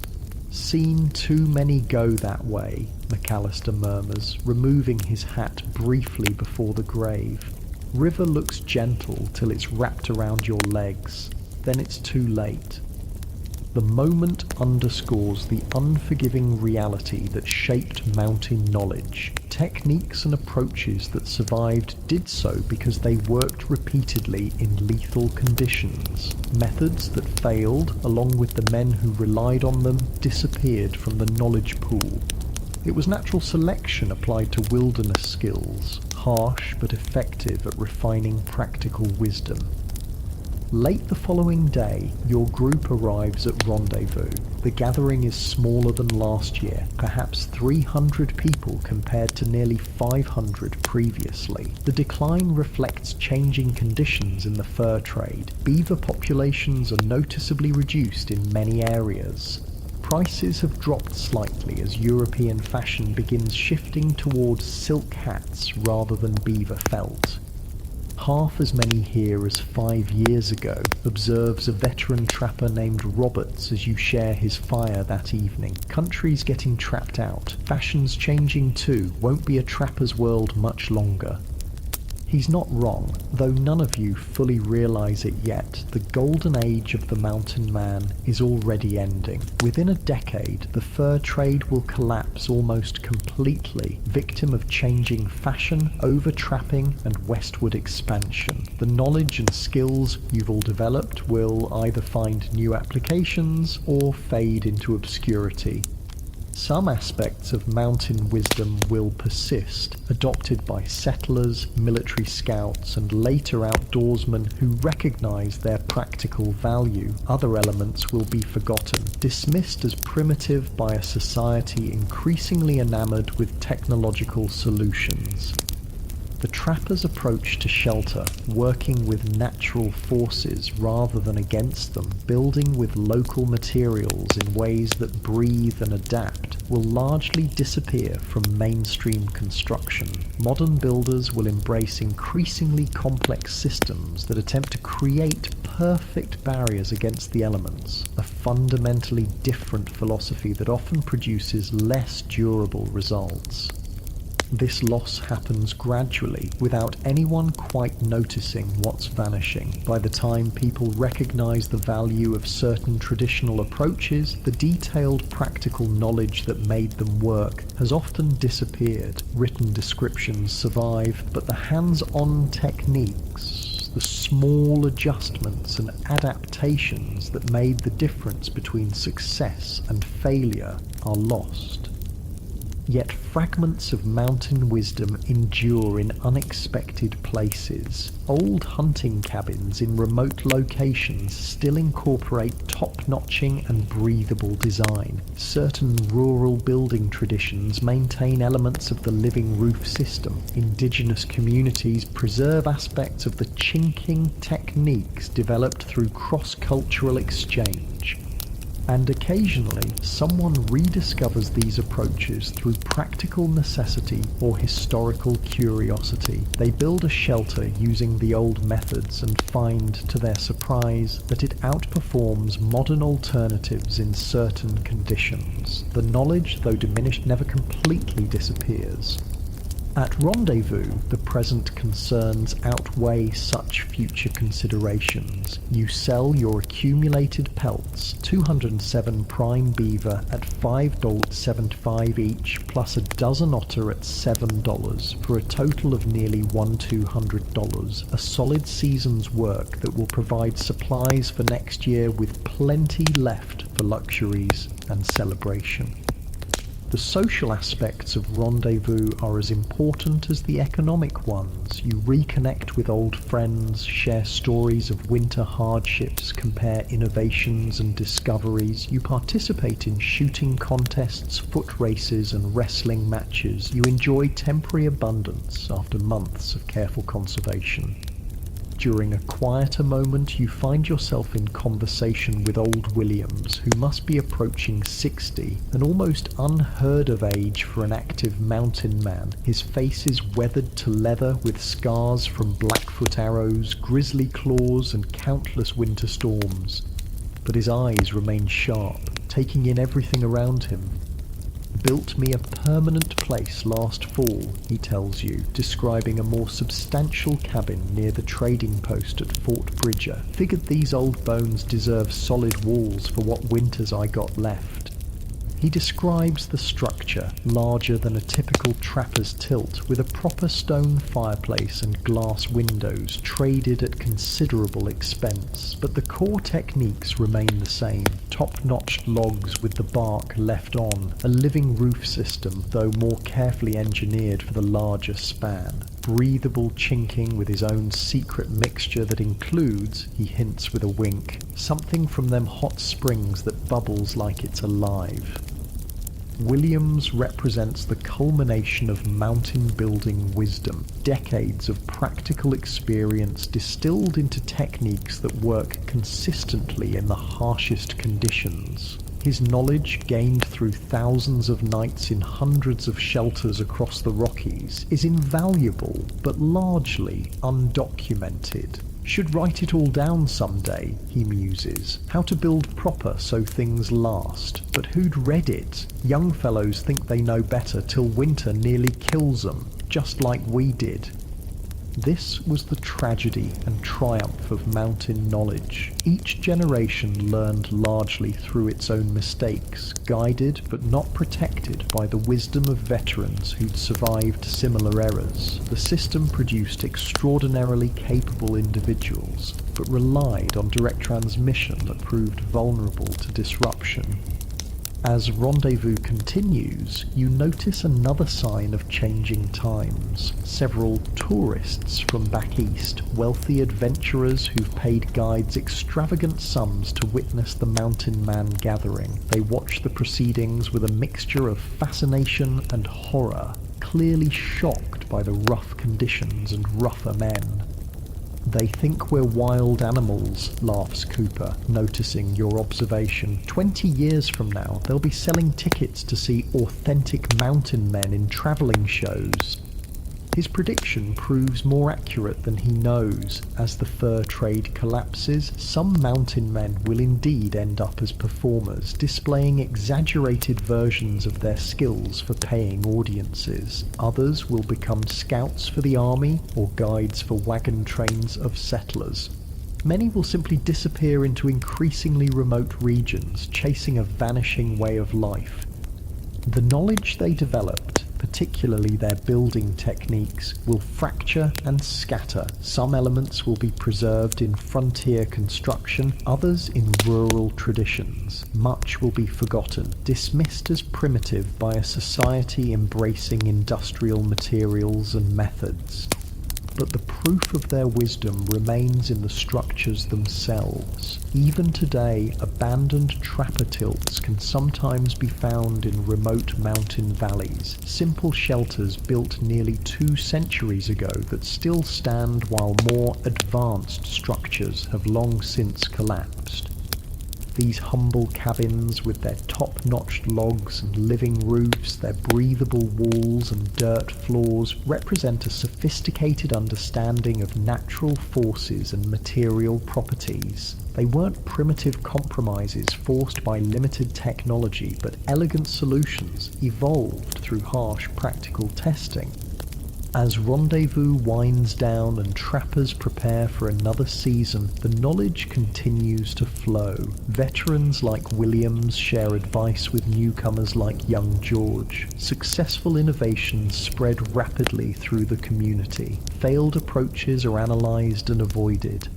"Seen too many go that way," McAllister murmurs, removing his hat briefly before the grave. "River looks gentle till it's wrapped around your legs, then it's too late." The moment underscores the unforgiving reality that shaped mountain knowledge. Techniques and approaches that survived did so because they worked repeatedly in lethal conditions. Methods that failed, along with the men who relied on them, disappeared from the knowledge pool. It was natural selection applied to wilderness skills, harsh but effective at refining practical wisdom. Late the following day, your group arrives at rendezvous. The gathering is smaller than last year, perhaps 300 people compared to nearly 500 previously. The decline reflects changing conditions in the fur trade. Beaver populations are noticeably reduced in many areas. Prices have dropped slightly as European fashion begins shifting towards silk hats rather than beaver felt. "Half as many here as 5 years ago," observes a veteran trapper named Roberts as you share his fire that evening. "Country's getting trapped out. Fashion's changing too. Won't be a trapper's world much longer." He's not wrong, though none of you fully realise it yet. The golden age of the mountain man is already ending. Within a decade, the fur trade will collapse almost completely, victim of changing fashion, over-trapping, and westward expansion. The knowledge and skills you've all developed will either find new applications or fade into obscurity. Some aspects of mountain wisdom will persist, adopted by settlers, military scouts, and later outdoorsmen who recognize their practical value. Other elements will be forgotten, dismissed as primitive by a society increasingly enamored with technological solutions. The trapper's approach to shelter, working with natural forces rather than against them, building with local materials in ways that breathe and adapt, will largely disappear from mainstream construction. Modern builders will embrace increasingly complex systems that attempt to create perfect barriers against the elements, a fundamentally different philosophy that often produces less durable results. This loss happens gradually, without anyone quite noticing what's vanishing. By the time people recognize the value of certain traditional approaches, the detailed practical knowledge that made them work has often disappeared. Written descriptions survive, but the hands-on techniques, the small adjustments and adaptations that made the difference between success and failure are lost. Yet fragments of mountain wisdom endure in unexpected places. Old hunting cabins in remote locations still incorporate top-notching and breathable design. Certain rural building traditions maintain elements of the living roof system. Indigenous communities preserve aspects of the chinking techniques developed through cross-cultural exchange. And occasionally, someone rediscovers these approaches through practical necessity or historical curiosity. They build a shelter using the old methods and find, to their surprise, that it outperforms modern alternatives in certain conditions. The knowledge, though diminished, never completely disappears. At Rendezvous, the present concerns outweigh such future considerations. You sell your accumulated pelts, 207 prime beaver at $5.75 each, plus a dozen otter at $7, for a total of nearly $1,200, a solid season's work that will provide supplies for next year with plenty left for luxuries and celebration. The social aspects of Rendezvous are as important as the economic ones. You reconnect with old friends, share stories of winter hardships, compare innovations and discoveries. You participate in shooting contests, foot races and wrestling matches. You enjoy temporary abundance after months of careful conservation. During a quieter moment, you find yourself in conversation with old Williams, who must be approaching 60, an almost unheard of age for an active mountain man. His face is weathered to leather with scars from Blackfoot arrows, grizzly claws, and countless winter storms. But his eyes remain sharp, taking in everything around him. "Built me a permanent place last fall," he tells you, describing a more substantial cabin near the trading post at Fort Bridger. "Figured these old bones deserve solid walls for what winters I got left." He describes the structure, larger than a typical trapper's tilt, with a proper stone fireplace and glass windows traded at considerable expense. But the core techniques remain the same. Top-notched logs with the bark left on, a living roof system, though more carefully engineered for the larger span. Breathable chinking with his own secret mixture that includes, he hints with a wink, something from them hot springs that bubbles like it's alive. Williams represents the culmination of mountain building wisdom, decades of practical experience distilled into techniques that work consistently in the harshest conditions. His knowledge, gained through thousands of nights in hundreds of shelters across the Rockies, is invaluable but largely undocumented. "Should write it all down someday," he muses. "How to build proper so things last. But who'd read it? Young fellows think they know better till winter nearly kills them, just like we did." This was the tragedy and triumph of mountain knowledge. Each generation learned largely through its own mistakes, guided but not protected by the wisdom of veterans who'd survived similar errors. The system produced extraordinarily capable individuals, but relied on direct transmission that proved vulnerable to disruption. As Rendezvous continues, you notice another sign of changing times. Several tourists from back east, wealthy adventurers who've paid guides extravagant sums to witness the Mountain Man gathering. They watch the proceedings with a mixture of fascination and horror, clearly shocked by the rough conditions and rougher men. "They think we're wild animals," laughs Cooper, noticing your observation. 20 years from now, they'll be selling tickets to see authentic mountain men in travelling shows. His prediction proves more accurate than he knows. As the fur trade collapses, some mountain men will indeed end up as performers, displaying exaggerated versions of their skills for paying audiences. Others will become scouts for the army or guides for wagon trains of settlers. Many will simply disappear into increasingly remote regions, chasing a vanishing way of life. The knowledge they developed, particularly their building techniques, will fracture and scatter. Some elements will be preserved in frontier construction, others in rural traditions. Much will be forgotten, dismissed as primitive by a society embracing industrial materials and methods. But the proof of their wisdom remains in the structures themselves. Even today, abandoned trapper tilts can sometimes be found in remote mountain valleys, simple shelters built nearly 2 centuries ago that still stand while more advanced structures have long since collapsed. These humble cabins with their top-notched logs and living roofs, their breathable walls and dirt floors, represent a sophisticated understanding of natural forces and material properties. They weren't primitive compromises forced by limited technology, but elegant solutions evolved through harsh practical testing. As Rendezvous winds down and trappers prepare for another season, the knowledge continues to flow. Veterans like Williams share advice with newcomers like young George. Successful innovations spread rapidly through the community. Failed approaches are analysed and avoided.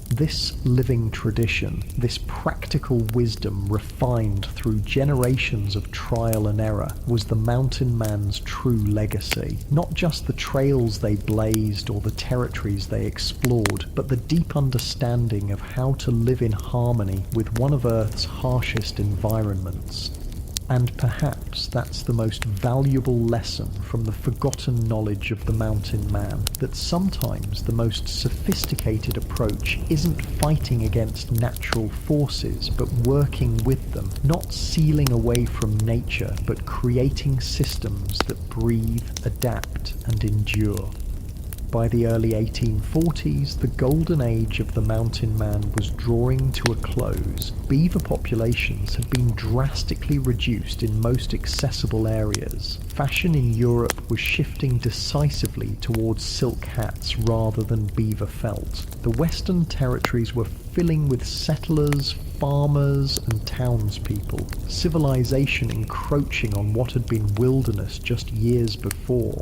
This living tradition, this practical wisdom refined through generations of trial and error, was the mountain man's true legacy. Not just the trails they blazed or the territories they explored, but the deep understanding of how to live in harmony with one of Earth's harshest environments. And perhaps that's the most valuable lesson from the forgotten knowledge of the mountain man, that sometimes the most sophisticated approach isn't fighting against natural forces, but working with them, not sealing away from nature, but creating systems that breathe, adapt, and endure. By the early 1840s, the golden age of the mountain man was drawing to a close. Beaver populations had been drastically reduced in most accessible areas. Fashion in Europe was shifting decisively towards silk hats rather than beaver felt. The Western territories were filling with settlers, farmers, and townspeople, civilization encroaching on what had been wilderness just years before.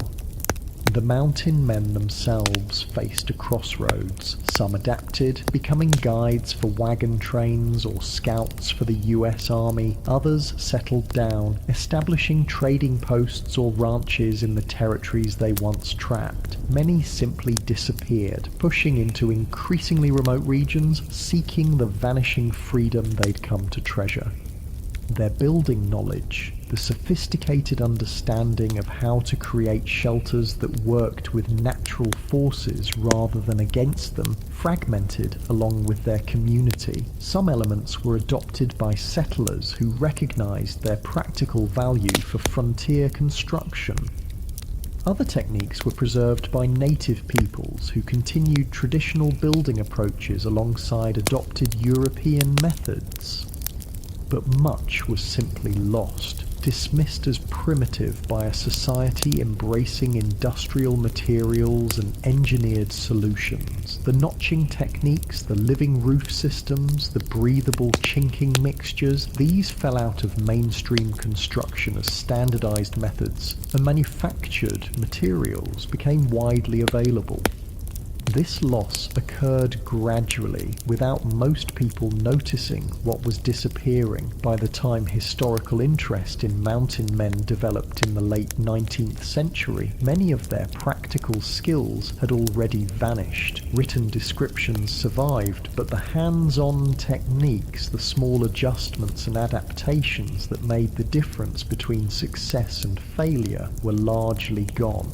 The mountain men themselves faced a crossroads. Some adapted, becoming guides for wagon trains or scouts for the US Army. Others settled down, establishing trading posts or ranches in the territories they once trapped. Many simply disappeared, pushing into increasingly remote regions, seeking the vanishing freedom they'd come to treasure. Their building knowledge, the sophisticated understanding of how to create shelters that worked with natural forces rather than against them, fragmented along with their community. Some elements were adopted by settlers who recognized their practical value for frontier construction. Other techniques were preserved by native peoples who continued traditional building approaches alongside adopted European methods. But much was simply lost. dismissed as primitive by a society embracing industrial materials and engineered solutions. The notching techniques, the living roof systems, the breathable chinking mixtures, these fell out of mainstream construction as standardized methods, and manufactured materials became widely available. This loss occurred gradually, without most people noticing what was disappearing by the time historical interest in mountain men developed in the late 19th century. Many of their practical skills had already vanished. Written descriptions survived, but the hands-on techniques, the small adjustments and adaptations that made the difference between success and failure were largely gone.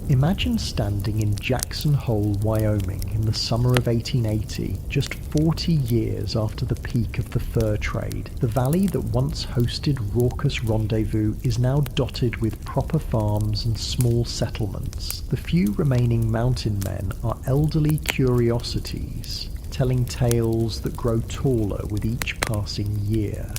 Imagine standing in Jackson Hole, Wyoming in the summer of 1880, just 40 years after the peak of the fur trade. The valley that once hosted raucous rendezvous is now dotted with proper farms and small settlements. The few remaining mountain men are elderly curiosities, telling tales that grow taller with each passing year.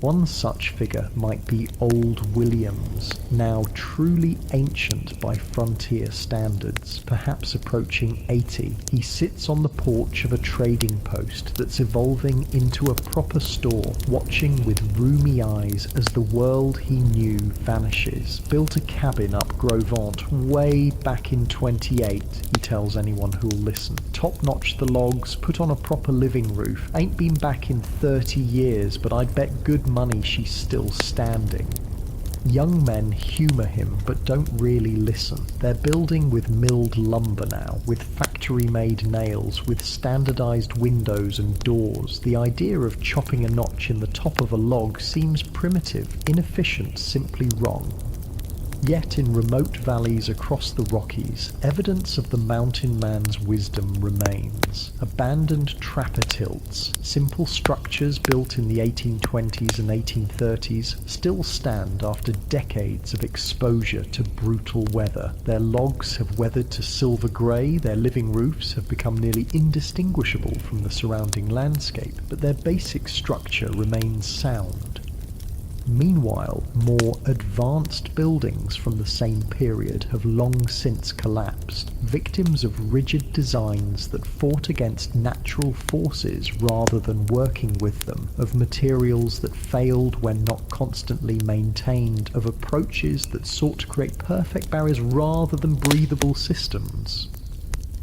One such figure might be Old Williams, now truly ancient by frontier standards, perhaps approaching 80. He sits on the porch of a trading post that's evolving into a proper store, watching with rheumy eyes as the world he knew vanishes. Built a cabin up Grovant way back in 28, he tells anyone who'll listen. Top-notch the logs, put on a proper living roof. Ain't been back in 30 years, but I'd bet good money she's still standing. Young men humour him but don't really listen. They're building with milled lumber now, with factory-made nails, with standardised windows and doors. The idea of chopping a notch in the top of a log seems primitive, inefficient, simply wrong. Yet in remote valleys across the Rockies, evidence of the mountain man's wisdom remains. Abandoned trapper tilts, simple structures built in the 1820s and 1830s, still stand after decades of exposure to brutal weather. Their logs have weathered to silver grey, their living roofs have become nearly indistinguishable from the surrounding landscape, but their basic structure remains sound. Meanwhile, more advanced buildings from the same period have long since collapsed, victims of rigid designs that fought against natural forces rather than working with them, of materials that failed when not constantly maintained, of approaches that sought to create perfect barriers rather than breathable systems.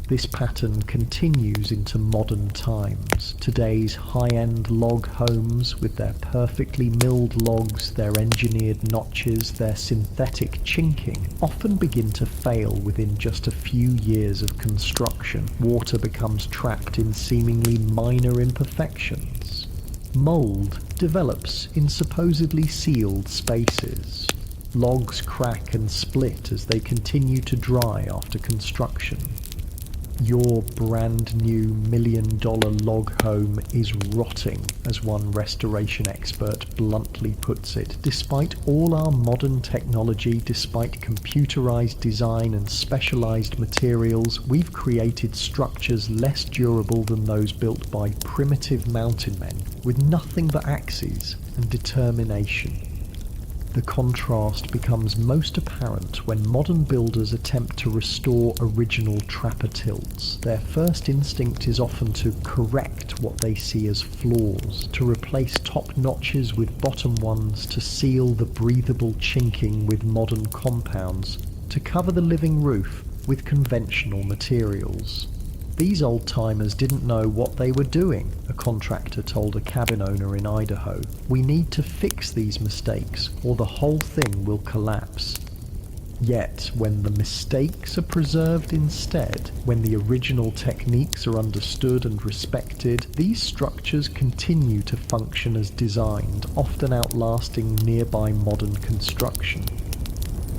This pattern continues into modern times. Today's high-end log homes, with their perfectly milled logs, their engineered notches, their synthetic chinking, often begin to fail within just a few years of construction. Water becomes trapped in seemingly minor imperfections. Mold develops in supposedly sealed spaces. Logs crack and split as they continue to dry after construction. Your brand new $1 million log home is rotting, as one restoration expert bluntly puts it. Despite all our modern technology, despite computerized design and specialized materials, we've created structures less durable than those built by primitive mountain men, with nothing but axes and determination. The contrast becomes most apparent when modern builders attempt to restore original trapper tilts. Their first instinct is often to correct what they see as flaws, to replace top notches with bottom ones, to seal the breathable chinking with modern compounds, to cover the living roof with conventional materials. These old-timers didn't know what they were doing, a contractor told a cabin owner in Idaho. We need to fix these mistakes, or the whole thing will collapse. Yet, when the mistakes are preserved instead, when the original techniques are understood and respected, these structures continue to function as designed, often outlasting nearby modern construction.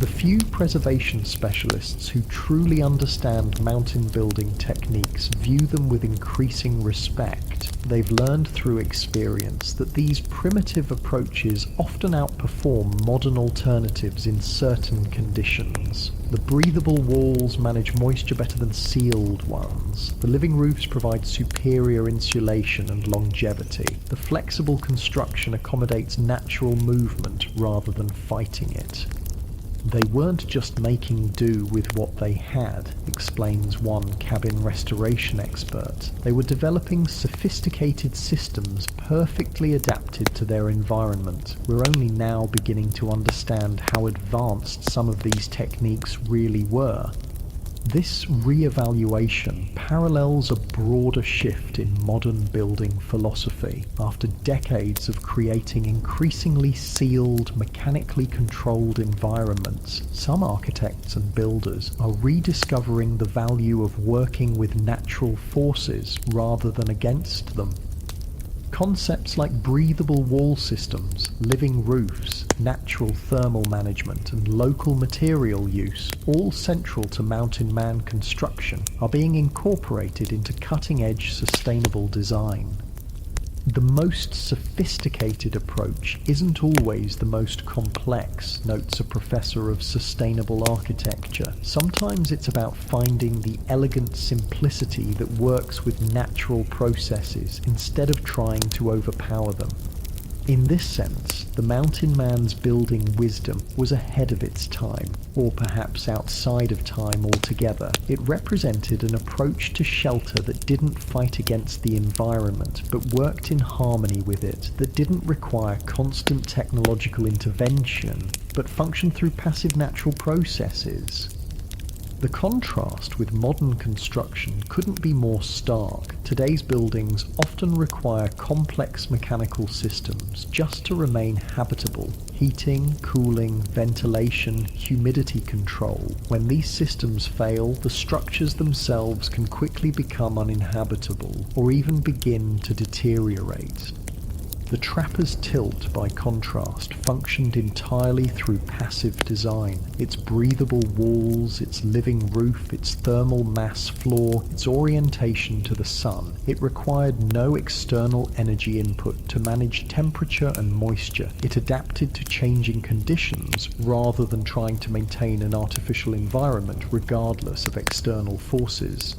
The few preservation specialists who truly understand mountain building techniques view them with increasing respect. They've learned through experience that these primitive approaches often outperform modern alternatives in certain conditions. The breathable walls manage moisture better than sealed ones. The living roofs provide superior insulation and longevity. The flexible construction accommodates natural movement rather than fighting it. They weren't just making do with what they had, explains one cabin restoration expert. They were developing sophisticated systems perfectly adapted to their environment. We're only now beginning to understand how advanced some of these techniques really were. This re-evaluation parallels a broader shift in modern building philosophy. After decades of creating increasingly sealed, mechanically controlled environments, some architects and builders are rediscovering the value of working with natural forces rather than against them. Concepts like breathable wall systems, living roofs, natural thermal management, and local material use, all central to mountain man construction, are being incorporated into cutting-edge sustainable design. The most sophisticated approach isn't always the most complex, notes a professor of sustainable architecture. Sometimes it's about finding the elegant simplicity that works with natural processes instead of trying to overpower them. In this sense, the mountain man's building wisdom was ahead of its time, or perhaps outside of time altogether. It represented an approach to shelter that didn't fight against the environment, but worked in harmony with it, that didn't require constant technological intervention, but functioned through passive natural processes. The contrast with modern construction couldn't be more stark. Today's buildings often require complex mechanical systems just to remain habitable. Heating, cooling, ventilation, humidity control. When these systems fail, the structures themselves can quickly become uninhabitable or even begin to deteriorate. The trapper's tilt, by contrast, functioned entirely through passive design. Its breathable walls, its living roof, its thermal mass floor, its orientation to the sun. It required no external energy input to manage temperature and moisture. It adapted to changing conditions rather than trying to maintain an artificial environment regardless of external forces.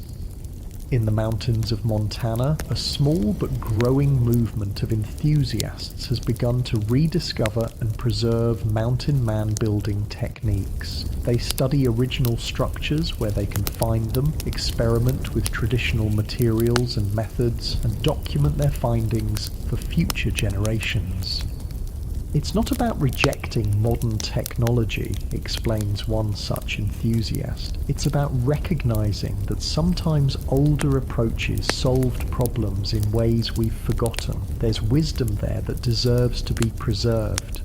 In the mountains of Montana, a small but growing movement of enthusiasts has begun to rediscover and preserve mountain man building techniques. They study original structures where they can find them, experiment with traditional materials and methods, and document their findings for future generations. It's not about rejecting modern technology, explains one such enthusiast. It's about recognizing that sometimes older approaches solved problems in ways we've forgotten. There's wisdom there that deserves to be preserved.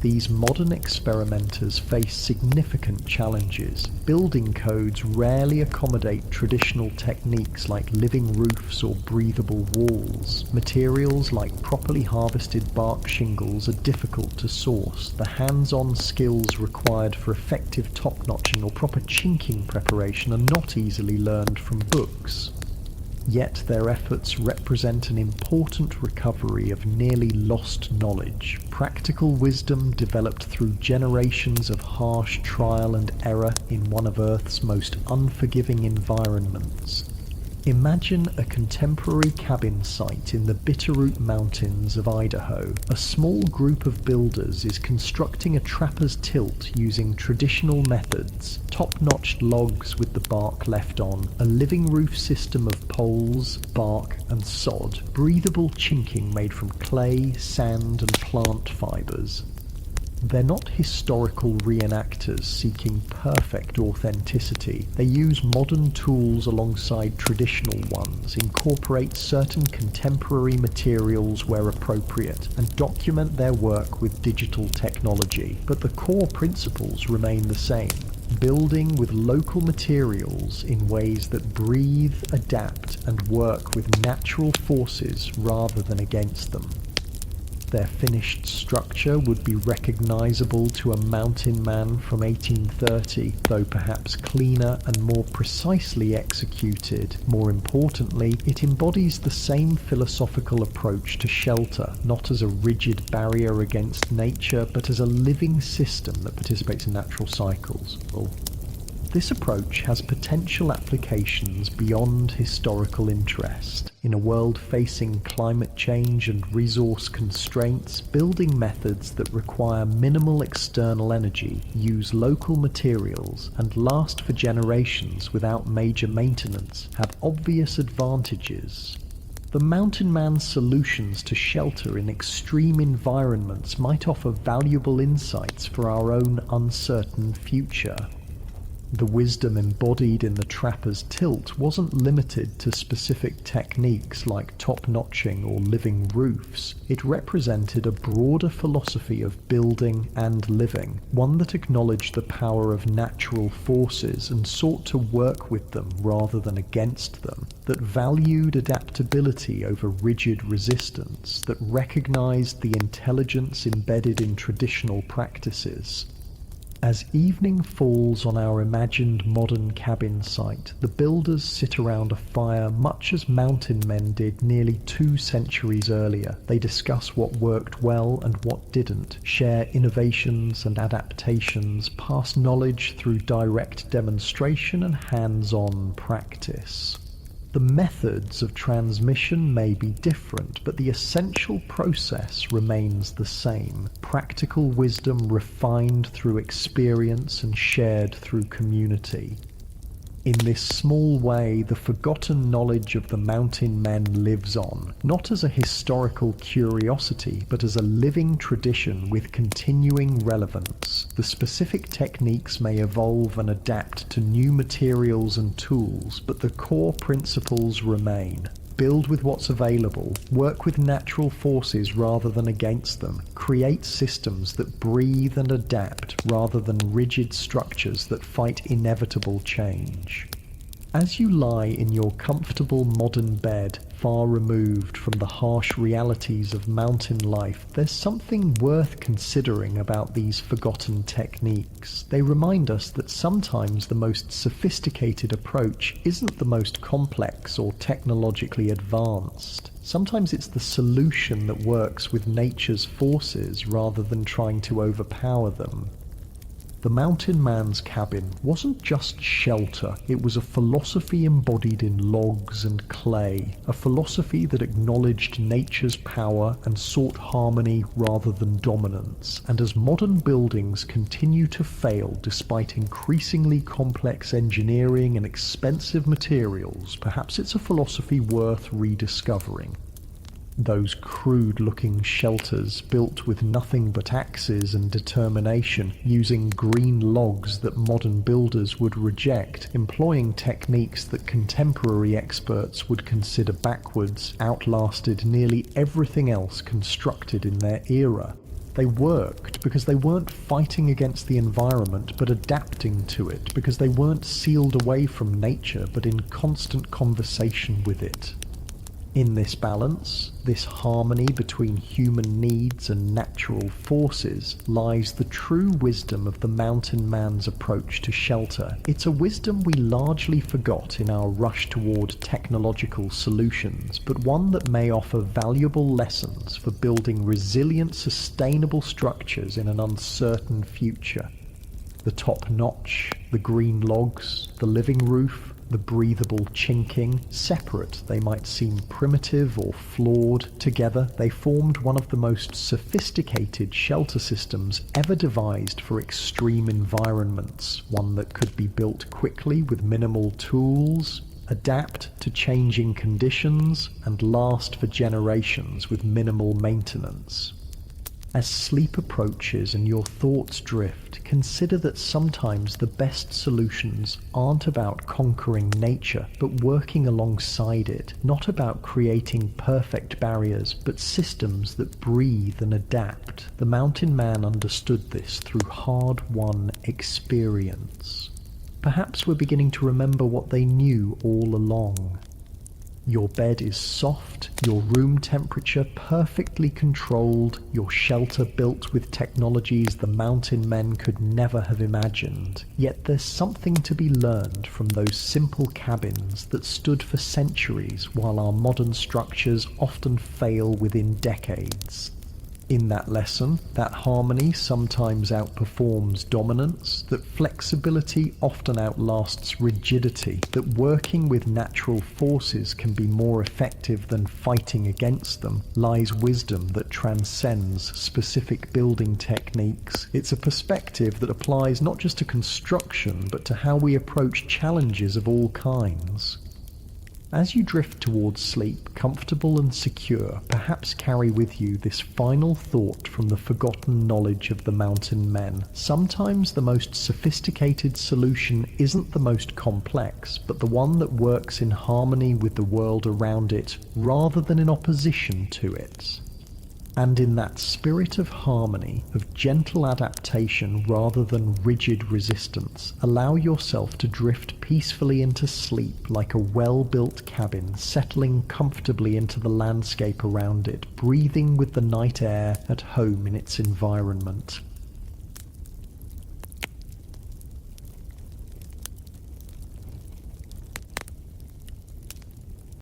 These modern experimenters face significant challenges. Building codes rarely accommodate traditional techniques like living roofs or breathable walls. Materials like properly harvested bark shingles are difficult to source. The hands-on skills required for effective top-notching or proper chinking preparation are not easily learned from books. Yet their efforts represent an important recovery of nearly lost knowledge, practical wisdom developed through generations of harsh trial and error in one of Earth's most unforgiving environments. Imagine a contemporary cabin site in the Bitterroot Mountains of Idaho. A small group of builders is constructing a trapper's tilt using traditional methods, top-notched logs with the bark left on, a living roof system of poles, bark and sod, breathable chinking made from clay, sand and plant fibers. They're not historical reenactors seeking perfect authenticity. They use modern tools alongside traditional ones, incorporate certain contemporary materials where appropriate, and document their work with digital technology. But the core principles remain the same. Building with local materials in ways that breathe, adapt, and work with natural forces rather than against them. Their finished structure would be recognizable to a mountain man from 1830, though perhaps cleaner and more precisely executed. More importantly, it embodies the same philosophical approach to shelter, not as a rigid barrier against nature, but as a living system that participates in natural cycles. This approach has potential applications beyond historical interest. In a world facing climate change and resource constraints, building methods that require minimal external energy, use local materials, and last for generations without major maintenance have obvious advantages. The mountain man's solutions to shelter in extreme environments might offer valuable insights for our own uncertain future. The wisdom embodied in the trapper's tilt wasn't limited to specific techniques like top-notching or living roofs. It represented a broader philosophy of building and living, one that acknowledged the power of natural forces and sought to work with them rather than against them, that valued adaptability over rigid resistance, that recognized the intelligence embedded in traditional practices. As evening falls on our imagined modern cabin site, the builders sit around a fire much as mountain men did nearly 2 centuries earlier. They discuss what worked well and what didn't, share innovations and adaptations, pass knowledge through direct demonstration and hands-on practice. The methods of transmission may be different, but the essential process remains the same. Practical wisdom refined through experience and shared through community. In this small way, the forgotten knowledge of the mountain men lives on, not as a historical curiosity, but as a living tradition with continuing relevance. The specific techniques may evolve and adapt to new materials and tools, but the core principles remain. Build with what's available, work with natural forces rather than against them, create systems that breathe and adapt rather than rigid structures that fight inevitable change. As you lie in your comfortable modern bed, far removed from the harsh realities of mountain life, there's something worth considering about these forgotten techniques. They remind us that sometimes the most sophisticated approach isn't the most complex or technologically advanced. Sometimes it's the solution that works with nature's forces rather than trying to overpower them. The mountain man's cabin wasn't just shelter, it was a philosophy embodied in logs and clay, a philosophy that acknowledged nature's power and sought harmony rather than dominance. And as modern buildings continue to fail despite increasingly complex engineering and expensive materials, perhaps it's a philosophy worth rediscovering. Those crude-looking shelters built with nothing but axes and determination, using green logs that modern builders would reject, employing techniques that contemporary experts would consider backwards, outlasted nearly everything else constructed in their era. They worked because they weren't fighting against the environment but adapting to it, because they weren't sealed away from nature but in constant conversation with it. In this balance, this harmony between human needs and natural forces, lies the true wisdom of the mountain man's approach to shelter. It's a wisdom we largely forgot in our rush toward technological solutions, but one that may offer valuable lessons for building resilient, sustainable structures in an uncertain future. The top-notch, the green logs, the living roof, the breathable chinking, separate they might seem primitive or flawed, together they formed one of the most sophisticated shelter systems ever devised for extreme environments, one that could be built quickly with minimal tools, adapt to changing conditions, and last for generations with minimal maintenance. As sleep approaches and your thoughts drift, consider that sometimes the best solutions aren't about conquering nature, but working alongside it, not about creating perfect barriers, but systems that breathe and adapt. The mountain man understood this through hard-won experience. Perhaps we're beginning to remember what they knew all along. Your bed is soft, your room temperature perfectly controlled, your shelter built with technologies the mountain men could never have imagined. Yet there's something to be learned from those simple cabins that stood for centuries while our modern structures often fail within decades. In that lesson, that harmony sometimes outperforms dominance, that flexibility often outlasts rigidity, that working with natural forces can be more effective than fighting against them, lies wisdom that transcends specific building techniques. It's a perspective that applies not just to construction, but to how we approach challenges of all kinds. As you drift towards sleep, comfortable and secure, perhaps carry with you this final thought from the forgotten knowledge of the mountain men. Sometimes the most sophisticated solution isn't the most complex, but the one that works in harmony with the world around it, rather than in opposition to it. And in that spirit of harmony, of gentle adaptation rather than rigid resistance, allow yourself to drift peacefully into sleep like a well-built cabin, settling comfortably into the landscape around it, breathing with the night air at home in its environment.